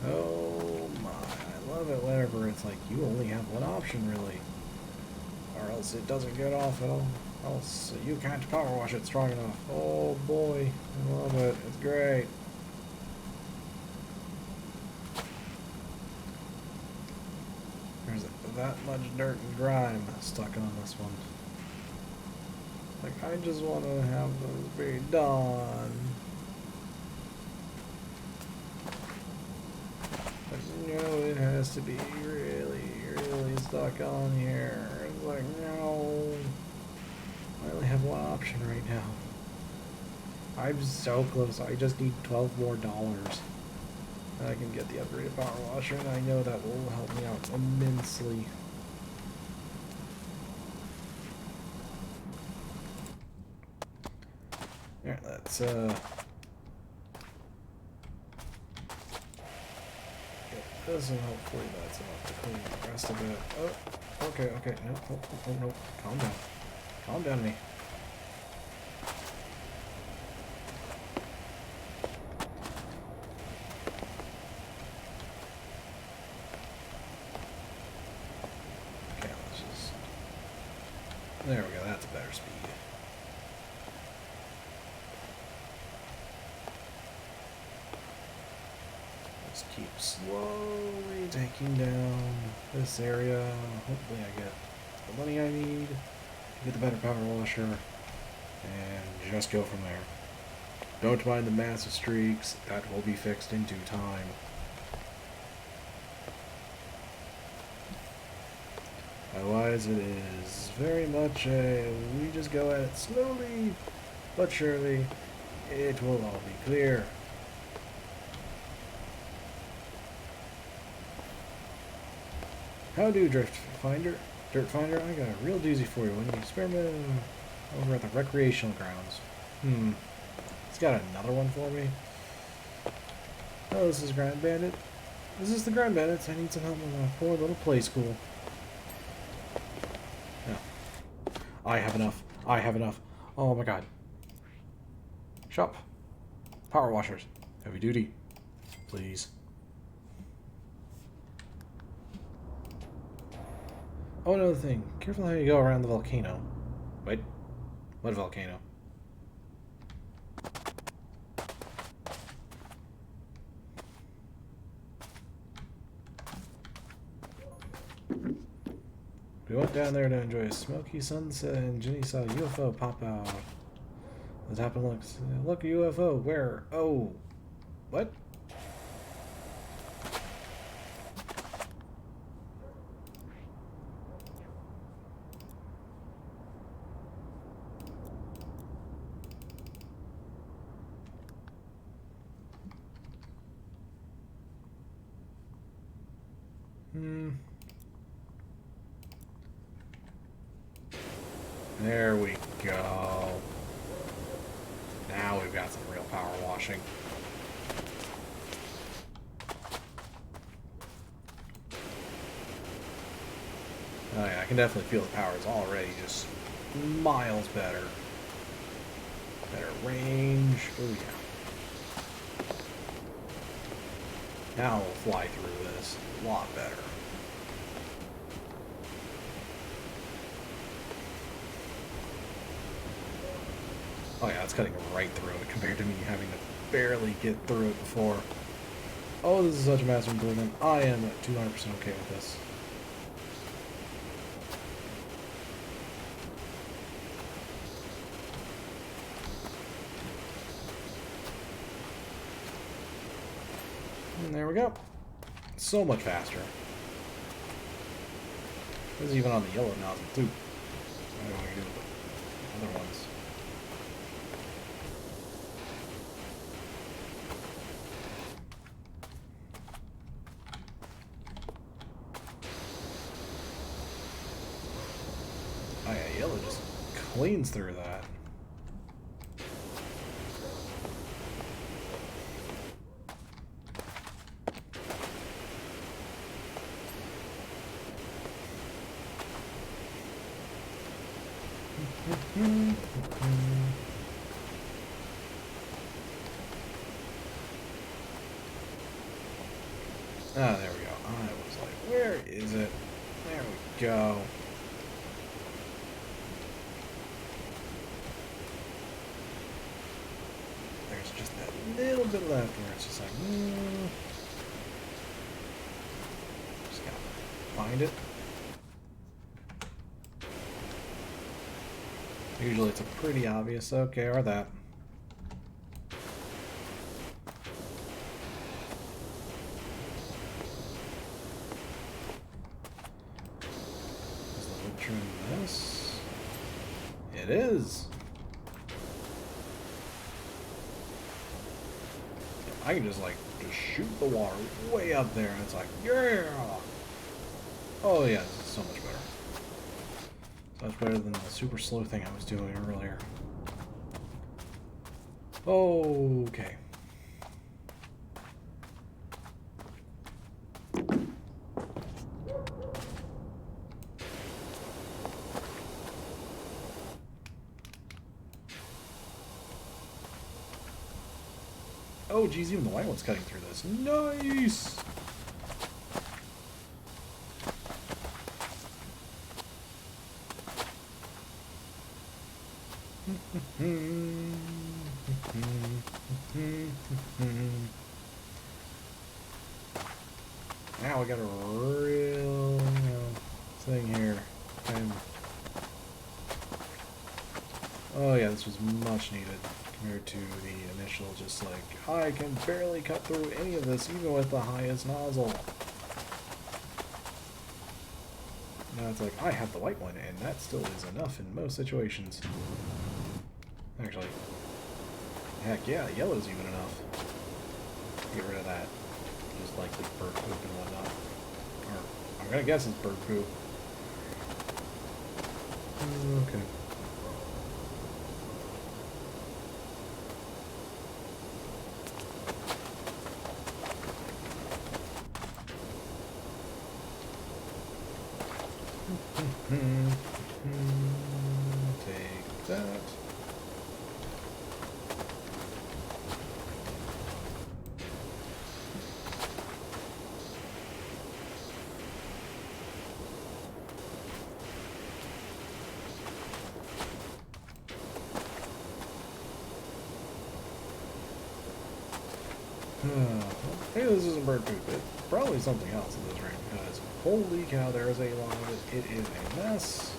Oh my, I love it whenever it's like you only have one option really. Or else it doesn't get off at all. Else you can't power wash it strong enough. Oh boy, I love it. It's great. There's that much dirt and grime stuck on this one. Like, I just want to have those be done. But you know, it has to be really, really stuck on here. It's like, no. I only have one option right now. I'm so close. I just need $12 more. And I can get the upgraded power washer, and I know that will help me out immensely. Alright, let's get this, and hopefully that's enough to clean the rest of it. Oh, okay, okay. No, no. Calm down. Calm down, me. There we go, that's a better speed. Just keep slowly taking down this area. Hopefully I get the money I need to get the better power washer, and just go from there. Don't mind the massive streaks, that will be fixed in due time. Otherwise, it is very much a, we just go at it slowly, but surely, it will all be clear. How do, Dirt Finder? I got a real doozy for you. When you experiment over at the recreational grounds. It's got another one for me. Oh, this is Grand Bandit. This is the Grand Bandits. I need some help with my poor little play school. I have enough. I have enough. Oh my god. Shop. Power washers. Heavy duty. Please. Oh, another thing. Careful how you go around the volcano. Wait. What volcano? We went down there to enjoy a smoky sunset, and Jenny saw a UFO pop out. The top and looks. Look, a UFO. Where? Oh. What? There we go. Now we've got some real power washing. Oh yeah, I can definitely feel the power is already just miles better. Better range. Oh yeah. Now we'll fly through this a lot better. Oh yeah, it's cutting right through it compared to me having to barely get through it before. Oh, this is such a massive improvement. I am 200% okay with this. And there we go. So much faster. This is even on the yellow nozzle too. I don't know what to do with the other ones. Oh yeah, yellow just cleans through that. Ah, there we go. I was like, where is it? There we go. There's just that little bit left where it's just like, just gotta find it. Usually it's a pretty obvious, okay, or that. Is the wood trim this? It is! I can just shoot the water way up there and it's like, yeah! Oh yeah, this is so much better. So much better than the super slow thing I was doing earlier. Okay. Oh geez, even the white one's cutting through this. Nice! Now we got a real, thing here. Oh yeah, this was much needed compared to the initial just like, I can barely cut through any of this even with the highest nozzle. Now it's like, I have the white one, and that still is enough in most situations. Actually, heck yeah, yellow's even enough. Get rid of that. Just like the bird poop and whatnot. Or, I'm gonna guess it's bird poop. Okay. Take that. Hey, this isn't bird poop. It's probably something else in this ring because holy cow, there is a lot of it. It is a mess.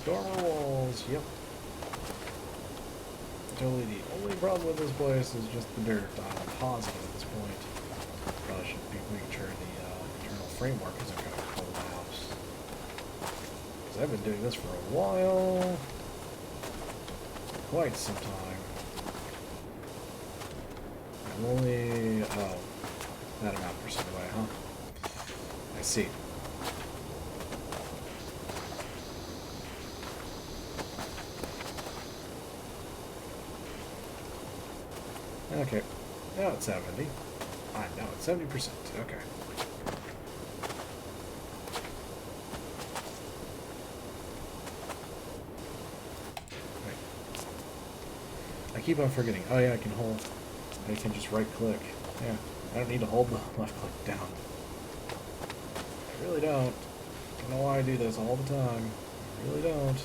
Dormer walls, yep. Totally the only problem with this place is just the dirt. I'm positive at this point. Probably should be making sure the internal framework isn't going to collapse. Because I've been doing this for a while. Quite some time. I'm only... oh, that amount percent away, huh? I see. Okay, now it's 70. Now it's 70%. Okay. Wait. I keep on forgetting. Oh yeah, I can just right click. Yeah, I don't need to hold the left click down. I really don't. I don't know why I do this all the time. I really don't.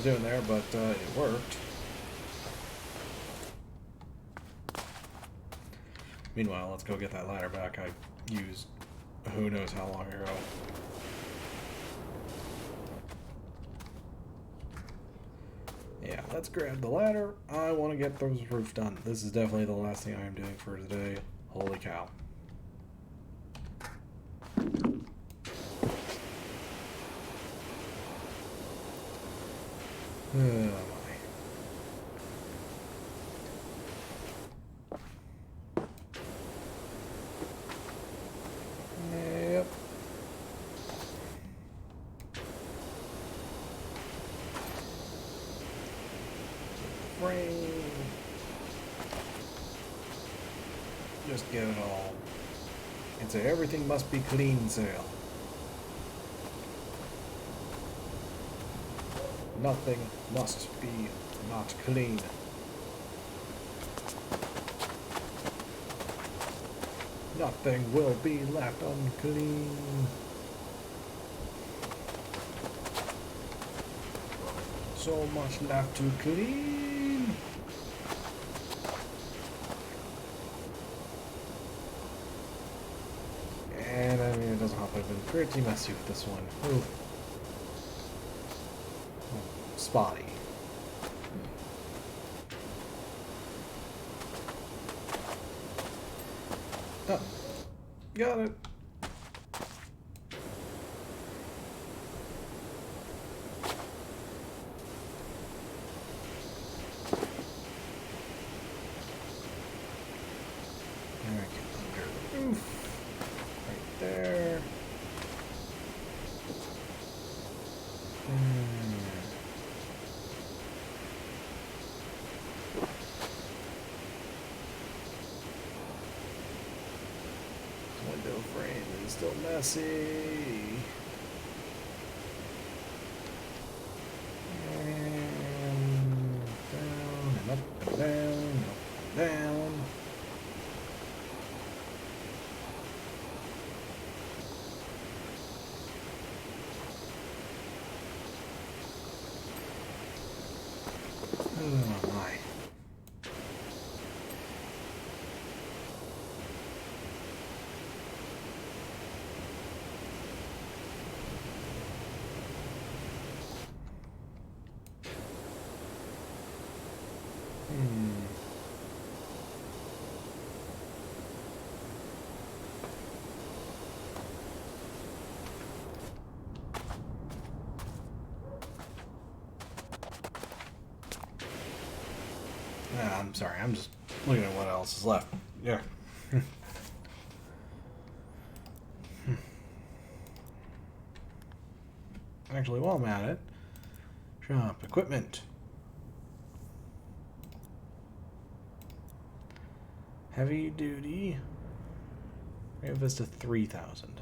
Doing there, but it worked. Meanwhile, let's go get that ladder back I used who knows how long ago. Yeah, let's grab the ladder. I want to get those roofs done. This is definitely the last thing I am doing for today. Holy cow. Oh my. Yep. Frame. Just get it all. It's a everything must be clean sale. Nothing must be not clean. Nothing will be left unclean. So much left to clean. And I mean, it doesn't help. I've been pretty messy with this one. Ooh. Spotty. Oh, got it. There, get under the roof. Right there. still messy. And down and up and down and up and down. Oh my. I'm sorry, I'm just looking at what else is left. Yeah. Actually, while I'm at it, shop equipment. Heavy duty. Ray Vista 3000.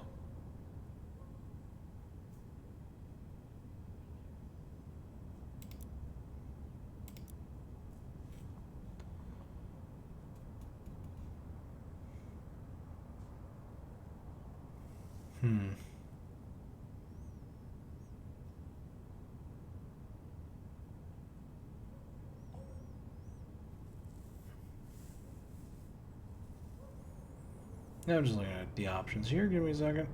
Now I'm just looking at the options here. Give me a second.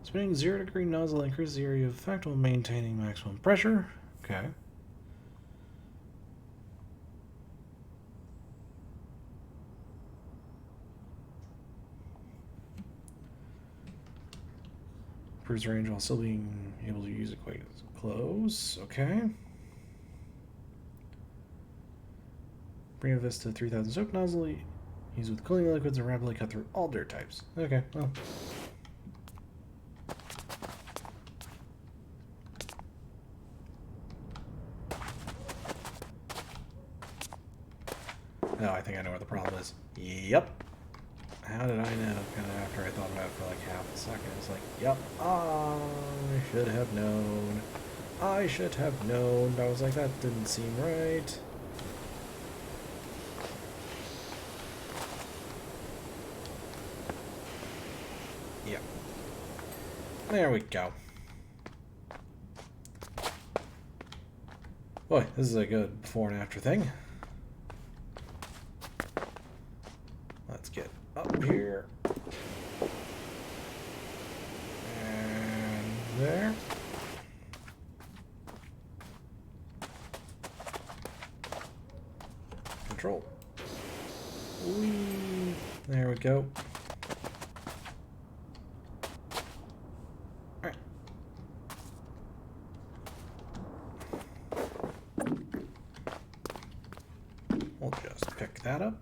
Spinning 0-degree nozzle increases the area of effect while maintaining maximum pressure. Okay. Improves range while still being able to use it quite close. Okay. Bring this to 3000 soap nozzle. Use with cooling liquids and rapidly cut through all dirt types. Okay, well. Oh, I think I know where the problem is. Yep. How did I know? Kind of after I thought about it for like half a second. It's like, yep, I should have known. I should have known. But I was like, that didn't seem right. Yep. There we go. Boy, this is a good before and after thing. Let's get up here. And there. Control. Whee. There we go. Alright. We'll just pick that up.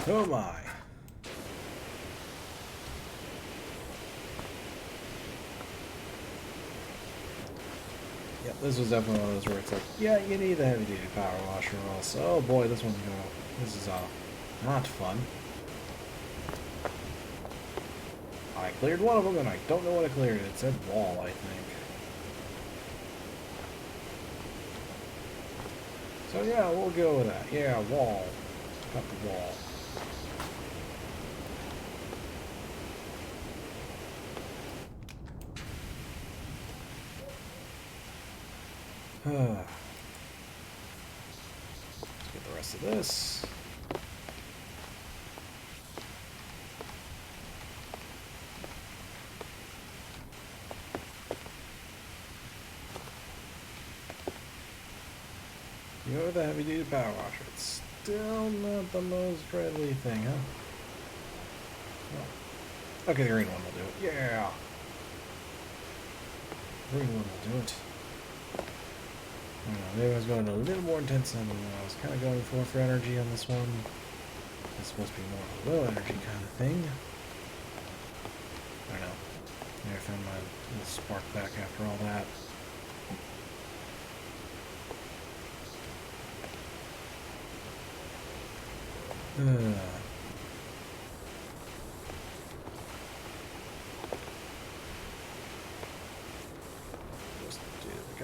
Oh my. Yep, this was definitely one of those where it's like, yeah, you need the heavy duty power washer also. Oh boy, this one's gonna, this is not fun. I cleared one of them and I don't know what I cleared. It said wall, I think. So yeah, we'll go with that. Yeah, wall. Got the wall. Let's get the rest of this. You know the heavy duty power washer. It's still not the most dreadly thing, huh? No. Okay, the green one will do it. Yeah! Green one will do it. I don't know, maybe I was going a little more intense than I was kind of going for energy on this one. It's supposed to be more of a low energy kind of thing. I don't know. Maybe I found my little spark back after all that.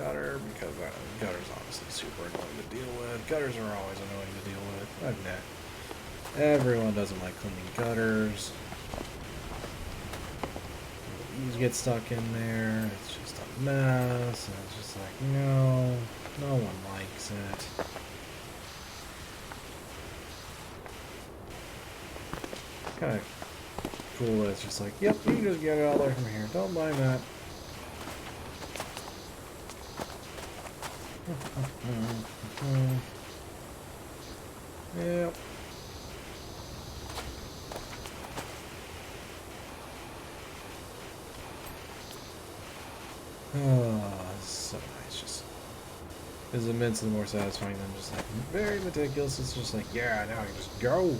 gutter because gutter's honestly super annoying to deal with. Gutters are always annoying to deal with. Everyone doesn't like cleaning gutters. Leaves get stuck in there. It's just a mess. And it's just like, no one likes it. Kind of cool that it's just like, yep, you can just get it all there from here. Don't mind that. Yep. Oh, this is so nice. Just is immensely more satisfying than just like very meticulous. It's just like, yeah, now I can just go.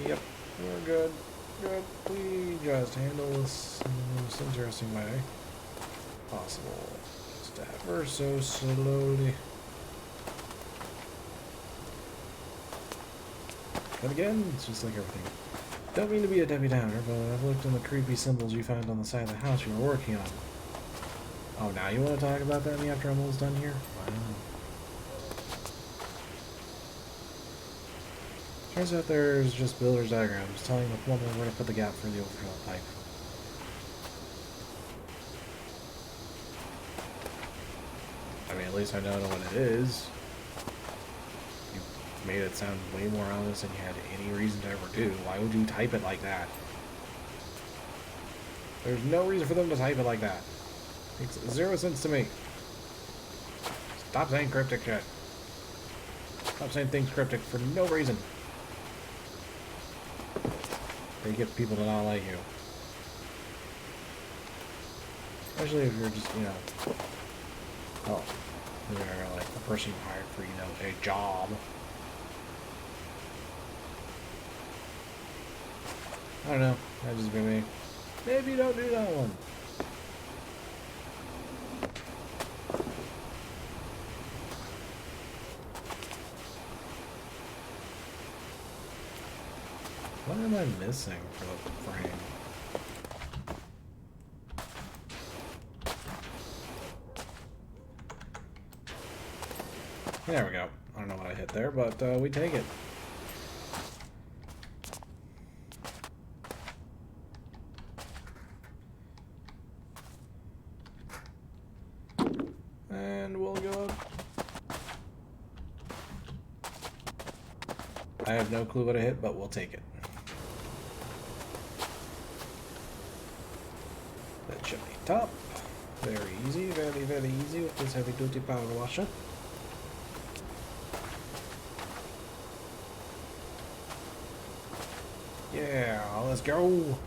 Yep, we're good. Good. We just handle this in the most interesting way possible. Just ever so slowly. But again, it's just like everything. Don't mean to be a Debbie Downer, but I've looked in the creepy symbols you found on the side of the house you were working on. Oh, now you want to talk about that after I'm almost done here? Wow. Turns out there's just builder's diagrams telling the plumber where to put the gap for the overflow pipe. I mean, at least I know what it is. You made it sound way more honest than you had any reason to ever do. Why would you type it like that? There's no reason for them to type it like that. Makes 0 sense to me. Stop saying cryptic shit. Stop saying things cryptic for no reason. They get people to not like you. Especially if you're just, oh, you're like a person you hired for, a job. I don't know. That just be me. Maybe don't do that one. What am I missing for the frame? There we go. I don't know what I hit there, but we take it. And we'll go up. I have no clue what I hit, but we'll take it. That chimney top. Very easy, very, very easy with this heavy duty power washer. Yeah, let's go.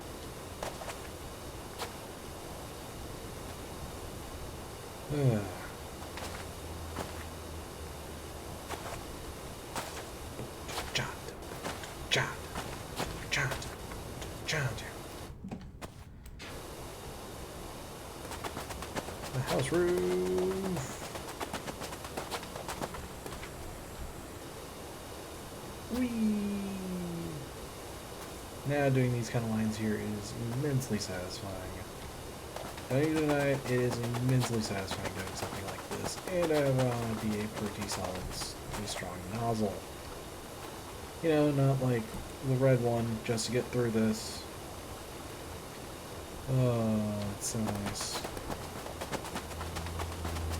The house roof. Whee! Now doing these kind of lines here is immensely satisfying. Telling you tonight, it is immensely satisfying doing something like this, and I have to be a pretty solid, pretty strong nozzle. Not like the red one, just to get through this. Oh, it's so nice.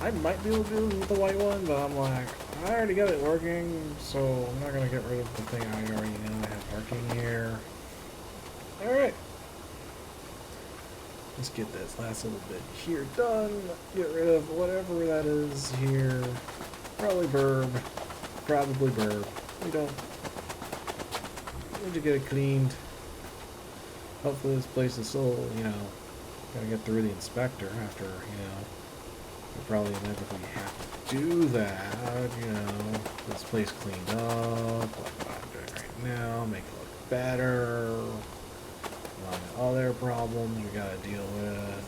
I might be able to do it with the white one, but I'm like, I already got it working, so I'm not going to get rid of the thing I already know I have working here. Alright. Let's get this last little bit here done. Get rid of whatever that is here. Probably burb. Probably burb. We don't need to get it cleaned. Hopefully this place is still, gotta get through the inspector after, we probably inevitably have to do that, this place cleaned up, like what I'm doing right now, make it look better. All their problems we gotta deal with.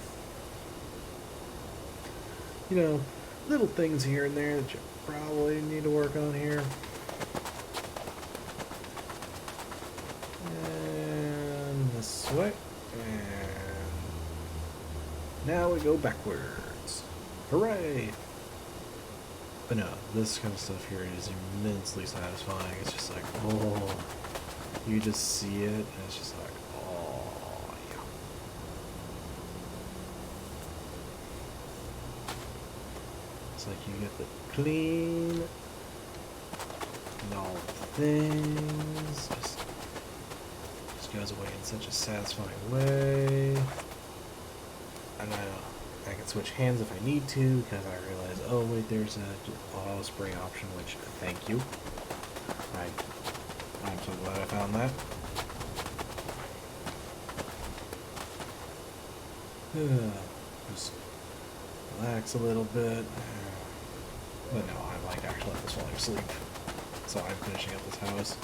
you know, little things here and there that you probably need to work on here. And this way. And now we go backwards. Hooray! But no, this kind of stuff here is immensely satisfying. It's just like, oh, you just see it, and it's just like, oh, yeah. It's like you get the clean and all the things. Just goes away in such a satisfying way. And I can switch hands if I need to, because I realize, oh wait, there's a auto spray option, which, thank you. I'm so glad I found that. Just relax a little bit. But no, I'm like actually falling asleep. So I'm finishing up this house.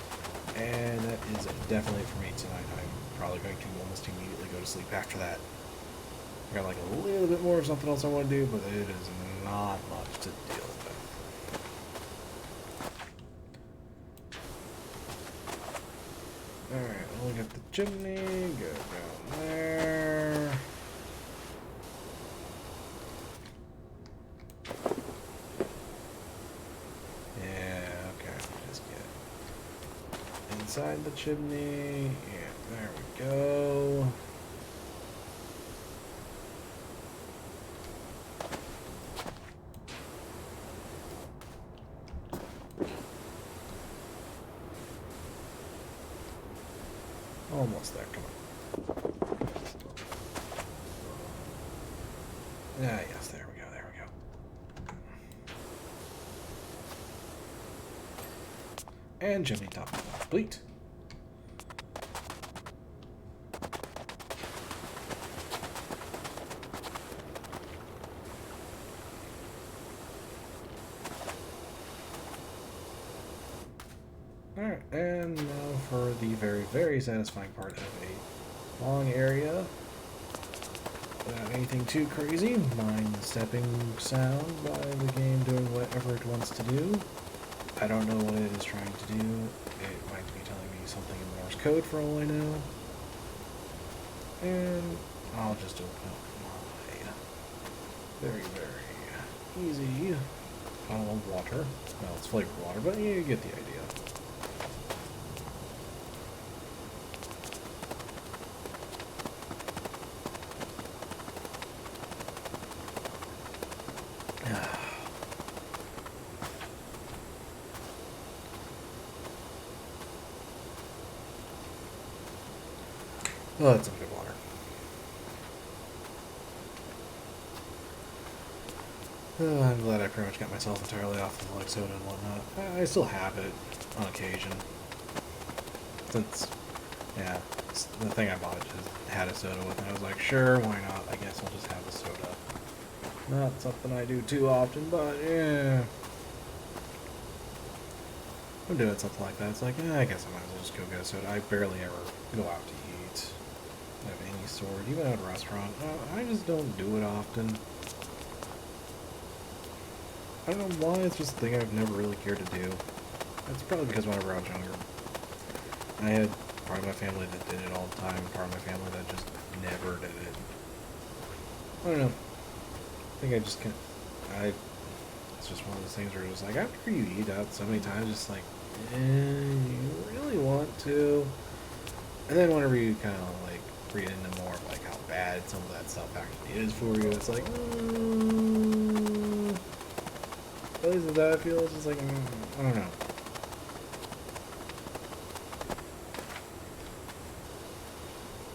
And that is definitely for me tonight. I'm probably going to almost immediately go to sleep after that. I got like a little bit more of something else I want to do, but it is not much to deal with. Alright, we'll get the chimney, go down there. Yeah, okay, just get inside the chimney, and there we go. Almost there, come on. Ah, yes, there we go, there we go. And chimney top complete. Alright, and now for the very, very satisfying part of a long area. Without anything too crazy, mind the stepping sound by the game doing whatever it wants to do. I don't know what it is trying to do. It might be telling me something in Morse code for all I know. And I'll just open up my very, very easy bottle of water. Well, it's flavored water, but you get the idea. Well, that's some good water. I'm glad I pretty much got myself entirely off of like soda and whatnot. I still have it on occasion. Since, yeah, the thing I bought just had a soda with it. I was like, sure, why not? I guess I'll just have a soda. Not something I do too often, but yeah. I'm doing something like that. It's like, I guess I might as well just go get a soda. I barely ever go out to eat of any sort, even at a restaurant. I just don't do it often. I don't know why, it's just a thing I've never really cared to do. It's probably because whenever I was younger, I had part of my family that did it all the time, and part of my family that just never did it. I don't know. I think I just can't. It's just one of those things where it's like, after you eat out so many times, it's like, you really want to. And then whenever you kind of like read into more of like how bad some of that stuff actually is for you, it's like, at least with that I feel, it's just like, I don't know.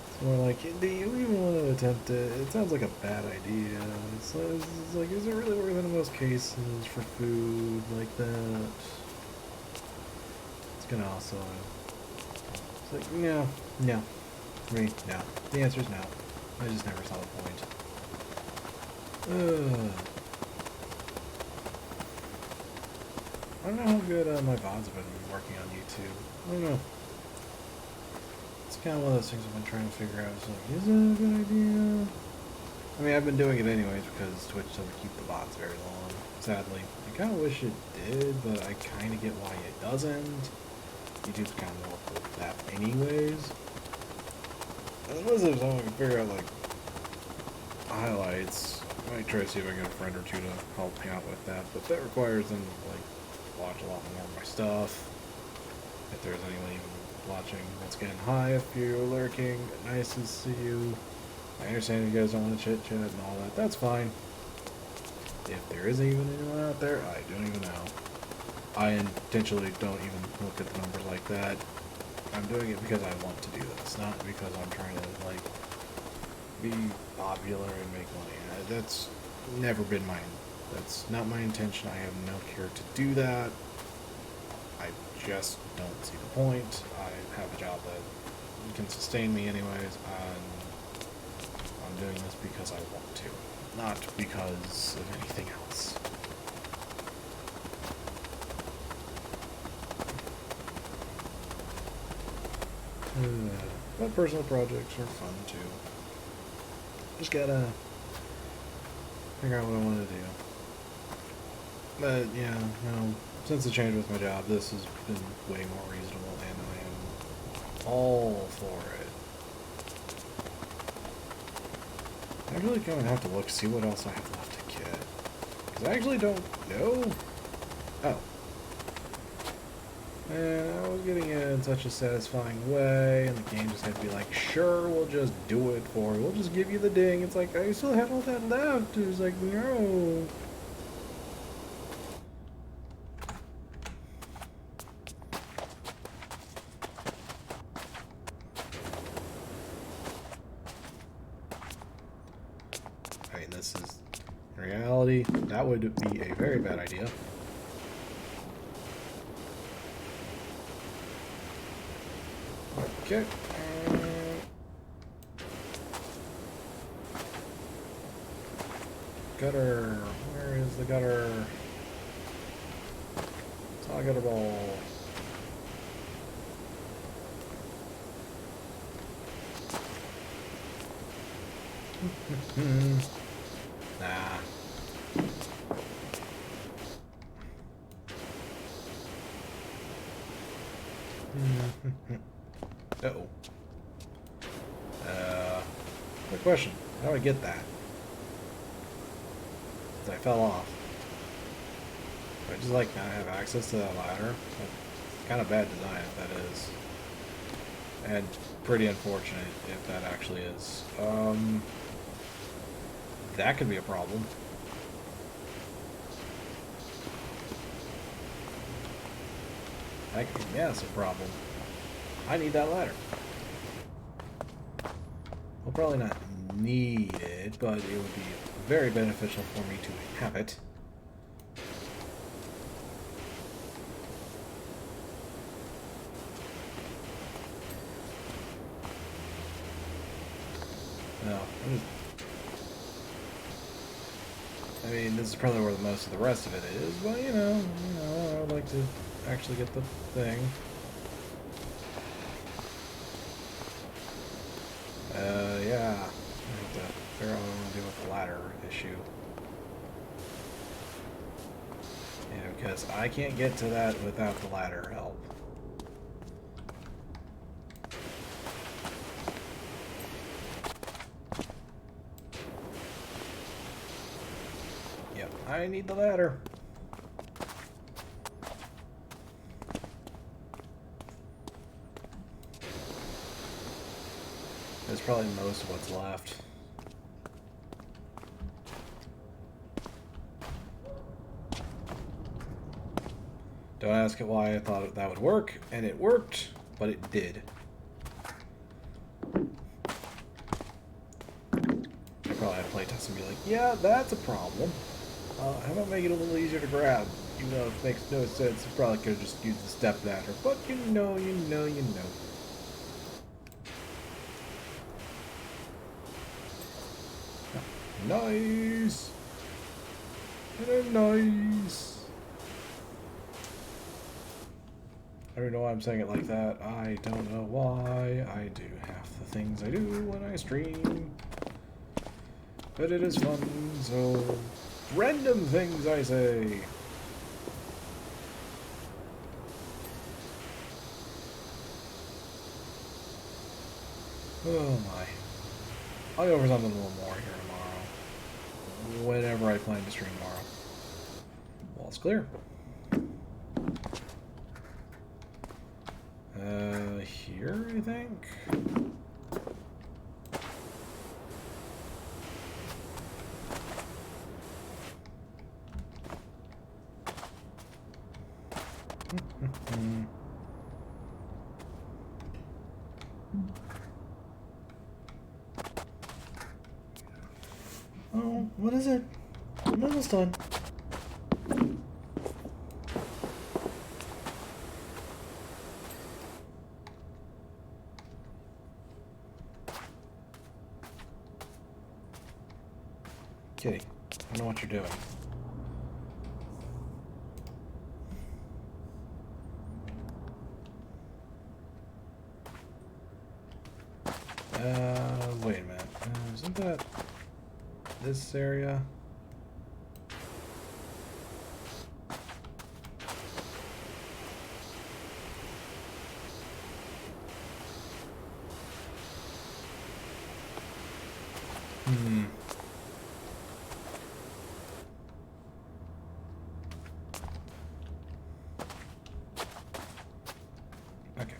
It's more like, do you even want to attempt it? It sounds like a bad idea. It's like, is it really worth it in most cases for food like that? It's gonna also, it's like, no. For me, no. The answer is no. I just never saw the point. I don't know how good my VODs have been working on YouTube. I don't know. It's kind of one of those things I've been trying to figure out. It's like, is it a good idea? I mean, I've been doing it anyways because Twitch doesn't keep the bots very long, sadly. I kind of wish it did, but I kind of get why it doesn't. YouTube's kind of more for that anyways. Unless there's something I can figure out, like, highlights. I might try to see if I can get a friend or two to help me out with that, but that requires them to, like, watch a lot more of my stuff. If there's anyone even watching, once again, hi if you're lurking, nice to see you. I understand you guys don't want to chit chat and all that, that's fine. If there isn't even anyone out there, I don't even know. I intentionally don't even look at the numbers like that. I'm doing it because I want to do this, not because I'm trying to, like, be popular and make money. That's never been that's not my intention. I have no care to do that. I just don't see the point. I have a job that can sustain me anyways, and I'm doing this because I want to, not because of anything else. But personal projects are fun too. Just gotta figure out what I want to do. But yeah, since the change with my job, this has been way more reasonable, and I am all for it. I'm really going to have to look, see what else I have left to get. Because I actually don't know. Oh. And I was getting it in such a satisfying way, and the game just had to be like, sure, we'll just do it for you. We'll just give you the ding. It's like, I still had all that left. It was like, no. I mean, this is, in reality, that would be a very bad idea. Okay. Gutter. Where is the gutter? It's not a gutter ball. Nah. Uh-oh. Quick question. How do I get that? Because I fell off. Do I just, like, not have access to that ladder? That's kind of bad design, if that is. And pretty unfortunate if that actually is. That could be a problem. That could be, yeah, that's a problem. I need that ladder. We'll probably not need it, but it would be very beneficial for me to have it. No, I mean, this is probably where the most of the rest of it is, but you know, I would like to actually get the thing. Yeah. I have to figure out what I'm going to do with the ladder issue. Yeah, because I can't get to that without the ladder help. Yep, I need the ladder. That's probably most of what's left. Don't ask it why I thought that would work, and it worked, but it did. I probably had to playtest and be like, yeah, that's a problem. How about make it a little easier to grab? Even though it makes no sense, you probably could have just used the step ladder, but you know. Nice! Nice! I don't know why I'm saying it like that. I don't know why. I do half the things I do when I stream. But it is fun, so random things I say. Oh my. I'll go over something a little more here tomorrow. Whenever I plan to stream tomorrow. Wall's clear. Here, I think? Oh, what is it? I'm almost done. Kitty, I know what you're doing. Wait a minute. Isn't that this area? Hmm. Okay.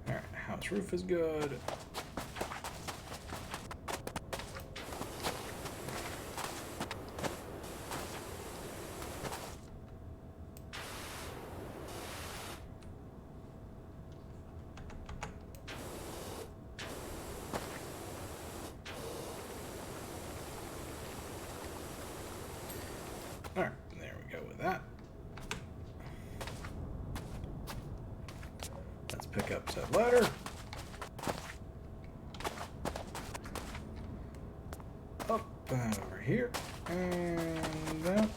Alright, house roof is good. Alright, there we go with that. Let's pick up said ladder. Up and over here. And down.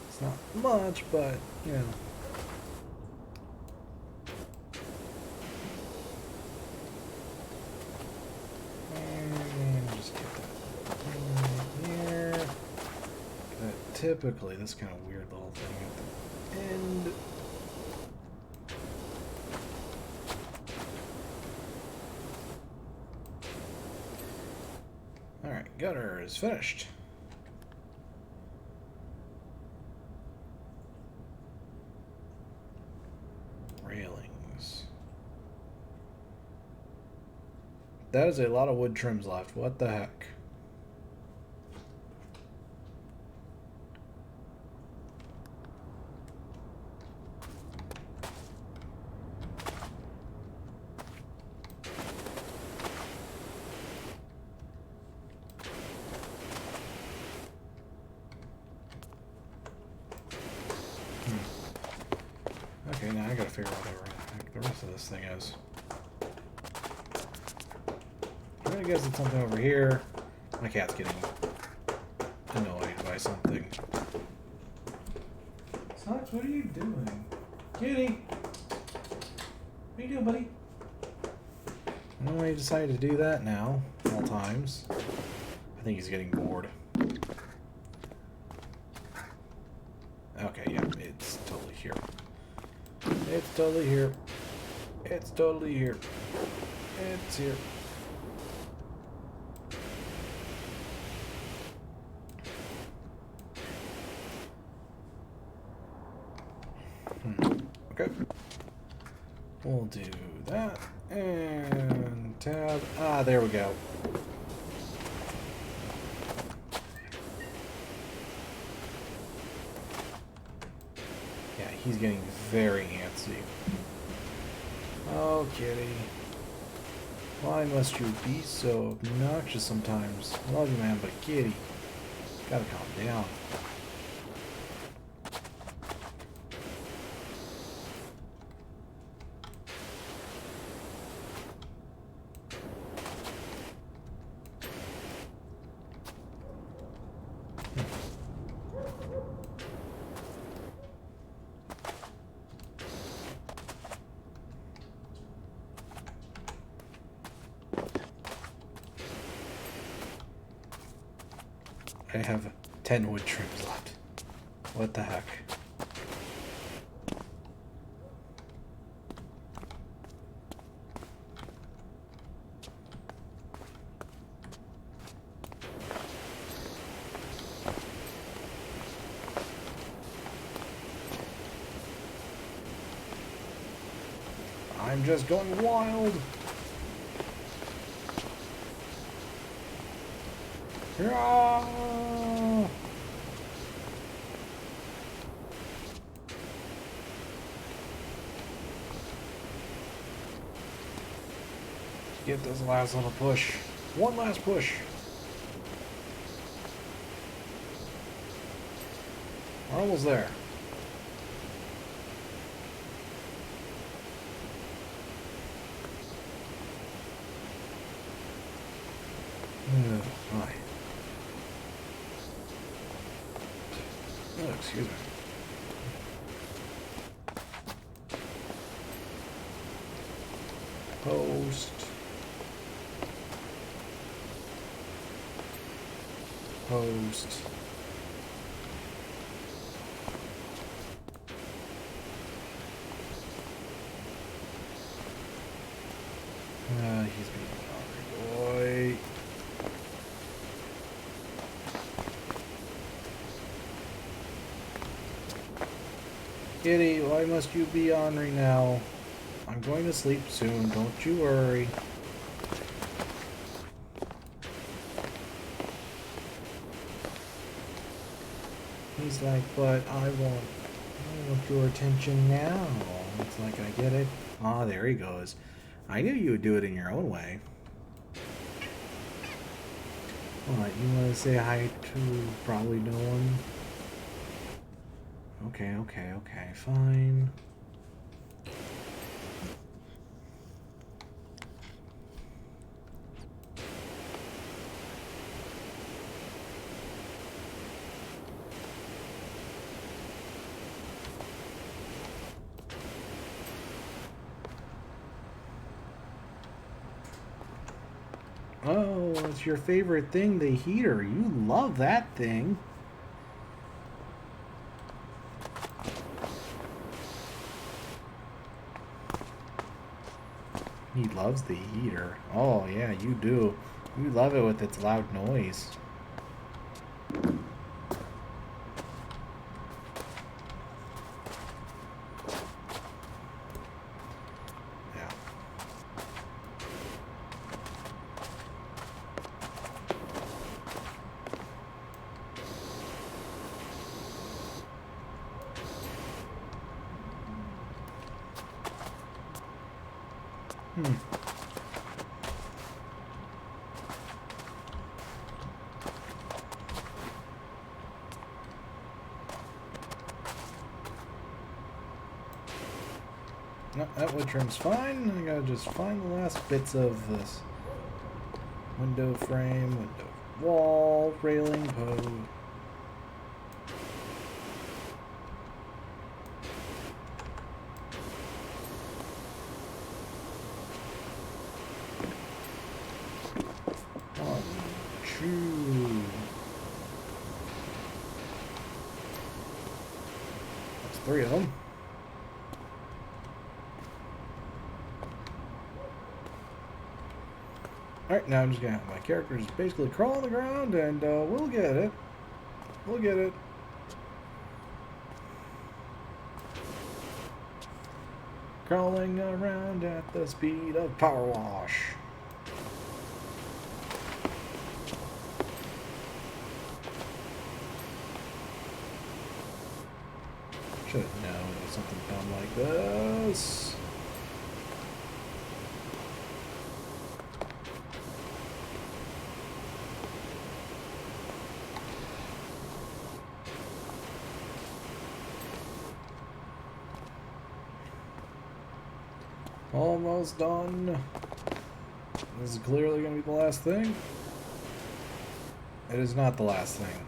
It's not much, but, you know. Typically, this kind of weird little thing at the end. Alright, gutter is finished. Railings. That is a lot of wood trims left. What the heck? Okay, now I gotta figure out what the rest of this thing is. I'm gonna guess it's something over here. My cat's getting annoyed by something. Socks, what are you doing? Kitty! What are you doing, buddy? I don't know why he decided to do that now, at all times. I think he's getting bored. Okay, yeah, it's totally here. It's totally here. It's totally here. It's here. Okay. We'll do that. And tab. Ah, there we go. Yeah, he's getting very antsy. Oh, kitty. Why must you be so obnoxious sometimes? I love you, man, but kitty, gotta calm down. I have 10 wood trims left. What the heck? I'm just going wild. Yeah. Get this last little push. One last push. We're almost there. Hi. Oh, excuse me. Post. Post. He's being a naughty boy. Kitty, why must you be ornery now? I'm going to sleep soon, don't you worry. He's like, but I want your attention now. It's like, I get it. Ah, there he goes. I knew you would do it in your own way. What, you want to say hi to probably no one? Okay, fine. Oh, it's your favorite thing, the heater. You love that thing. He loves the heater. Oh, yeah, you do. You love it with its loud noise. Yeah. No, that wood trim's fine. I gotta just find the last bits of this window frame, window wall, railing, post. One, two. That's 3 of them. Alright, now I'm just gonna have my characters basically crawl on the ground and we'll get it. We'll get it. Crawling around at the speed of Power Wash. Should have known it was something dumb like this. Almost done. This is clearly going to be the last thing. It is not the last thing.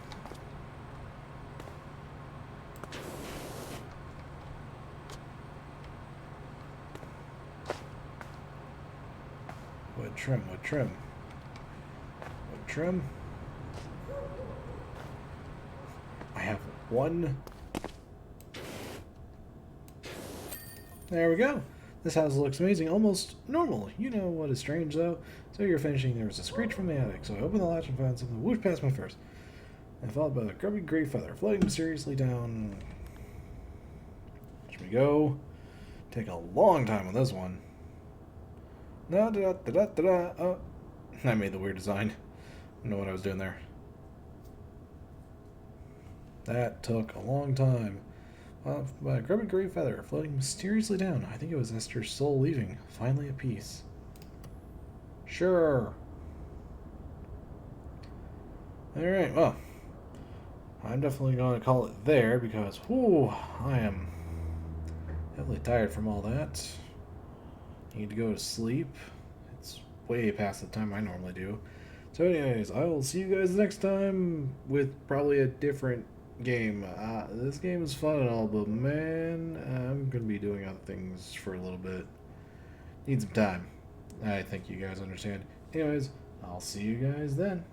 Wood trim, wood trim. Wood trim. One. There we go. This house looks amazing, almost normal. You know what is strange, though? So you're finishing, there was a screech from the attic, so I opened the latch and found something whoosh past my first. And followed by a grubby gray feather floating mysteriously down. Here we go. Take a long time on this one. Da da da da da da. Oh, I made the weird design. I don't know what I was doing there. That took a long time. By a grubby gray feather floating mysteriously down. I think it was Esther's soul leaving, finally at peace. Sure. Alright, well. I'm definitely going to call it there because, whew, I am heavily tired from all that. Need to go to sleep. It's way past the time I normally do. So, anyways, I will see you guys next time with probably a different game. This game is fun and all, but man, I'm going to be doing other things for a little bit. Need some time. I think you guys understand. Anyways, I'll see you guys then.